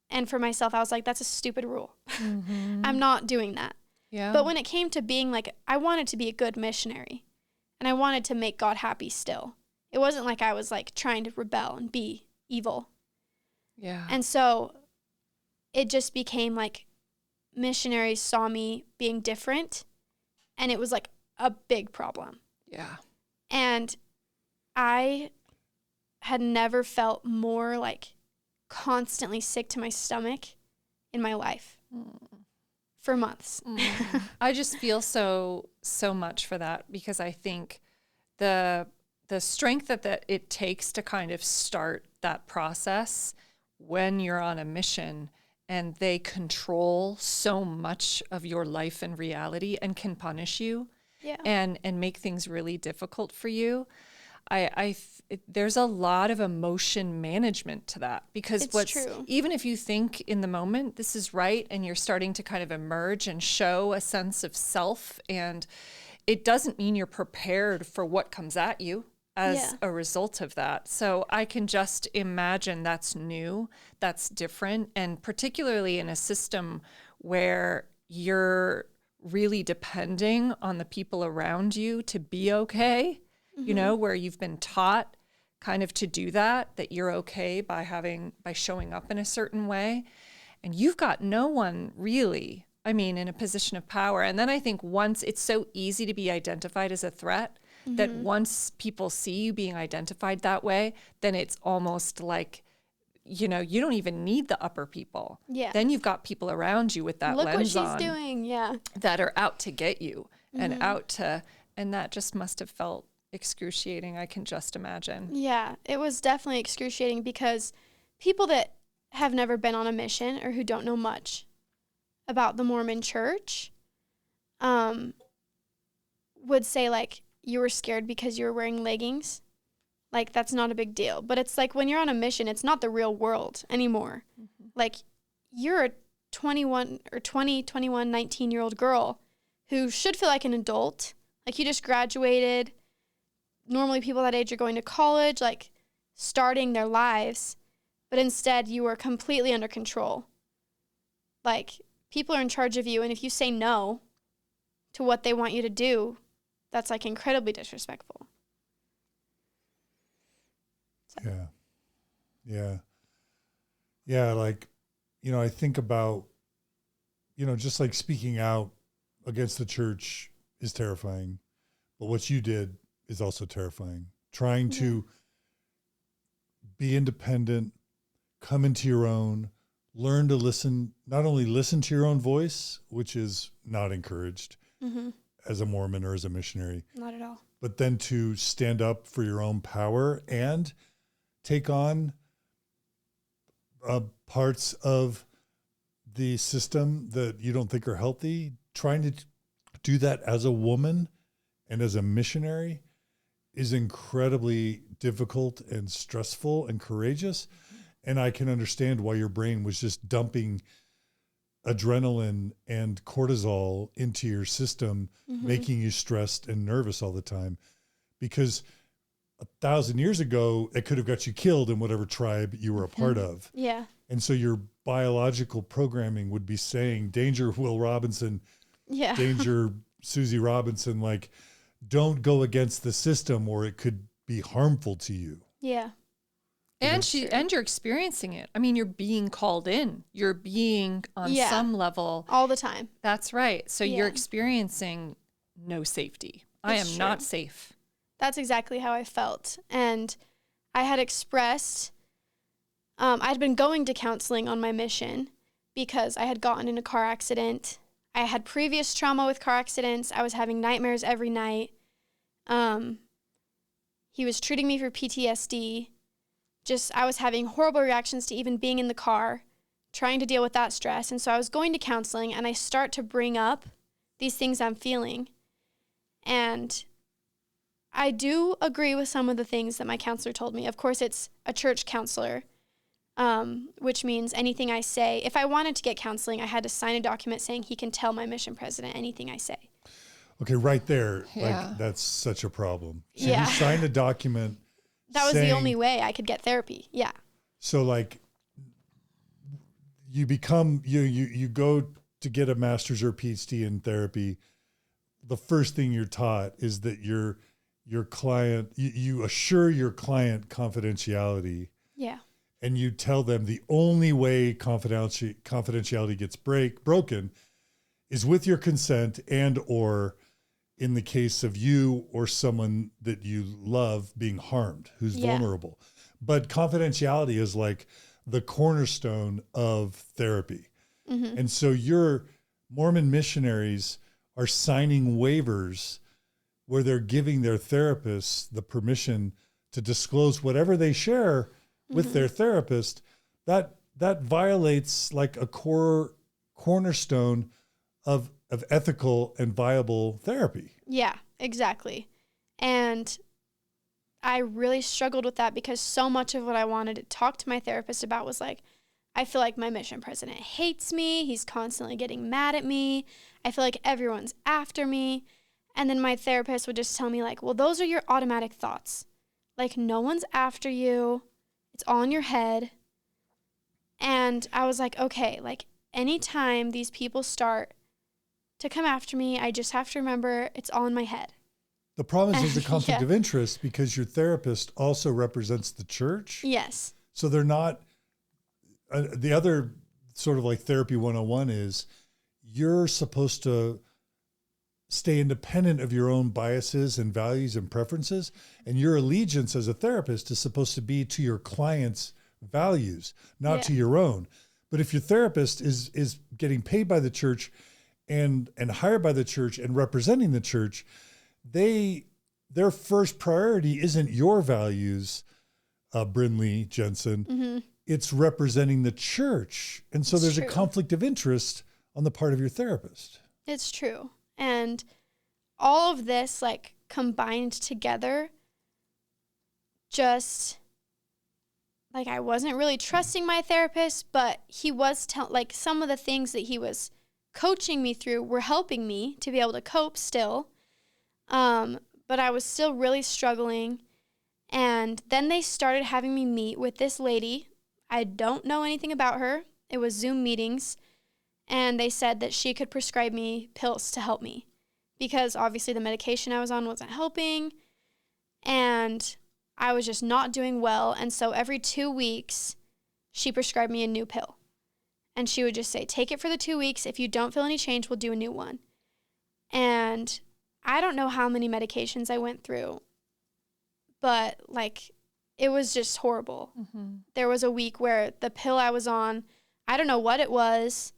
And for myself, I was like, that's a stupid rule. Mm-hmm. I'm not doing that. Yeah. But when it came to being like, I wanted to be a good missionary and I wanted to make God happy still. It wasn't like I was like trying to rebel and be evil. Yeah. And so it just became like missionaries saw me being different and it was like a big problem. Yeah. And I had never felt more like constantly sick to my stomach in my life for months. I just feel so much for that because I think the strength that it takes to kind of start that process when you're on a mission and they control so much of your life and reality and can punish you and make things really difficult for you. There's a lot of emotion management to that because even if you think in the moment this is right and you're starting to kind of emerge and show a sense of self, and it doesn't mean you're prepared for what comes at you as a result of that. So I can just imagine that's new, that's different, and particularly in a system where you're really depending on the people around you to be okay. You know, where you've been taught kind of to do that you're okay by showing up in a certain way. And you've got no one really, in a position of power. And then I think once it's so easy to be identified as a threat that once people see you being identified that way, then it's almost like, you don't even need the upper people. Yeah. Then you've got people around you with that lens on. Look what she's doing, that are out to get you and and that just must have felt excruciating, I can just imagine. Yeah, it was definitely excruciating because people that have never been on a mission or who don't know much about the Mormon church would say, like, you were scared because you were wearing leggings. Like, that's not a big deal. But it's like when you're on a mission, it's not the real world anymore. Mm-hmm. Like, you're a 21, 19-year-old girl who should feel like an adult. Like, you just graduated. Normally people that age are going to college, like starting their lives, but instead you are completely under control. Like, people are in charge of you, and if you say no to what they want you to do, that's like incredibly disrespectful. So. Yeah, like, I think about, just like speaking out against the church is terrifying, but what you did is also terrifying. Trying to be independent, come into your own, learn to listen, not only listen to your own voice, which is not encouraged as a Mormon or as a missionary. Not at all. But then to stand up for your own power and take on parts of the system that you don't think are healthy, trying to do that as a woman and as a missionary is incredibly difficult and stressful and courageous. And I can understand why your brain was just dumping adrenaline and cortisol into your system, making you stressed and nervous all the time. Because 1,000 years ago, it could have got you killed in whatever tribe you were a part of. Yeah. And so your biological programming would be saying, danger, Will Robinson, danger, Susie Robinson, like, don't go against the system or it could be harmful to you. Yeah. And you're experiencing it. You're being called in. You're being on some level all the time. That's right. So you're experiencing no safety. I am not safe. That's exactly how I felt. And I had expressed, I'd been going to counseling on my mission because I had gotten in a car accident. I had previous trauma with car accidents. I was having nightmares every night. He was treating me for PTSD. I was having horrible reactions to even being in the car, trying to deal with that stress. And so I was going to counseling, and I start to bring up these things I'm feeling. And I do agree with some of the things that my counselor told me. Of course, it's a church counselor, which means anything I say. If I wanted to get counseling, I had to sign a document saying he can tell my mission president anything I say. Okay, right there, Yeah. like that's such a problem. So Yeah. you signed a document. That was the only way I could get therapy. Yeah. So like you go to get a master's or PhD in therapy. The first thing you're taught is that your client, you assure your client confidentiality. Yeah. And you tell them the only way confidentiality gets broken is with your consent and or in the case of you or someone that you love being harmed, who's vulnerable. But confidentiality is like the cornerstone of therapy. Mm-hmm. And so your Mormon missionaries are signing waivers where they're giving their therapists the permission to disclose whatever they share with their therapist. That violates like a cornerstone of ethical and viable therapy. Yeah, exactly. And I really struggled with that because so much of what I wanted to talk to my therapist about was like, I feel like my mission president hates me. He's constantly getting mad at me. I feel like everyone's after me. And then my therapist would just tell me like, well, those are your automatic thoughts. Like no one's after you. It's all in your head. And I was like, okay, like anytime these people start to come after me, I just have to remember it's all in my head. The problem is there's a conflict of interest because your therapist also represents the church. Yes. So they're not, the other sort of like therapy 101 is you're supposed to stay independent of your own biases and values and preferences. And your allegiance as a therapist is supposed to be to your client's values, not to your own. But if your therapist is getting paid by the church and hired by the church and representing the church, their first priority isn't your values, Brinley Jensen. Mm-hmm. It's representing the church. And so there's a conflict of interest on the part of your therapist. It's true. And all of this like combined together, just like I wasn't really trusting my therapist, but he was like some of the things that he was coaching me through were helping me to be able to cope still. But I was still really struggling. And then they started having me meet with this lady. I don't know anything about her. It was Zoom meetings. And they said that she could prescribe me pills to help me because obviously the medication I was on wasn't helping. And I was just not doing well. And so every 2 weeks, she prescribed me a new pill. And she would just say, take it for the 2 weeks. If you don't feel any change, we'll do a new one. And I don't know how many medications I went through, but like it was just horrible. Mm-hmm. There was a week where the pill I was on, I don't know what it was,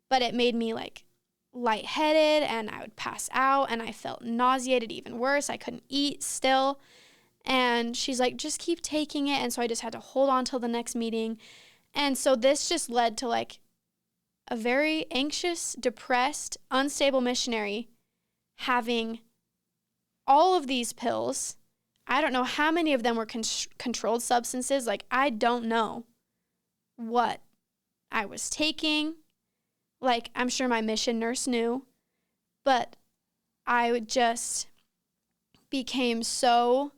but it made me like lightheaded and I would pass out and I felt nauseated even worse. I couldn't eat still. And she's like, just keep taking it. And so I just had to hold on till the next meeting. And so this just led to like a very anxious, depressed, unstable missionary having all of these pills. I don't know how many of them were controlled substances. Like, I don't know what I was taking. Like, I'm sure my mission nurse knew. But I just became so,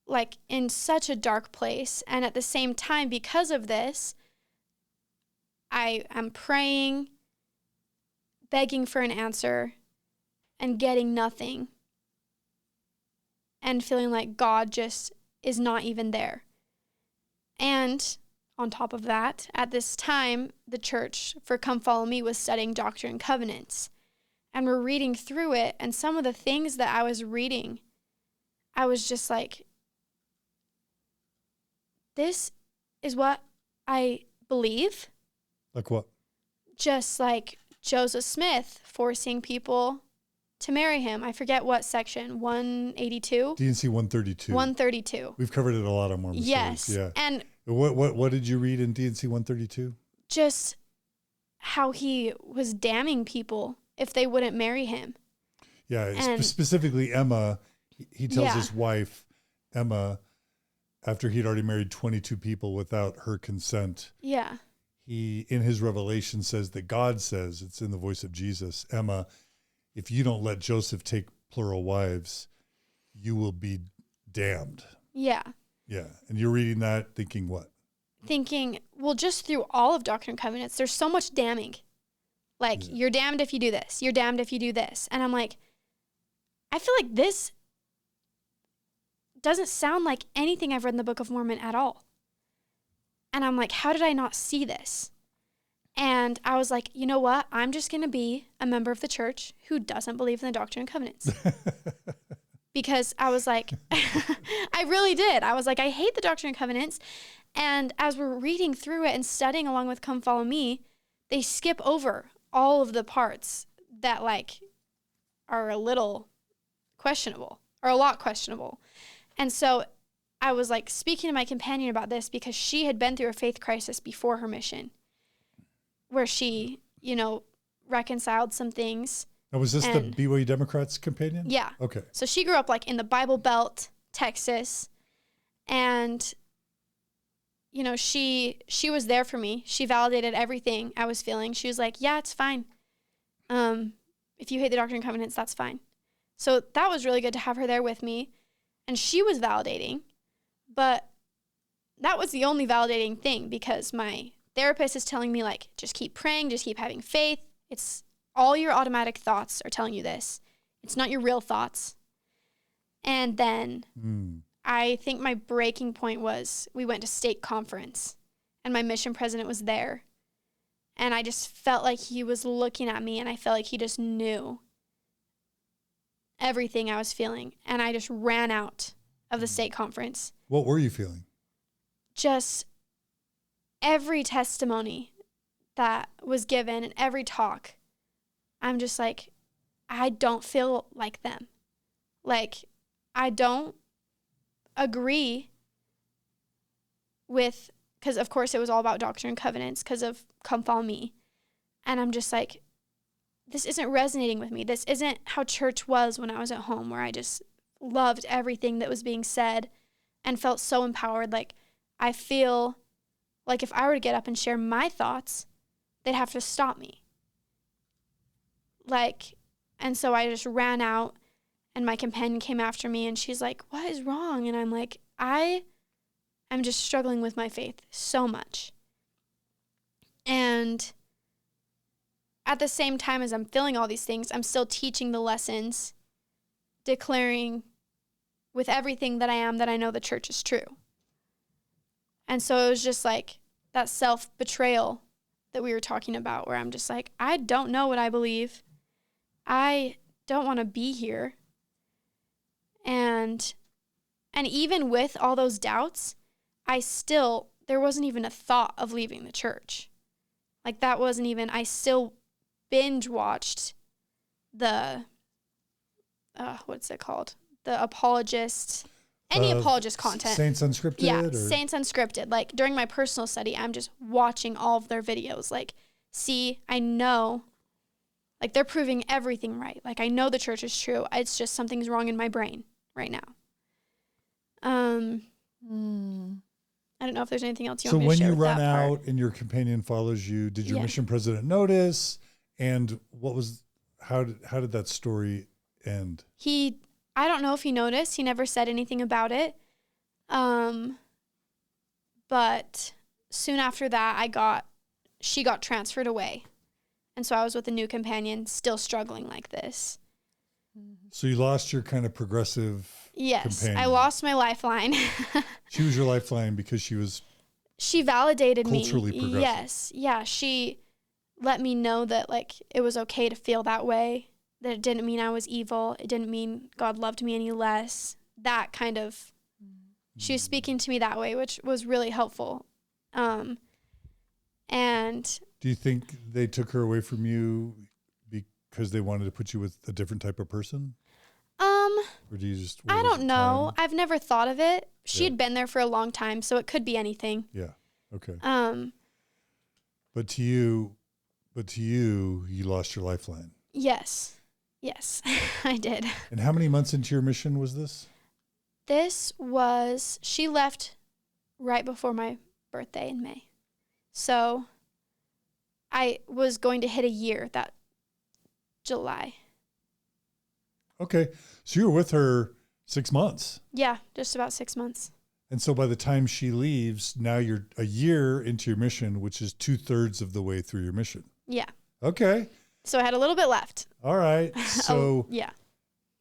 like, in such a dark place. And at the same time, because of this, I am praying, begging for an answer, and getting nothing. And feeling like God just is not even there. And on top of that, at this time, the church for Come Follow Me was studying Doctrine and Covenants. and we're reading through it. And some of the things that I was reading, I was just like, this is what I believe. Like what? Just like Joseph Smith forcing people to marry him. I forget what section, 182? D&C 132. 132. We've covered it a lot on Mormon Yes. Stories. Yeah. And what did you read in D&C 132? just how he was damning people if they wouldn't marry him. Yeah, And specifically Emma. He tells Yeah. his wife, Emma, after he'd already married 22 people without her consent, Yeah. he, in his revelation, says that God says, it's in the voice of Jesus, Emma, if you don't let Joseph take plural wives, you will be damned. Yeah. Yeah. And you're reading that thinking what? Thinking, well, just through all of Doctrine and Covenants, there's so much damning. Like, you're damned if you do this. You're damned if you do this. And I'm like, I feel like this doesn't sound like anything I've read in the Book of Mormon at all. And I'm like, how did I not see this? And I was like, you know what? I'm just going to be a member of the church who doesn't believe in the Doctrine and Covenants. Because I was like, I really did. I was like, I hate the Doctrine and Covenants. And as we're reading through it and studying along with Come Follow Me, they skip over all of the parts that like are a little questionable or a lot questionable. And so I was like speaking to my companion about this because she had been through a faith crisis before her mission where she, you know, reconciled some things. Now, was this the BYU Democrats companion? Yeah. Okay. So she grew up like in the Bible Belt, Texas, and you know, she was there for me. She validated everything I was feeling. She was like, yeah, it's fine. If you hate the Doctrine and Covenants, that's fine. So that was really good to have her there with me. And she was validating, but that was the only validating thing because my therapist is telling me like, just keep praying, just keep having faith. It's all your automatic thoughts are telling you this. It's not your real thoughts. And then I think my breaking point was we went to stake conference and my mission president was there. And I just felt like he was looking at me and I felt like he just knew everything I was feeling. And I just ran out of the stake conference. What were you feeling? Just every testimony that was given and every talk, I'm just like, I don't feel like them. Like, I don't agree with, because of course it was all about Doctrine and Covenants because of Come Follow Me. And I'm just like, this isn't resonating with me. This isn't how church was when I was at home, where I just loved everything that was being said and felt so empowered. Like, I feel like if I were to get up and share my thoughts, they'd have to stop me. Like, and so I just ran out and my companion came after me and she's like, what is wrong? And I'm like, I'm just struggling with my faith so much. And at the same time as I'm feeling all these things, I'm still teaching the lessons, declaring with everything that I am that I know the church is true. And so it was just like that self-betrayal that we were talking about, where I'm just like, I don't know what I believe. I don't want to be here. And even with all those doubts, there wasn't even a thought of leaving the church. Like that wasn't even, I still binge watched the, what's it called? The apologist, any apologist content. Saints Unscripted? Yeah, Saints Unscripted. Like during my personal study, I'm just watching all of their videos. Like, see, I know, like they're proving everything right. Like I know the church is true. It's just something's wrong in my brain right now. I don't know if there's anything else you want me to share. So when you with run that out part. and your companion follows you, did your Yeah. mission president notice? And how did that story end? I don't know if he noticed. He never said anything about it. But soon after that, she got transferred away. And so I was with a new companion, still struggling like this. So you lost your kind of progressive Yes, companion. I lost my lifeline. She was your lifeline because She validated culturally me. progressive. Yes. Yeah, she let me know that like it was okay to feel that way that it didn't mean I was evil. It didn't mean God loved me any less. That kind of, she was speaking to me that way, which was really helpful. And do you think they took her away from you because they wanted to put you with a different type of person? Or do you just, I don't know. Time? I've never thought of it. She had been there for a long time, so it could be anything. Yeah. Okay. But to you, you lost your lifeline. Yes. Yes, I did. And how many months into your mission was this? She left right before my birthday in May. So I was going to hit a year that July. Okay. So you were with her 6 months. Yeah, just about 6 months. And so by the time she leaves, now you're a year into your mission, which is 2/3 of the way through your mission. Yeah. Okay. So I had a little bit left. All right. So yeah.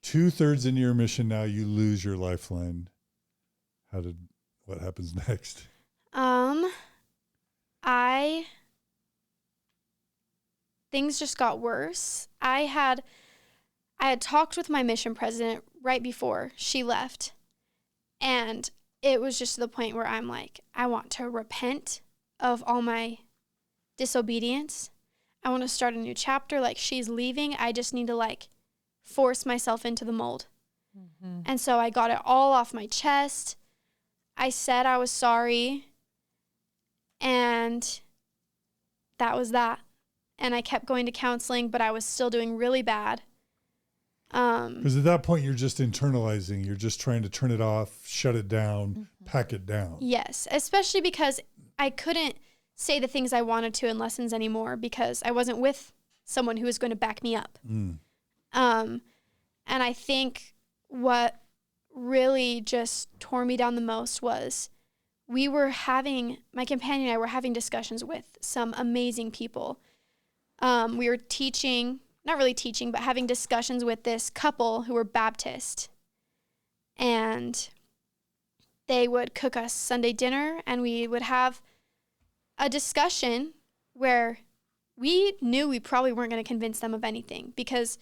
2/3 into your mission now, you lose your lifeline. What happens next? Things just got worse. I had talked with my mission president right before she left, and it was just to the point where I'm like, I want to repent of all my disobedience. I want to start a new chapter. Like, she's leaving. I just need to like force myself into the mold. Mm-hmm. And so I got it all off my chest. I said I was sorry. And that was that. And I kept going to counseling, but I was still doing really bad. Because at that point, you're just internalizing. You're just trying to turn it off, shut it down, mm-hmm. pack it down. Yes, especially because I couldn't say the things I wanted to in lessons anymore because I wasn't with someone who was going to back me up. And I think what really just tore me down the most was my companion and I were having discussions with some amazing people. We were not really teaching, but having discussions with this couple who were Baptist. And they would cook us Sunday dinner, and we would have a discussion where we knew we probably weren't going to convince them of anything because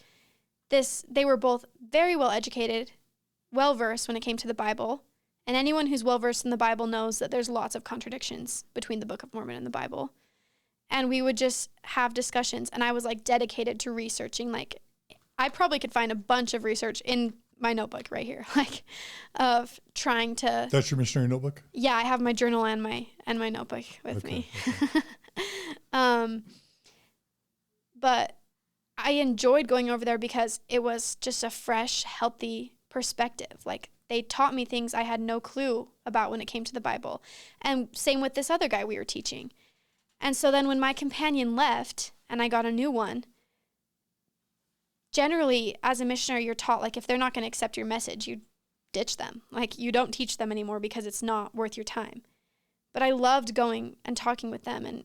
they were both very well educated, well versed when it came to the Bible. And anyone who's well versed in the Bible knows that there's lots of contradictions between the Book of Mormon and the Bible. And we would just have discussions, and I was like dedicated to researching. Like, I probably could find a bunch of research in my notebook right here, like of trying to. That's your missionary notebook? Yeah, I have my journal and my notebook with me. Okay. But I enjoyed going over there because it was just a fresh, healthy perspective. Like, they taught me things I had no clue about when it came to the Bible. And same with this other guy we were teaching. And so then when my companion left and I got a new one, generally as a missionary, you're taught, like, if they're not going to accept your message, you ditch them. Like, you don't teach them anymore because it's not worth your time. But I loved going and talking with them. And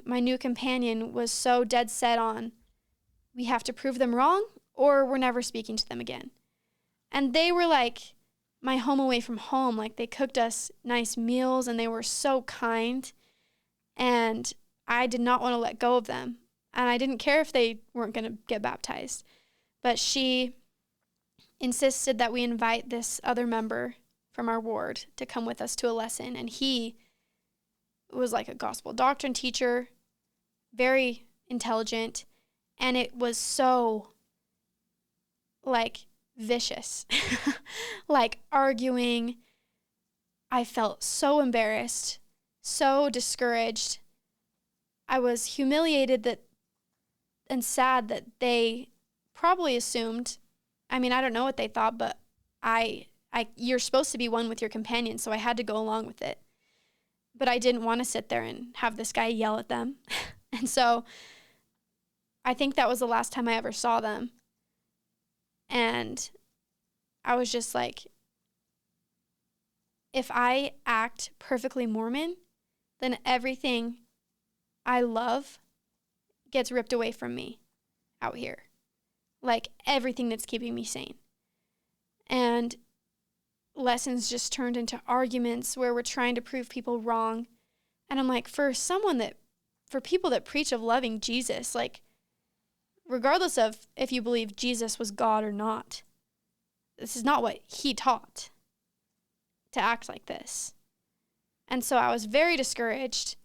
my new companion, was so dead set on, we have to prove them wrong or we're never speaking to them again. And they were like my home away from home. Like, they cooked us nice meals and they were so kind. And I did not want to let go of them. And I didn't care if they weren't going to get baptized. But she insisted that we invite this other member from our ward to come with us to a lesson. And he was like a gospel doctrine teacher, very intelligent. And it was so, like, vicious. Like, arguing. I felt so embarrassed. So discouraged. I was humiliated and sad that they probably assumed, I mean, I don't know what they thought, but you're supposed to be one with your companion, so I had to go along with it. But I didn't want to sit there and have this guy yell at them. And so I think that was the last time I ever saw them. And I was just like, if I act perfectly Mormon, then everything I love gets ripped away from me out here. Like, everything that's keeping me sane. And lessons just turned into arguments where we're trying to prove people wrong. And I'm like, for people that preach of loving Jesus, like, regardless of if you believe Jesus was God or not, this is not what he taught, to act like this. And so I was very discouraged.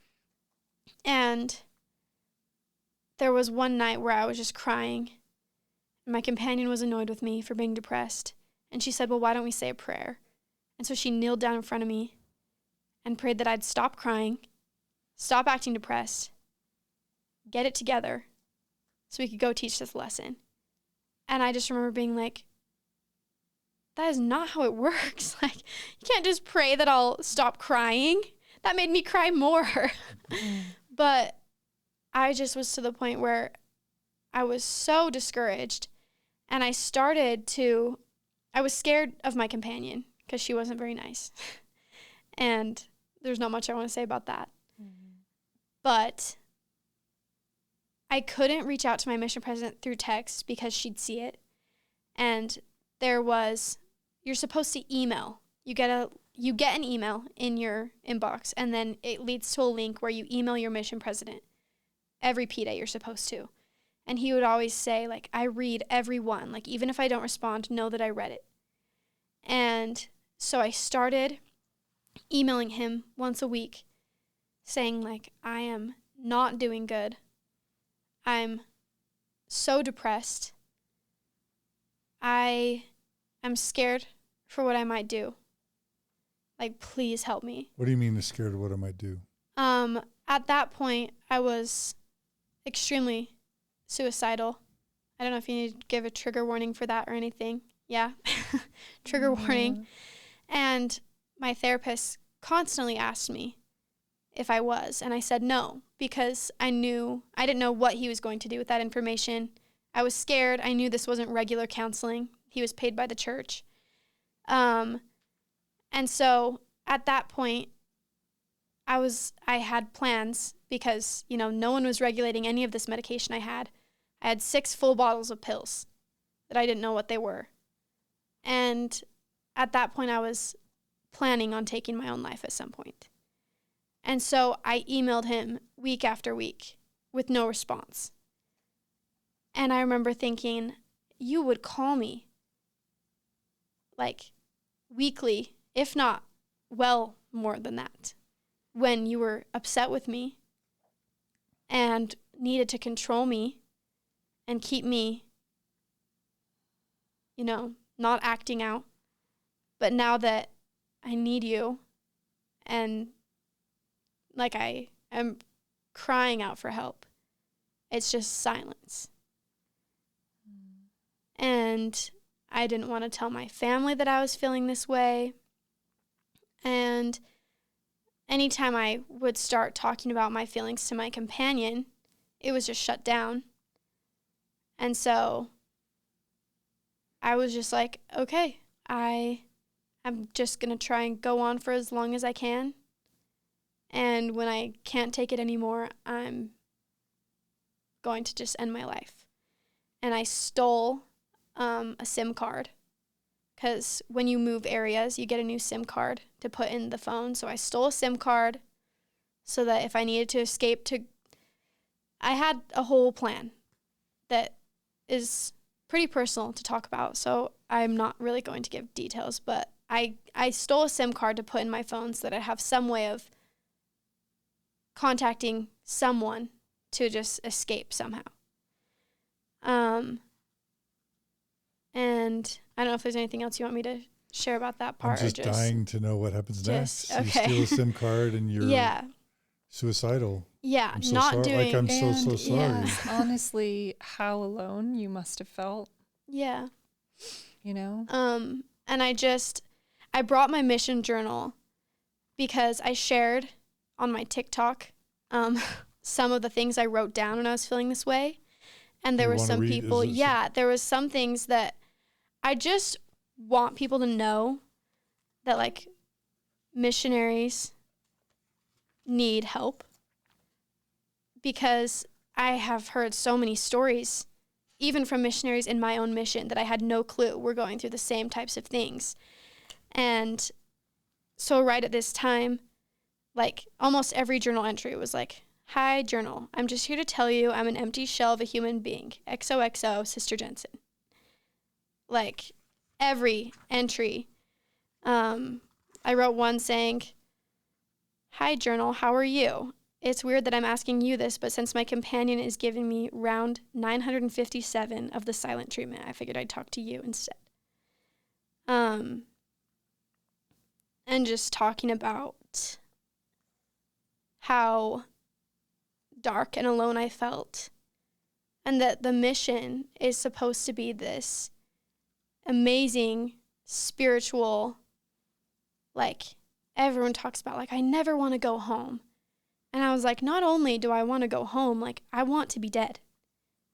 And there was one night where I was just crying. My companion was annoyed with me for being depressed. And she said, well, why don't we say a prayer? And so she kneeled down in front of me and prayed that I'd stop crying, stop acting depressed, get it together so we could go teach this lesson. And I just remember being like, that is not how it works. Like, you can't just pray that I'll stop crying. That made me cry more. But I just was to the point where I was so discouraged. And I was scared of my companion because she wasn't very nice. And there's not much I want to say about that. Mm-hmm. But I couldn't reach out to my mission president through text because she'd see it. And you're supposed to email. You get an email in your inbox, and then it leads to a link where you email your mission president. Every P-Day you're supposed to. And he would always say, like, I read every one. Like, even if I don't respond, know that I read it. And so I started emailing him once a week saying, like, I am not doing good. I'm so depressed. I am scared for what I might do. Like, please help me. What do you mean scared of what I might do? At that point, I was extremely suicidal. I don't know if you need to give a trigger warning for that or anything. Yeah. Trigger warning. And my therapist constantly asked me if I was, and I said no, because I didn't know what he was going to do with that information. I was scared. I knew this wasn't regular counseling. He was paid by the church. And so at that point, I had plans because, no one was regulating any of this medication I had. I had 6 full bottles of pills that I didn't know what they were. And at that point, I was planning on taking my own life at some point. And so I emailed him week after week with no response. And I remember thinking, you would call me like weekly, if not well more than that, when you were upset with me and needed to control me and keep me, not acting out. But now that I need you and like I am crying out for help, it's just silence. And I didn't want to tell my family that I was feeling this way. And anytime I would start talking about my feelings to my companion, it was just shut down. And so I was just like, okay, I'm just going to try and go on for as long as I can. And when I can't take it anymore, I'm going to just end my life. And I stole a SIM card, because when you move areas, you get a new SIM card to put in the phone. So I stole a SIM card so that if I needed to escape I had a whole plan that is pretty personal to talk about, so I'm not really going to give details, but I stole a SIM card to put in my phone so that I have some way of contacting someone to just escape somehow. And I don't know if there's anything else you want me to share about that part. I'm just dying to know what happens next. Okay. You steal a SIM card and you're suicidal. Yeah, I'm so sorry. I'm so sorry. Yeah, honestly, how alone you must have felt. Yeah. And I brought my mission journal because I shared on my TikTok some of the things I wrote down when I was feeling this way. And there were some people, there was some things that I just want people to know that, like, missionaries need help, because I have heard so many stories, even from missionaries in my own mission, that I had no clue were going through the same types of things. And so right at this time, like, almost every journal entry was like, Hi, journal. I'm just here to tell you I'm an empty shell of a human being. XOXO, Sister Jensen. Like, every entry. I wrote one saying, hi, journal, how are you? It's weird that I'm asking you this, but since my companion is giving me round 957 of the silent treatment, I figured I'd talk to you instead. And just talking about how dark and alone I felt, and that the mission is supposed to be this amazing spiritual, like everyone talks about, like, I never want to go home. And I was like, not only do I want to go home, like, I want to be dead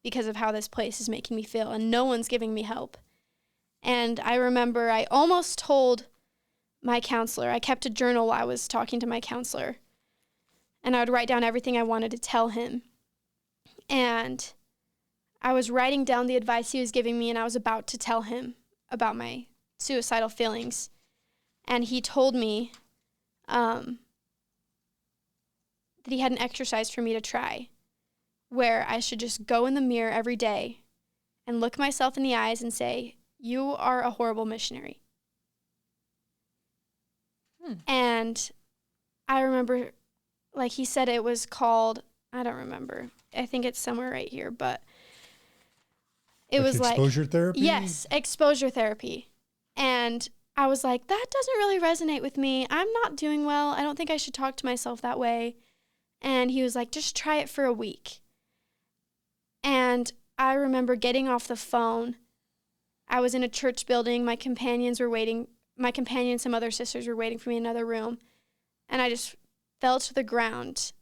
because of how this place is making me feel, and no one's giving me help. And I remember I almost told my counselor. I kept a journal while I was talking to my counselor, and I would write down everything I wanted to tell him. And I was writing down the advice he was giving me, and I was about to tell him about my suicidal feelings. And he told me that he had an exercise for me to try where I should just go in the mirror every day and look myself in the eyes and say, you are a horrible missionary. And I remember, like, he said it was called, I don't remember. I think it's somewhere right here, but it like was exposure therapy? Yes, exposure therapy. And I was like, that doesn't really resonate with me. I'm not doing well. I don't think I should talk to myself that way. And he was like, just try it for a week. And I remember getting off the phone. I was in a church building. My companion and some other sisters were waiting for me in another room. And I just fell to the ground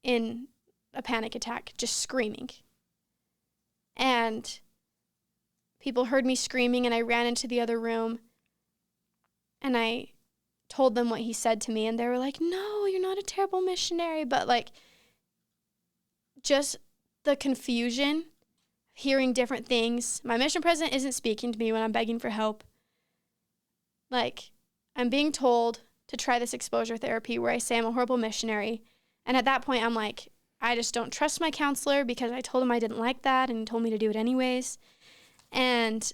in a panic attack, just screaming. And people heard me screaming, and I ran into the other room. And I told them what he said to me, and they were like, no, you're not a terrible missionary. But, like, just the confusion, hearing different things. My mission president isn't speaking to me when I'm begging for help. Like, I'm being told to try this exposure therapy where I say I'm a horrible missionary. And at that point, I'm like, I just don't trust my counselor because I told him I didn't like that, and he told me to do it anyways. And,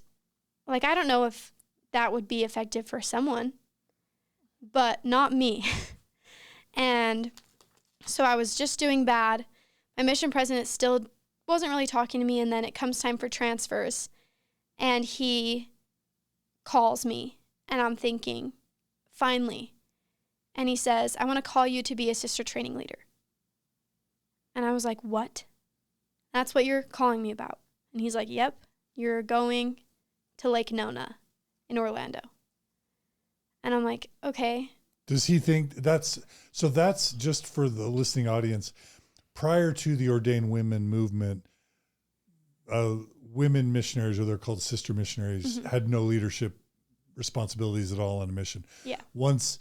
like, I don't know if that would be effective for someone, but not me. And so I was just doing bad. My mission president still wasn't really talking to me, and then it comes time for transfers, and he calls me, and I'm thinking, finally. And he says, I want to call you to be a sister training leader. And I was like, what? That's what you're calling me about? And he's like, yep, you're going to Lake Nona in Orlando. And I'm like, okay. Does he think that's just for the listening audience? Prior to the ordained women movement, women missionaries, or they're called sister missionaries, had no leadership responsibilities at all on a mission. Yeah. Once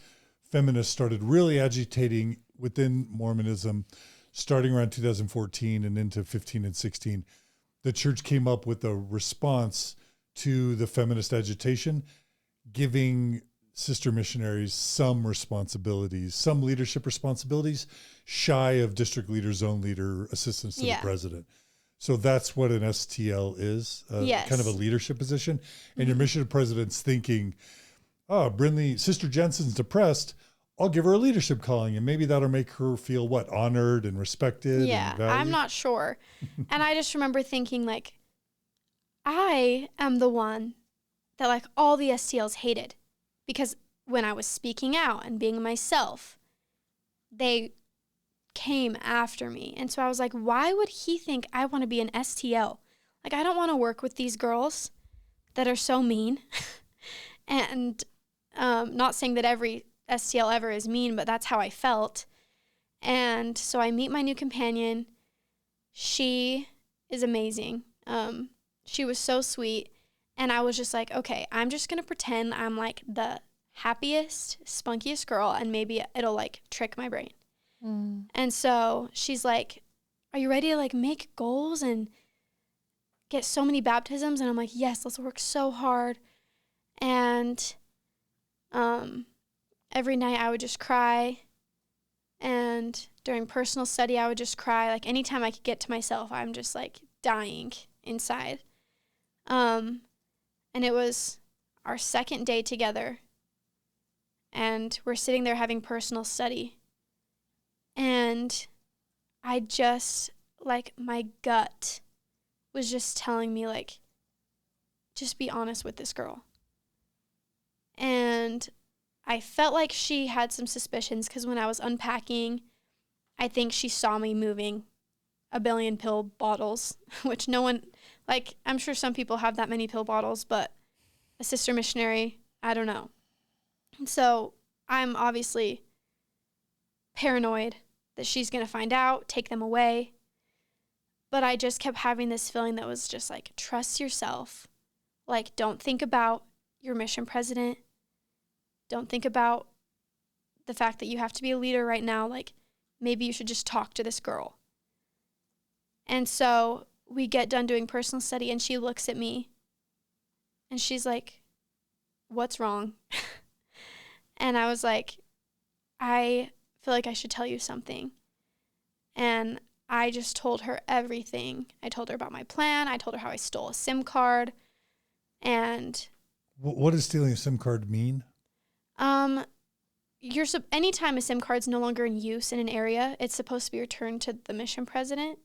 feminists started really agitating within Mormonism, starting around 2014 and into 15 and 16, the church came up with a response to the feminist agitation, giving sister missionaries some responsibilities, some leadership responsibilities, shy of district leader, zone leader, assistants to the president. So that's what an STL is, kind of a leadership position. And your mission president's thinking, oh, Brinley, Sister Jensen's depressed, I'll give her a leadership calling, and maybe that'll make her feel, honored and respected. Yeah, and valued. I'm not sure. And I just remember thinking, like, I am the one that, like, all the STLs hated. Because when I was speaking out and being myself, they came after me. And so I was like, why would he think I want to be an STL? Like, I don't want to work with these girls that are so mean. And not saying that every STL ever is mean, but that's how I felt. And so I meet my new companion. She is amazing. She was so sweet. And I was just like, okay, I'm just going to pretend I'm, like, the happiest, spunkiest girl, and maybe it'll, like, trick my brain. And so she's like, are you ready to, like, make goals and get so many baptisms? And I'm like, yes, let's work so hard. And every night I would just cry And during personal study, I would just cry. Like anytime I could get to myself, I'm just like dying inside. And it was our second day together. And we're sitting there having personal study. And I just, like, my gut was just telling me, like, just be honest with this girl. And I felt like she had some suspicions because when I was unpacking, I think she saw me moving a billion pill bottles, which no one, like, I'm sure some people have that many pill bottles, but a sister missionary, I don't know. And so I'm obviously paranoid that she's going to find out, take them away. But I just kept having this feeling that was just like, trust yourself. Like, don't think about your mission president. Don't think about the fact that you have to be a leader right now. Like, maybe you should just talk to this girl. And so we get done doing personal study, and she looks at me, and she's like, what's wrong? And I was like, I feel like I should tell you something. And I just told her everything. I told her about my plan. I told her how I stole a SIM card. And what does stealing a SIM card mean? Anytime a SIM card's no longer in use in an area, it's supposed to be returned to the mission president.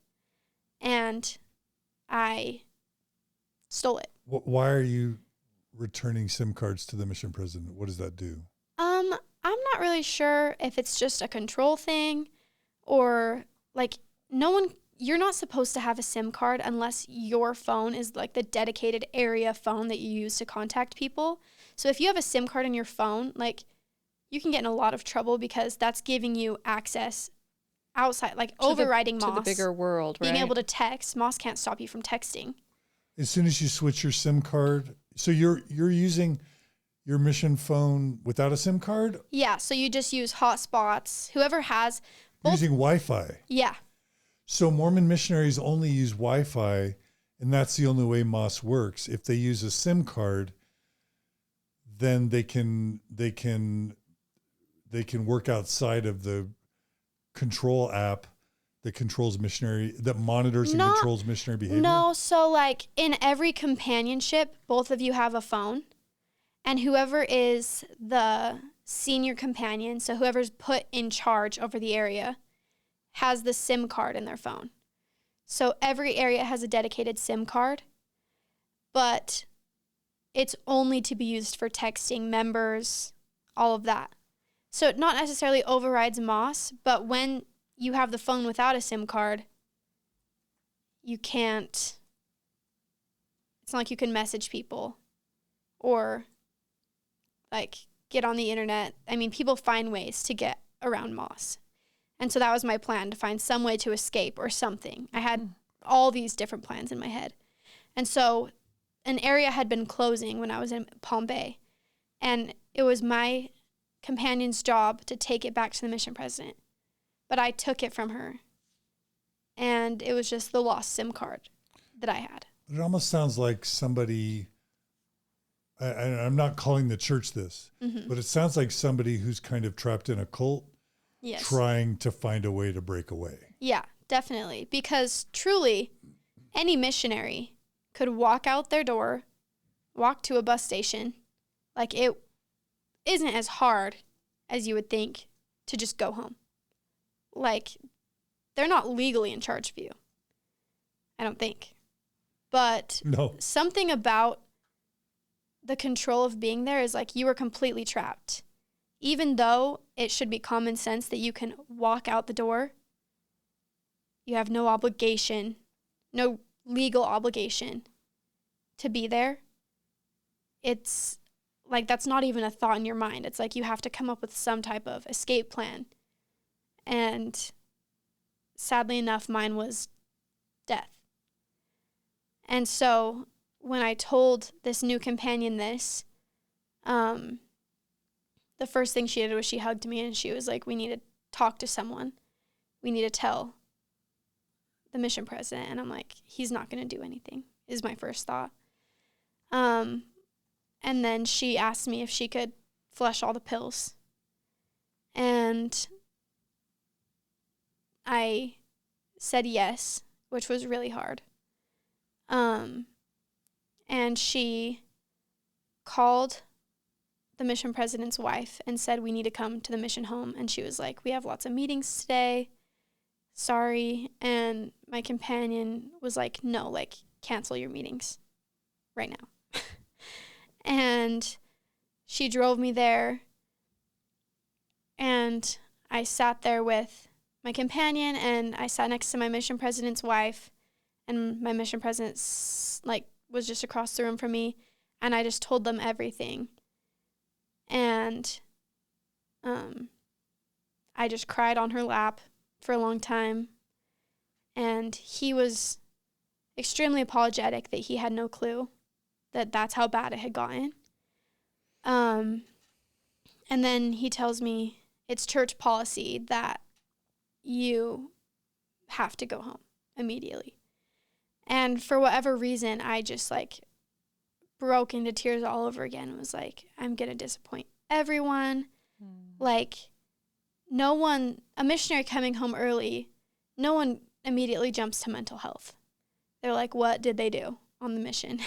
And I stole it. Why are you returning SIM cards to the mission president? What does that do? I'm not really sure if it's just a control thing or like you're not supposed to have a SIM card unless your phone is like the dedicated area phone that you use to contact people. So if you have a SIM card in your phone, like you can get in a lot of trouble because that's giving you access outside, like overriding Moss. To the bigger world, right? Being able to text. Moss can't stop you from texting. As soon as you switch your SIM card, so you're using your mission phone without a SIM card? Yeah, so you just use hotspots. Whoever has using Wi-Fi. Yeah. So Mormon missionaries only use Wi-Fi, and that's the only way Moss works. If they use a SIM card, then they can work outside of the control app that controls missionary, that monitors and controls missionary behavior? No, so like in every companionship, both of you have a phone, and whoever is the senior companion, so whoever's put in charge over the area, has the SIM card in their phone. So every area has a dedicated SIM card, but it's only to be used for texting members, all of that. So it not necessarily overrides Moss, but when you have the phone without a SIM card, you can't, it's not like you can message people or like get on the internet. I mean, people find ways to get around Moss. And so that was my plan, to find some way to escape or something. I had all these different plans in my head. And so an area had been closing when I was in Palm Bay. And it was my companion's job to take it back to the mission president. But I took it from her. And it was just the lost SIM card that I had. It almost sounds like somebody, I'm not calling the church this, but it sounds like somebody who's kind of trapped in a cult, trying to find a way to break away. Yeah, definitely. Because truly, any missionary could walk out their door, walk to a bus station. Like, it isn't as hard as you would think to just go home. Like, they're not legally in charge of you, I don't think. But something about the control of being there is like you are completely trapped. Even though it should be common sense that you can walk out the door, you have no obligation, no legal obligation to be there. It's like that's not even a thought in your mind. It's like you have to come up with some type of escape plan. And sadly enough, mine was death. And so when I told this new companion this, the first thing she did was she hugged me and she was like, we need to talk to someone. We need to tell the mission president. And I'm like, he's not going to do anything, is my first thought. And then she asked me if she could flush all the pills. And I said yes, which was really hard. And she called the mission president's wife and said, we need to come to the mission home. And she was like, we have lots of meetings today. Sorry. And my companion was like, no, like, cancel your meetings right now. And she drove me there. And I sat there with my companion, and I sat next to my mission president's wife, and my mission president was just across the room from me, and I just told them everything. And I just cried on her lap for a long time, and he was extremely apologetic that he had no clue that that's how bad it had gotten. And then he tells me it's church policy that you have to go home immediately. And for whatever reason, I just broke into tears all over again. It was like, I'm going to disappoint everyone. Like, no one, a missionary coming home early, no one immediately jumps to mental health. They're like, what did they do on the mission?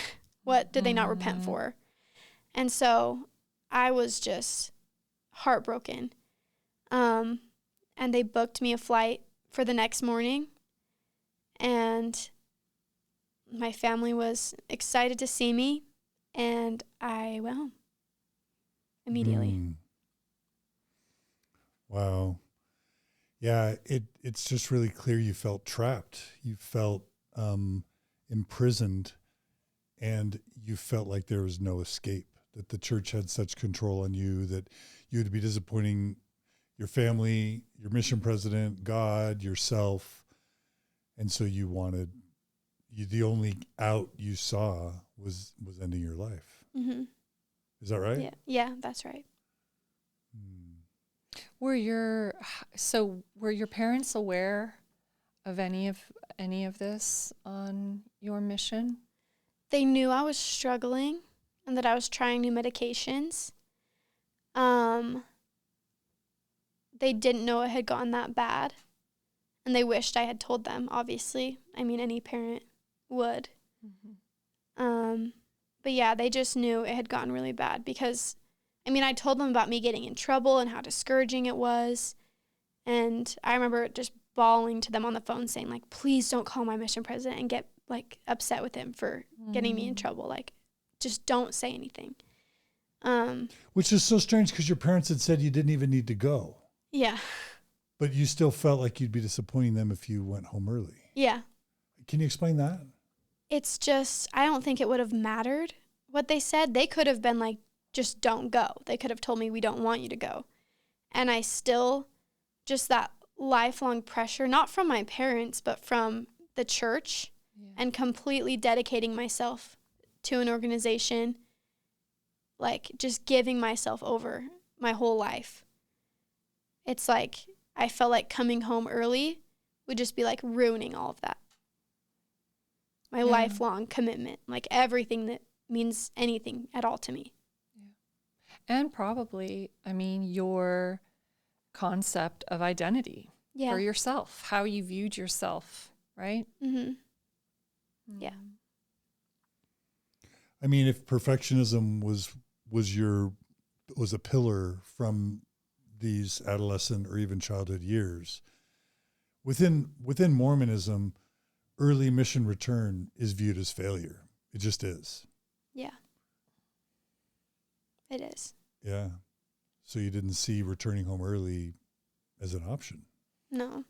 What did they not repent for? And so I was just heartbroken. And they booked me a flight for the next morning. And my family was excited to see me. And I went home immediately. Wow. Yeah, it's just really clear you felt trapped. You felt imprisoned, and you felt like there was no escape, that the church had such control on you that you would be disappointing your family, your mission president, God, yourself. And so the only out you saw was ending your life. Mm-hmm. Is that right? Yeah, that's right. Were your parents aware of any of this on your mission? They knew I was struggling and that I was trying new medications. They didn't know it had gotten that bad, and they wished I had told them, obviously. I mean, any parent would. Mm-hmm. But yeah, they just knew it had gotten really bad because, I mean, I told them about me getting in trouble and how discouraging it was. And I remember just bawling to them on the phone saying, like, please don't call my mission president and get, upset with him for getting me in trouble. Like, just don't say anything. Which is so strange because your parents had said you didn't even need to go. Yeah. But you still felt like you'd be disappointing them if you went home early. Yeah. Can you explain that? It's just, I don't think it would have mattered what they said. They could have been like, just don't go. They could have told me, we don't want you to go. And I still, just that lifelong pressure, not from my parents, but from the church, and completely dedicating myself to an organization, just giving myself over my whole life. It's like, I felt like coming home early would just be ruining all of that. My lifelong commitment, everything that means anything at all to me. Yeah. And probably, your concept of identity for yourself, how you viewed yourself, right? Mm-hmm. Yeah. I mean, if perfectionism was a pillar from these adolescent or even childhood years, within Mormonism, early mission return is viewed as failure. It just is. Yeah. It is. Yeah. So you didn't see returning home early as an option. No.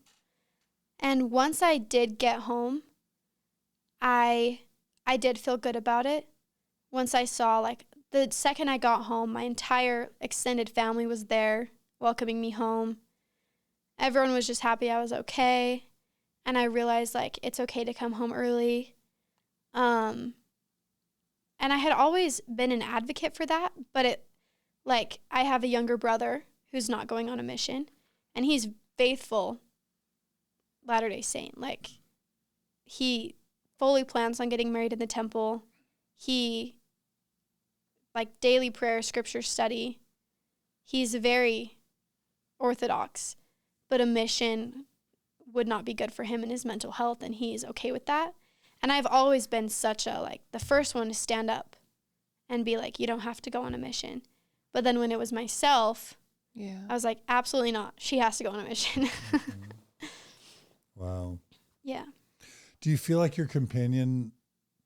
And once I did get home, I did feel good about it. Once I saw, the second I got home, my entire extended family was there welcoming me home. Everyone was just happy I was okay. And I realized, it's okay to come home early. And I had always been an advocate for that, but I have a younger brother who's not going on a mission, and he's faithful Latter-day Saint. He fully plans on getting married in the temple. He, daily prayer, scripture study. He's very orthodox, but a mission, would not be good for him and his mental health, and he's okay with that. And I've always been such a, like, the first one to stand up and be like, you don't have to go on a mission. But then when it was myself, I was like, absolutely not. She has to go on a mission. Wow. Yeah. Do you feel like your companion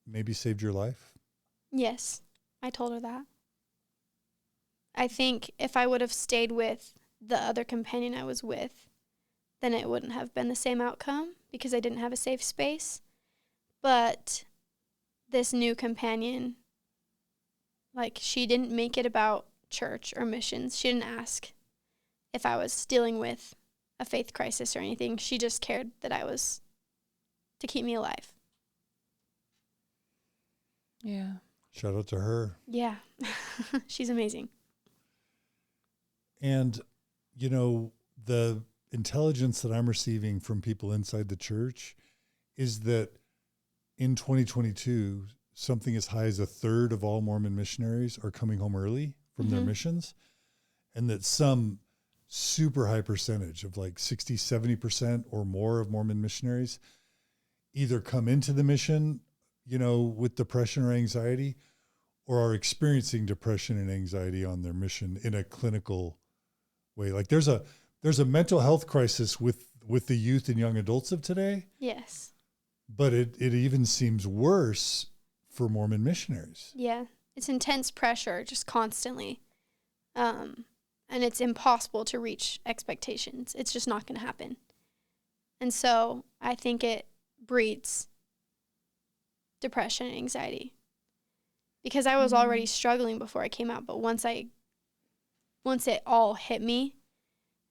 maybe saved your life? Yes, I told her that. I think if I would have stayed with the other companion I was with, then it wouldn't have been the same outcome because I didn't have a safe space. But this new companion, like, she didn't make it about church or missions. She didn't ask if I was dealing with a faith crisis or anything. She just cared that I was to keep me alive. Yeah. Shout out to her. Yeah. She's amazing. And, you know, the intelligence that I'm receiving from people inside the church is that in 2022, something as high as a third of all Mormon missionaries are coming home early from their missions, and that some super high percentage of like 60, 70% or more of Mormon missionaries either come into the mission, you know, with depression or anxiety, or are experiencing depression and anxiety on their mission in a clinical way. Like there's a mental health crisis with the youth and young adults of today. Yes. But it even seems worse for Mormon missionaries. Yeah. It's intense pressure just constantly. And it's impossible to reach expectations. It's just not going to happen. And so I think it breeds depression and anxiety. Because I was already struggling before I came out, but once it all hit me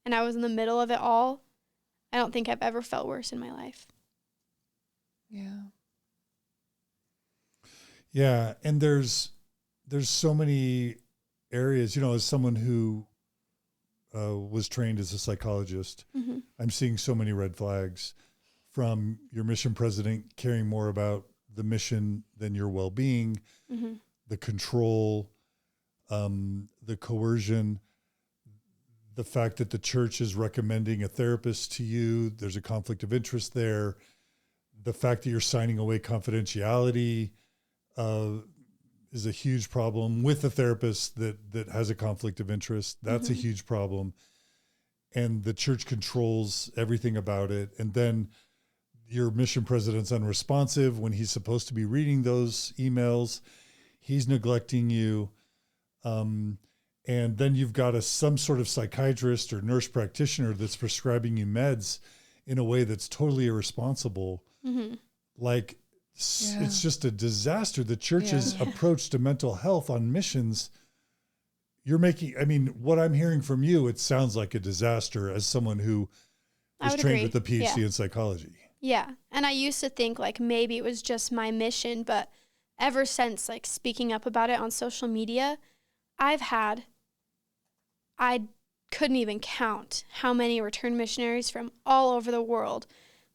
and I was in the middle of it all, I don't think I've ever felt worse in my life. Yeah. Yeah, and there's so many areas, you know, as someone who was trained as a psychologist, I'm seeing so many red flags from your mission president caring more about the mission than your well-being, the control, the coercion, the fact that the church is recommending a therapist to you, there's a conflict of interest there, the fact that you're signing away confidentiality is a huge problem with a therapist that has a conflict of interest. That's a huge problem. And the church controls everything about it. And then your mission president's unresponsive when he's supposed to be reading those emails. He's neglecting you. And then you've got some sort of psychiatrist or nurse practitioner that's prescribing you meds in a way that's totally irresponsible. Like, it's just a disaster. The church's approach to mental health on missions, what I'm hearing from you, it sounds like a disaster as someone who is trained with a PhD in psychology. Yeah. And I used to think like maybe it was just my mission, but ever since like speaking up about it on social media, I couldn't even count how many returned missionaries from all over the world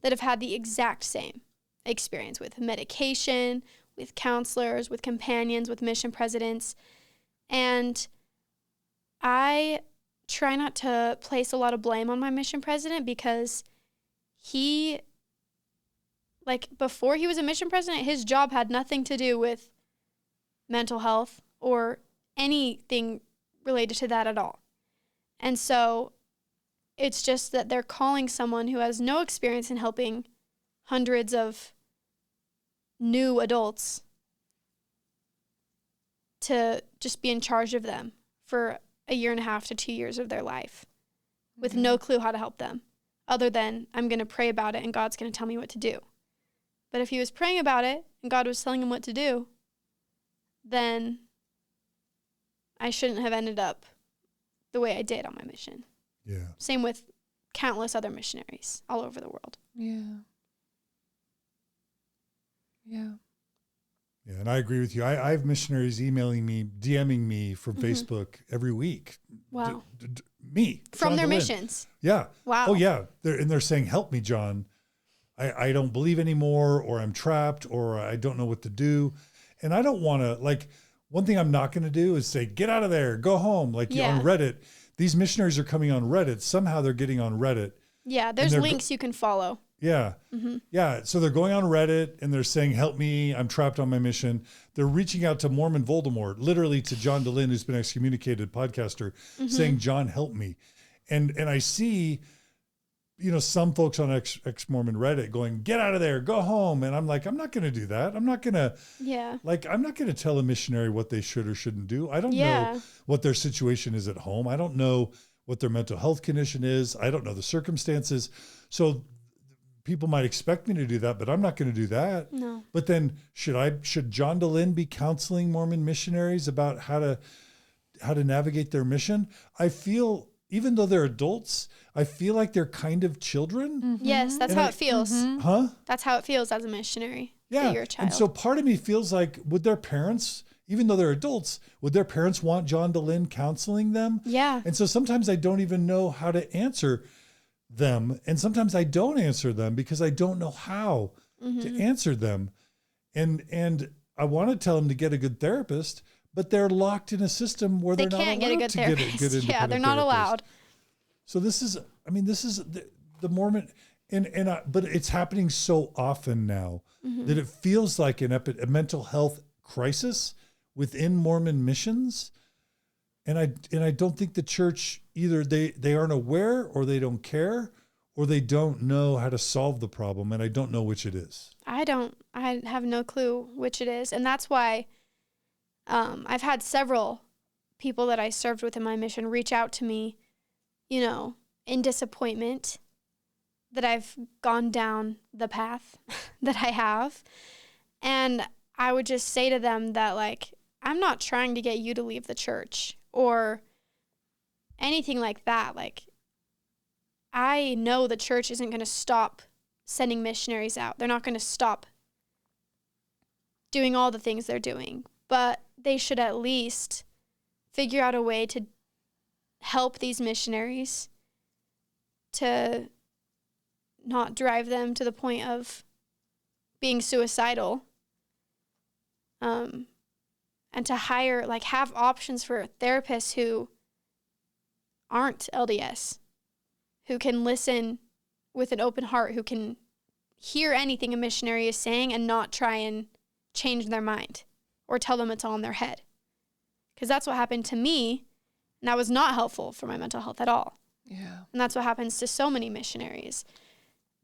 that have had the exact same experience with medication, with counselors, with companions, with mission presidents. And I try not to place a lot of blame on my mission president because before he was a mission president, his job had nothing to do with mental health or anything related to that at all. And so it's just that they're calling someone who has no experience in helping hundreds of new adults to just be in charge of them for 1.5 to 2 years of their life with no clue how to help them other than I'm going to pray about it and God's going to tell me what to do. But if he was praying about it and God was telling him what to do, then I shouldn't have ended up the way I did on my mission. Yeah. Same with countless other missionaries all over the world. Yeah. Yeah. Yeah, and I agree with you. I have missionaries emailing me, DMing me from Facebook every week. Wow. Me. From John their Dehlin. missions. Yeah. Wow. Oh, yeah. They're saying, help me, John. I don't believe anymore, or I'm trapped, or I don't know what to do. And I don't want to, one thing I'm not going to do is say, get out of there, go home. On Reddit, these missionaries are coming on Reddit. Somehow they're getting on Reddit Yeah, there's links you can follow. Yeah. Yeah. So they're going on Reddit and they're saying, help me, I'm trapped on my mission. They're reaching out to Mormon Voldemort, literally to John DeLynn, who's been excommunicated, podcaster, saying, John, help me. And I see, some folks on ex-Mormon Reddit going, get out of there, go home. And I'm like, I'm not going to do that. I'm not going to, I'm not going to tell a missionary what they should or shouldn't do. I don't know what their situation is at home. I don't know what their mental health condition is. I don't know the circumstances. So people might expect me to do that, but I'm not going to do that. No. But then should John DeLynn be counseling Mormon missionaries about how to navigate their mission? I feel, even though they're adults, I feel like they're kind of children. Yes, that's how it feels. Huh? That's how it feels as a missionary. Yeah. That you're a child. And so part of me feels like, would their parents, even though they're adults, would their parents want John DeLynn counseling them? Yeah. And so sometimes I don't even know how to answer them. And sometimes I don't answer them because I don't know how to answer them. And I want to tell them to get a good therapist, but they're locked in a system where they're not allowed to get a good Yeah, they're not allowed. So this is the Mormon, but it's happening so often now that it feels like a mental health crisis within Mormon missions. And I don't think the church, either they aren't aware or they don't care or they don't know how to solve the problem. And I don't know which it is. I have no clue which it is. And that's why I've had several people that I served with in my mission reach out to me, in disappointment that I've gone down the path that I have. And I would just say to them that, like, I'm not trying to get you to leave the church or anything like that. Like, I know the church isn't going to stop sending missionaries out. They're not going to stop doing all the things they're doing, but they should at least figure out a way to help these missionaries to not drive them to the point of being suicidal, and to have options for therapists who aren't LDS, who can listen with an open heart, who can hear anything a missionary is saying and not try and change their mind or tell them it's all in their head. Because that's what happened to me, and that was not helpful for my mental health at all. Yeah. And that's what happens to so many missionaries.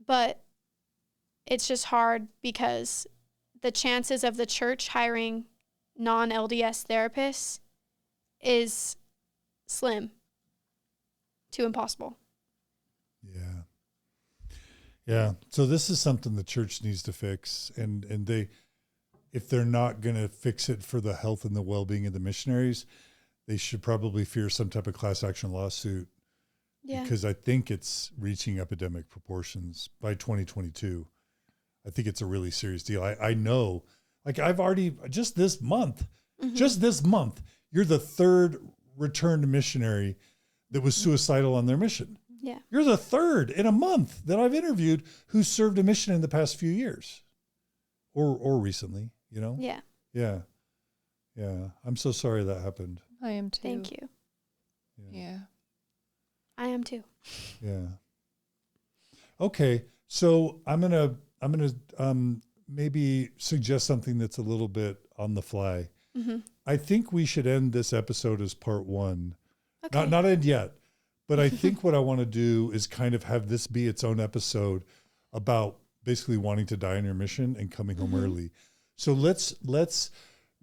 But it's just hard because the chances of the church hiring non-LDS therapists is slim to impossible. Yeah. Yeah. So this is something the church needs to fix. And they, if they're not going to fix it for the health and the well-being of the missionaries, they should probably fear some type of class action lawsuit. Yeah. Because I think it's reaching epidemic proportions by 2022. I think it's a really serious deal. I know, like, I've already, just this month, you're the third returned missionary that was suicidal on their mission. Yeah. You're the third in a month that I've interviewed who served a mission in the past few years or recently, Yeah. Yeah. Yeah. I'm so sorry that happened. I am too. Thank you. Yeah. I am too. Yeah. Okay. So I'm going to maybe suggest something that's a little bit on the fly. Mm-hmm. I think we should end this episode as part one. Okay. Not end yet, but I think what I want to do is kind of have this be its own episode about basically wanting to die in your mission and coming home early. So let's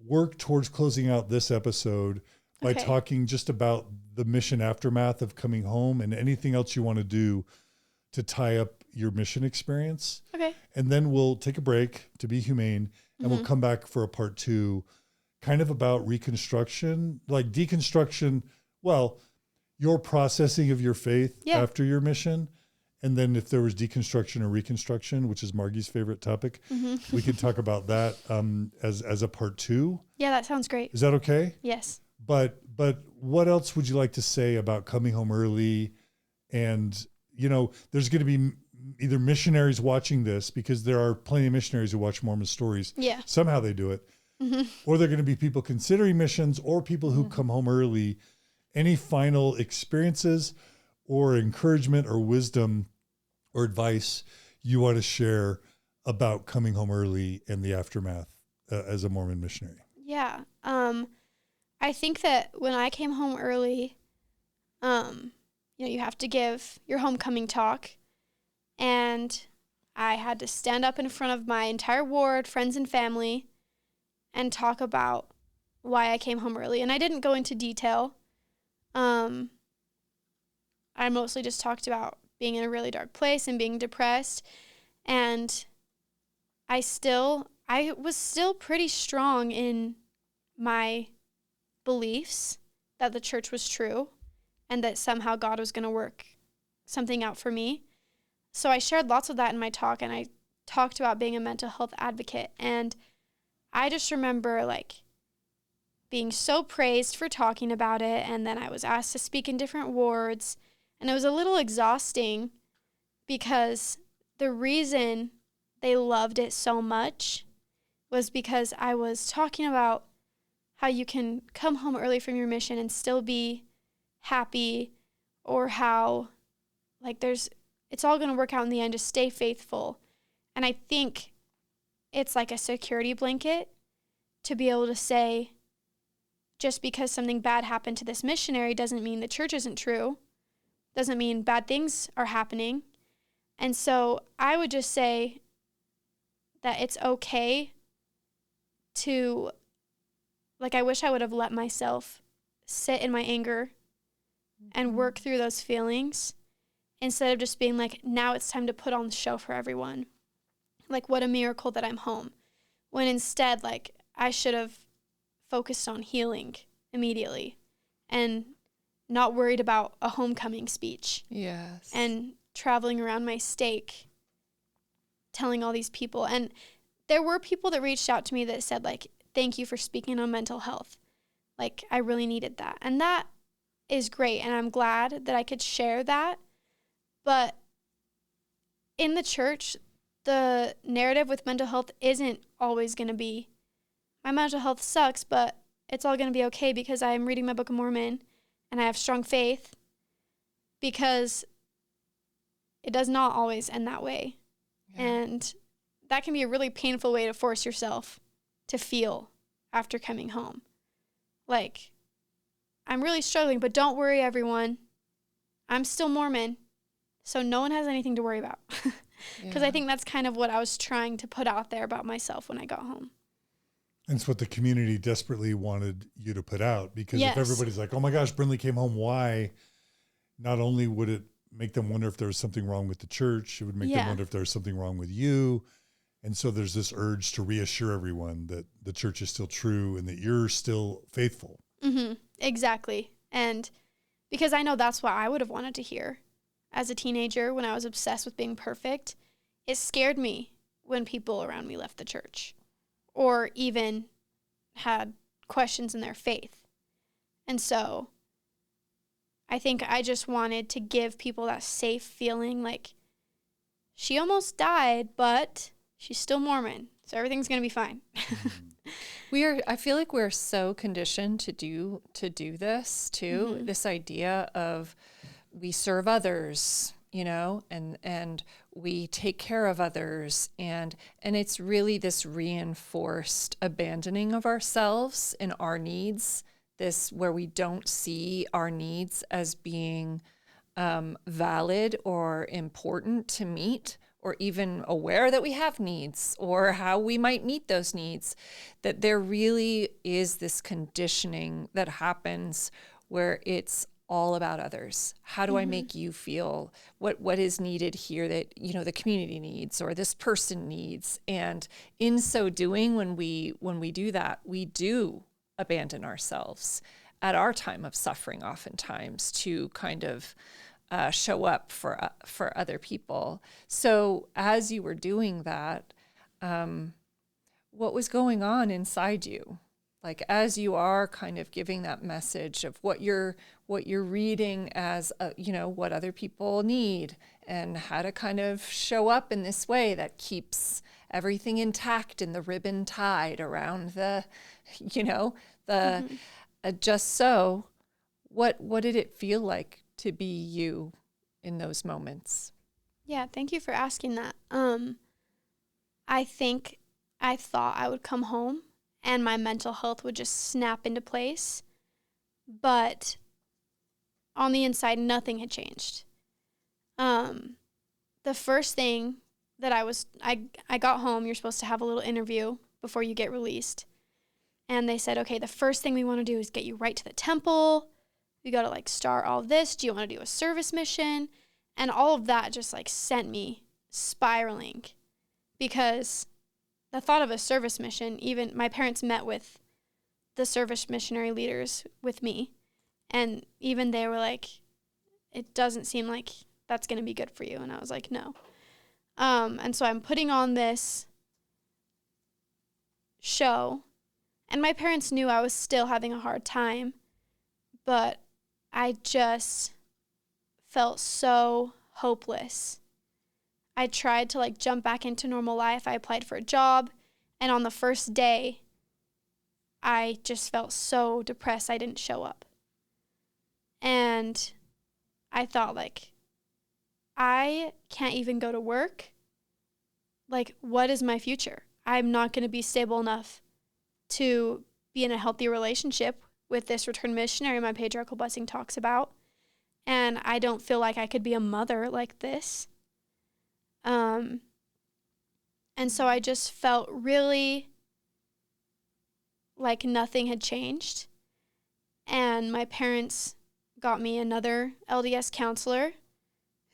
work towards closing out this episode by talking just about the mission aftermath of coming home and anything else you want to do to tie up your mission experience. Okay. And then we'll take a break to be humane and we'll come back for a part two, kind of about reconstruction, like deconstruction. Well, your processing of your faith after your mission. And then if there was deconstruction or reconstruction, which is Margi's favorite topic, we could talk about that as a part two. Yeah, that sounds great. Is that okay? Yes. But what else would you like to say about coming home early? And, there's going to be either missionaries watching this, because there are plenty of missionaries who watch Mormon stories. Yeah. Somehow they do it. Or they're going to be people considering missions or people who come home early. Any final experiences or encouragement or wisdom or advice you want to share about coming home early and the aftermath as a Mormon missionary? Yeah. I think that when I came home early, you have to give your homecoming talk, and I had to stand up in front of my entire ward, friends and family, and talk about why I came home early. And I didn't go into detail. I mostly just talked about being in a really dark place and being depressed. And I was still pretty strong in my beliefs that the church was true and that somehow God was going to work something out for me. So I shared lots of that in my talk, and I talked about being a mental health advocate. And I just remember being so praised for talking about it, and then I was asked to speak in different wards, and it was a little exhausting because the reason they loved it so much was because I was talking about how you can come home early from your mission and still be happy, or how it's all going to work out in the end. Just stay faithful. And I think it's like a security blanket to be able to say, just because something bad happened to this missionary doesn't mean the church isn't true, doesn't mean bad things are happening. And so I would just say that it's okay to, I wish I would have let myself sit in my anger and work through those feelings instead of just being now it's time to put on the show for everyone. What a miracle that I'm home. When instead, I should have focused on healing immediately and not worried about a homecoming speech. Yes. And traveling around my stake, telling all these people. And there were people that reached out to me that said, thank you for speaking on mental health. I really needed that. And that is great. And I'm glad that I could share that. But in the church, the narrative with mental health isn't always going to be, my mental health sucks, but it's all going to be okay because I'm reading my Book of Mormon and I have strong faith, because it does not always end that way. Yeah. And that can be a really painful way to force yourself to feel after coming home. I'm really struggling, but don't worry, everyone. I'm still Mormon, so no one has anything to worry about. Because I think that's kind of what I was trying to put out there about myself when I got home. And it's what the community desperately wanted you to put out, because if everybody's like, oh my gosh, Brinley came home, why? Not only would it make them wonder if there was something wrong with the church, it would make them wonder if there was something wrong with you. And so there's this urge to reassure everyone that the church is still true and that you're still faithful. Mm-hmm. Exactly. And because I know that's what I would have wanted to hear as a teenager when I was obsessed with being perfect. It scared me when people around me left the church or even had questions in their faith. And so I think I just wanted to give people that safe feeling, she almost died, but she's still Mormon, so everything's going to be fine. I feel like we're so conditioned to do this too. Mm-hmm. This idea of we serve others, and we take care of others, and it's really this reinforced abandoning of ourselves and our needs, this where we don't see our needs as being valid or important to meet, or even aware that we have needs or how we might meet those needs, that there really is this conditioning that happens where it's all about others. How do I make you feel? What is needed here that, the community needs or this person needs? And in so doing, when we do that, we do abandon ourselves at our time of suffering oftentimes to kind of show up for other people. So as you were doing that, what was going on inside you? As you are kind of giving that message of what you're reading as, what other people need and how to kind of show up in this way that keeps everything intact and the ribbon tied around the, just so, what did it feel like to be you in those moments? Yeah, thank you for asking that. I thought I would come home and my mental health would just snap into place, but on the inside, nothing had changed. The first thing that I got home, you're supposed to have a little interview before you get released. And they said, okay, the first thing we want to do is get you right to the temple. We got to like start all of this. Do you want to do a service mission? And all of that just like sent me spiraling, because the thought of a service mission, even my parents met with the service missionary leaders with me, and even they were like, it doesn't seem like that's going to be good for you. And I was like, no. And so I'm putting on this show, and my parents knew I was still having a hard time, but I just felt so hopeless. I tried to like jump back into normal life. I applied for a job, and on the first day, I just felt so depressed I didn't show up. And I thought, like, I can't even go to work. Like, what is my future? I'm not going to be stable enough to be in a healthy relationship with this returned missionary my patriarchal blessing talks about. And I don't feel like I could be a mother like this. And so I just felt really like nothing had changed. And my parents got me another LDS counselor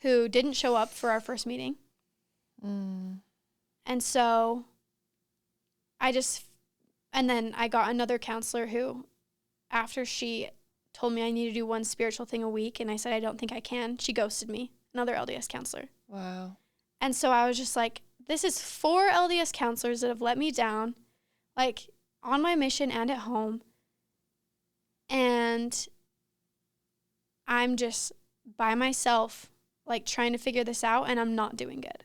who didn't show up for our first meeting. And so and then I got another counselor who, after she told me I need to do one spiritual thing a week, and I said I don't think I can, she ghosted me, another LDS counselor. Wow. And so I was just like, this is 4 LDS counselors that have let me down, like on my mission and at home. And I'm just by myself, like trying to figure this out, and I'm not doing good.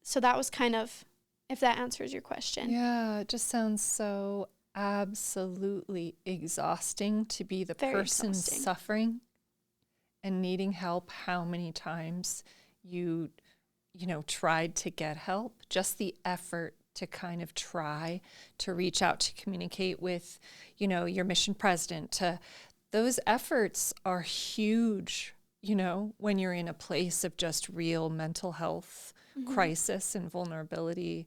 So that was kind of, if that answers your question. Yeah, it just sounds so absolutely exhausting to be the Very person exhausting. suffering and needing help. How many times you tried to get help, just the effort to kind of try to reach out to communicate with, your mission president. Those efforts are huge, when you're in a place of just real mental health crisis and vulnerability.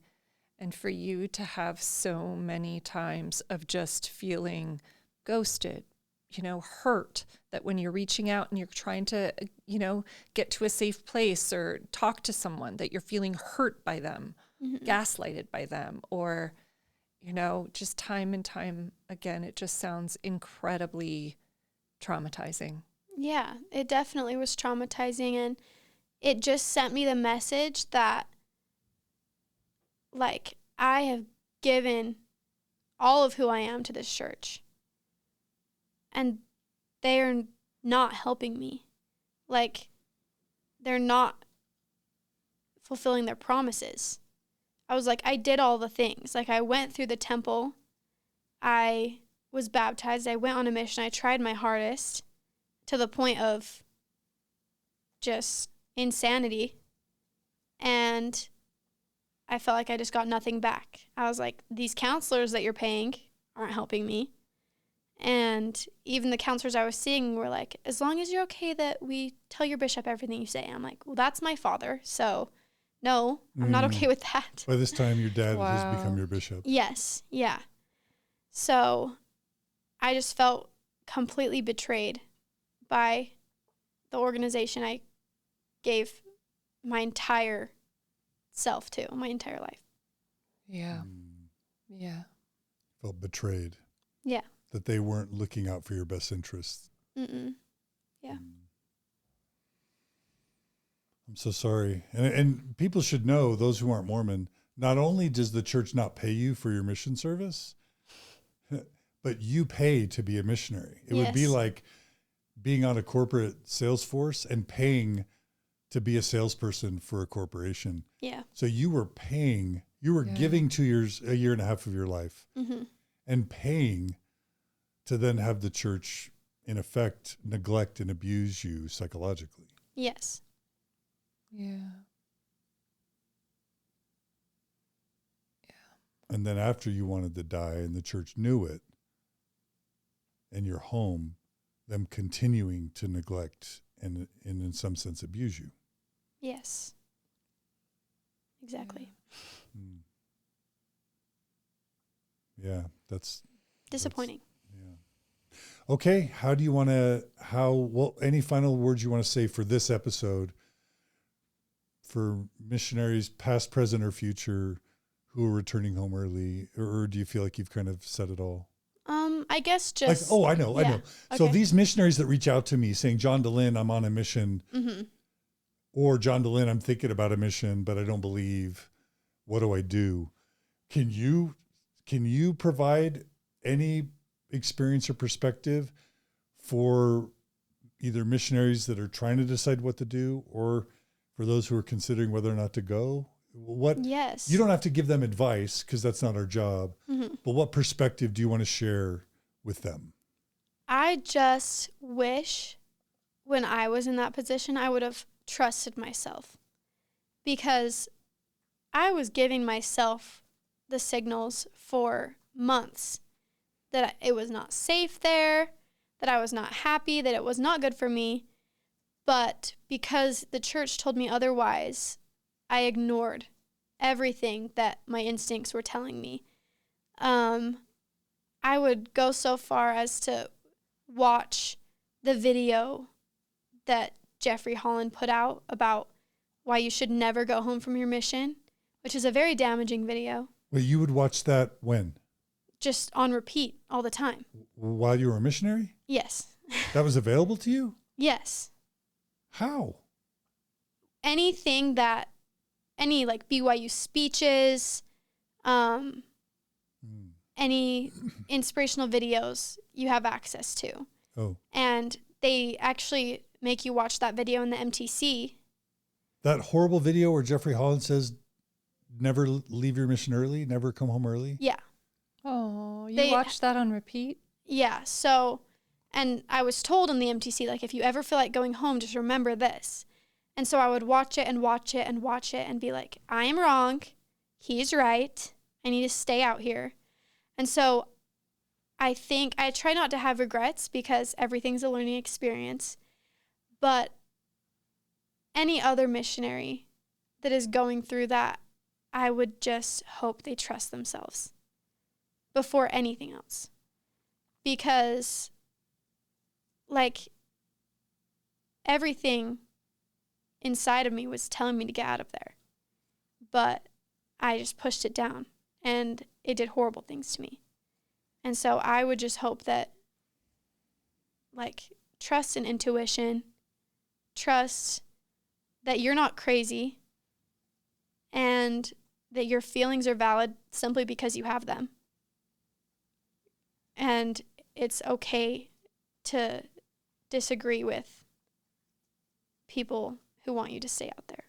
And for you to have so many times of just feeling ghosted, hurt, that when you're reaching out and you're trying to, get to a safe place or talk to someone, that you're feeling hurt by them, gaslighted by them, or, just time and time again, it just sounds incredibly traumatizing. Yeah, it definitely was traumatizing, and it just sent me the message that, like, I have given all of who I am to this church, and they are not helping me. Like, they're not fulfilling their promises. I was like, I did all the things. Like, I went through the temple. I was baptized. I went on a mission. I tried my hardest to the point of just insanity. And I felt like I just got nothing back. I was like, these counselors that you're paying aren't helping me. And even the counselors I was seeing were like, as long as you're okay that we tell your bishop everything you say. I'm like, well, that's my father. So no, I'm not okay with that. By this time, your dad has become your bishop. Yes. Yeah. So I just felt completely betrayed by the organization I gave my entire self to, my entire life. Yeah. Yeah. Felt betrayed. Yeah. That they weren't looking out for your best interests. Yeah. I'm so sorry. And people should know, those who aren't Mormon, not only does the church not pay you for your mission service, but you pay to be a missionary. It would be like being on a corporate sales force and paying to be a salesperson for a corporation. Yeah. So you were paying, you were giving 2 years, a year and a half of your life, and paying to then have the church, in effect, neglect and abuse you psychologically. Yes. Yeah. And then after you wanted to die and the church knew it, and you're home, them continuing to neglect and in some sense abuse you. Yes. Exactly. Yeah, that's disappointing. Okay, how do you want to, any final words you want to say for this episode for missionaries past, present, or future who are returning home early, or do you feel like you've kind of said it all? I guess just... I know. So these missionaries that reach out to me saying, John DeLynn, I'm on a mission, or John DeLynn, I'm thinking about a mission, but I don't believe, what do I do? Can you provide any experience or perspective for either missionaries that are trying to decide what to do, or for those who are considering whether or not to go? Yes. You don't have to give them advice because that's not our job, but what perspective do you want to share with them? I just wish when I was in that position, I would have trusted myself, because I was giving myself the signals for months that it was not safe there, that I was not happy, that it was not good for me. But because the church told me otherwise, I ignored everything that my instincts were telling me. I would go so far as to watch the video that Jeffrey Holland put out about why you should never go home from your mission, which is a very damaging video. Well, you would watch that when? Just on repeat all the time. While you were a missionary? Yes. That was available to you? Yes. How? Anything that, any like BYU speeches, any inspirational videos you have access to. Oh. And they actually make you watch that video in the MTC. That horrible video where Jeffrey Holland says, never leave your mission early, never come home early? Yeah. Oh, you watched that on repeat? Yeah. So, and I was told in the MTC, like, if you ever feel like going home, just remember this. And so I would watch it and watch it and watch it and be like, I am wrong. He's right. I need to stay out here. And so I think I try not to have regrets because everything's a learning experience. But any other missionary that is going through that, I would just hope they trust themselves before anything else. Because, like, everything inside of me was telling me to get out of there. But I just pushed it down, and it did horrible things to me. And so I would just hope that, like, trust in intuition, trust that you're not crazy, and that your feelings are valid simply because you have them. And it's okay to disagree with people who want you to stay out there.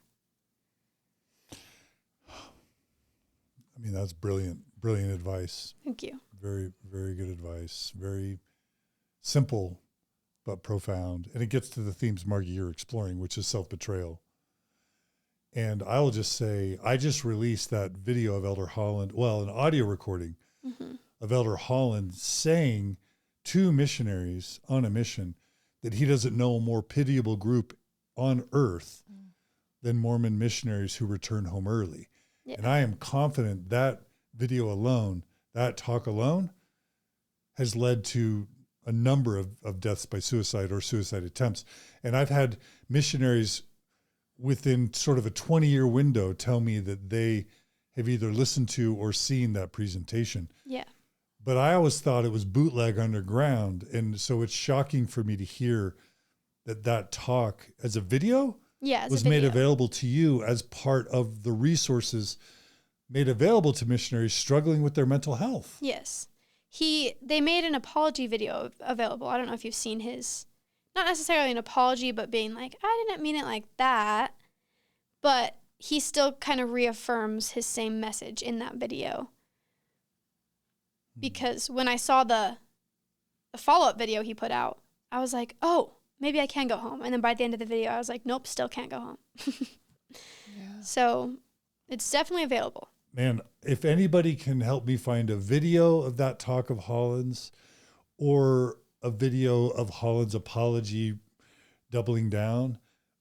I mean, that's brilliant advice. Thank you. Very, very good advice. Very simple, but profound. And it gets to the themes, Margi, you're exploring, which is self-betrayal. And I will just say, I just released that video of Elder Holland, an audio recording of Elder Holland saying to missionaries on a mission that he doesn't know a more pitiable group on earth than Mormon missionaries who return home early. Yeah. And I am confident that video alone, that talk alone, has led to a number of deaths by suicide or suicide attempts. And I've had missionaries within sort of a 20-year window tell me that they have either listened to or seen that presentation. Yeah. But I always thought it was bootleg underground. And so it's shocking for me to hear that talk as a video was made available to you as part of the resources made available to missionaries struggling with their mental health. Yes. They made an apology video available. I don't know if you've seen his, not necessarily an apology, but being like, I didn't mean it like that. But he still kind of reaffirms his same message in that video. Because when I saw the follow-up video he put out, I was like, oh, maybe I can go home. And then by the end of the video, I was like, nope, still can't go home. So it's definitely available. Man, if anybody can help me find a video of that talk of Holland's or a video of Holland's apology doubling down,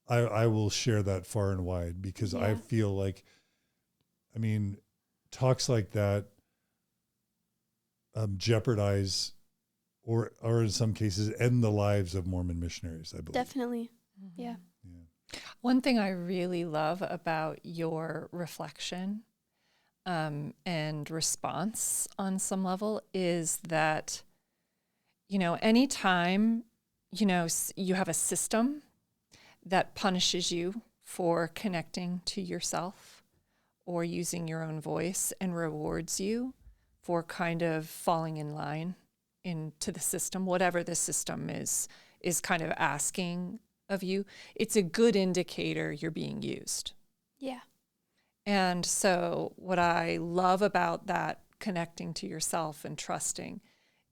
I will share that far and wide, because I feel like, I mean, talks like that jeopardize or in some cases end the lives of Mormon missionaries, I believe. Definitely. Yeah. One thing I really love about your reflection and response on some level is that, anytime, you have a system that punishes you for connecting to yourself or using your own voice, and rewards you for kind of falling in line into the system, whatever the system is kind of asking of you, it's a good indicator you're being used. Yeah. And so what I love about that connecting to yourself and trusting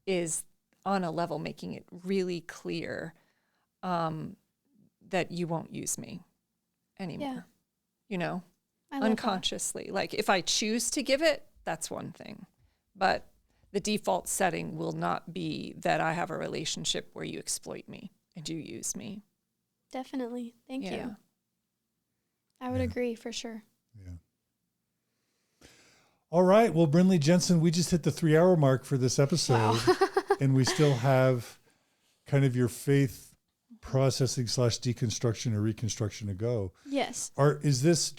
is, on a level, making it really clear that you won't use me anymore. Yeah. Unconsciously. Like, if I choose to give it, that's one thing. But the default setting will not be that I have a relationship where you exploit me and you use me. Definitely. Thank you. I would agree for sure. Yeah. All right. Well, Brinley Jensen, we just hit the 3-hour mark for this episode. Wow. And we still have kind of your faith processing / deconstruction or reconstruction to go. Yes. Do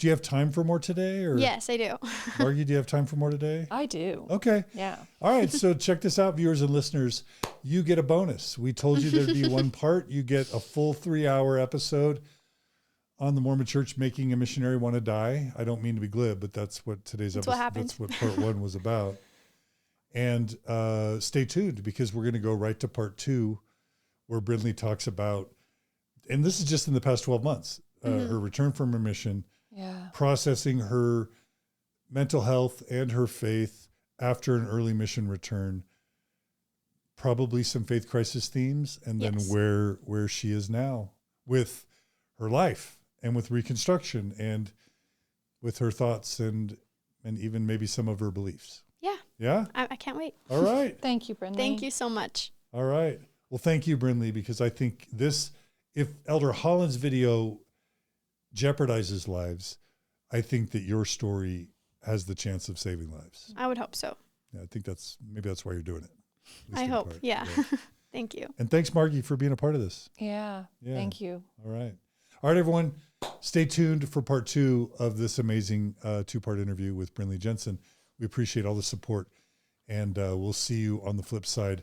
you have time for more today? Or Yes, I do. Margi, do you have time for more today? I do. Okay. Yeah. All right. So check this out, viewers and listeners. You get a bonus. We told you there'd be one part. You get a full 3-hour episode on the Mormon Church making a missionary want to die. I don't mean to be glib, but that's what today's episode. That's what part 1 was about. And stay tuned, because we're going to go right to part 2, where Brinley talks about, and this is just in the past 12 months, her return from her mission, processing her mental health and her faith after an early mission return, probably some faith crisis themes, and then where she is now with her life and with reconstruction and with her thoughts and even maybe some of her beliefs. Yeah. Yeah? I can't wait. All right. Thank you, Brinley. Thank you so much. All right. Well, thank you, Brinley, because I think if Elder Holland's video jeopardizes lives, I think that your story has the chance of saving lives. I would hope so. Yeah, I think maybe that's why you're doing it. I hope. Yeah. Thank you. And thanks, Margi, for being a part of this. Yeah. Thank you. All right. All right, everyone. Stay tuned for part 2 of this amazing 2-part interview with Brinley Jensen. We appreciate all the support, and we'll see you on the flip side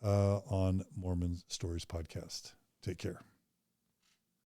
on Mormon Stories Podcast. Take care.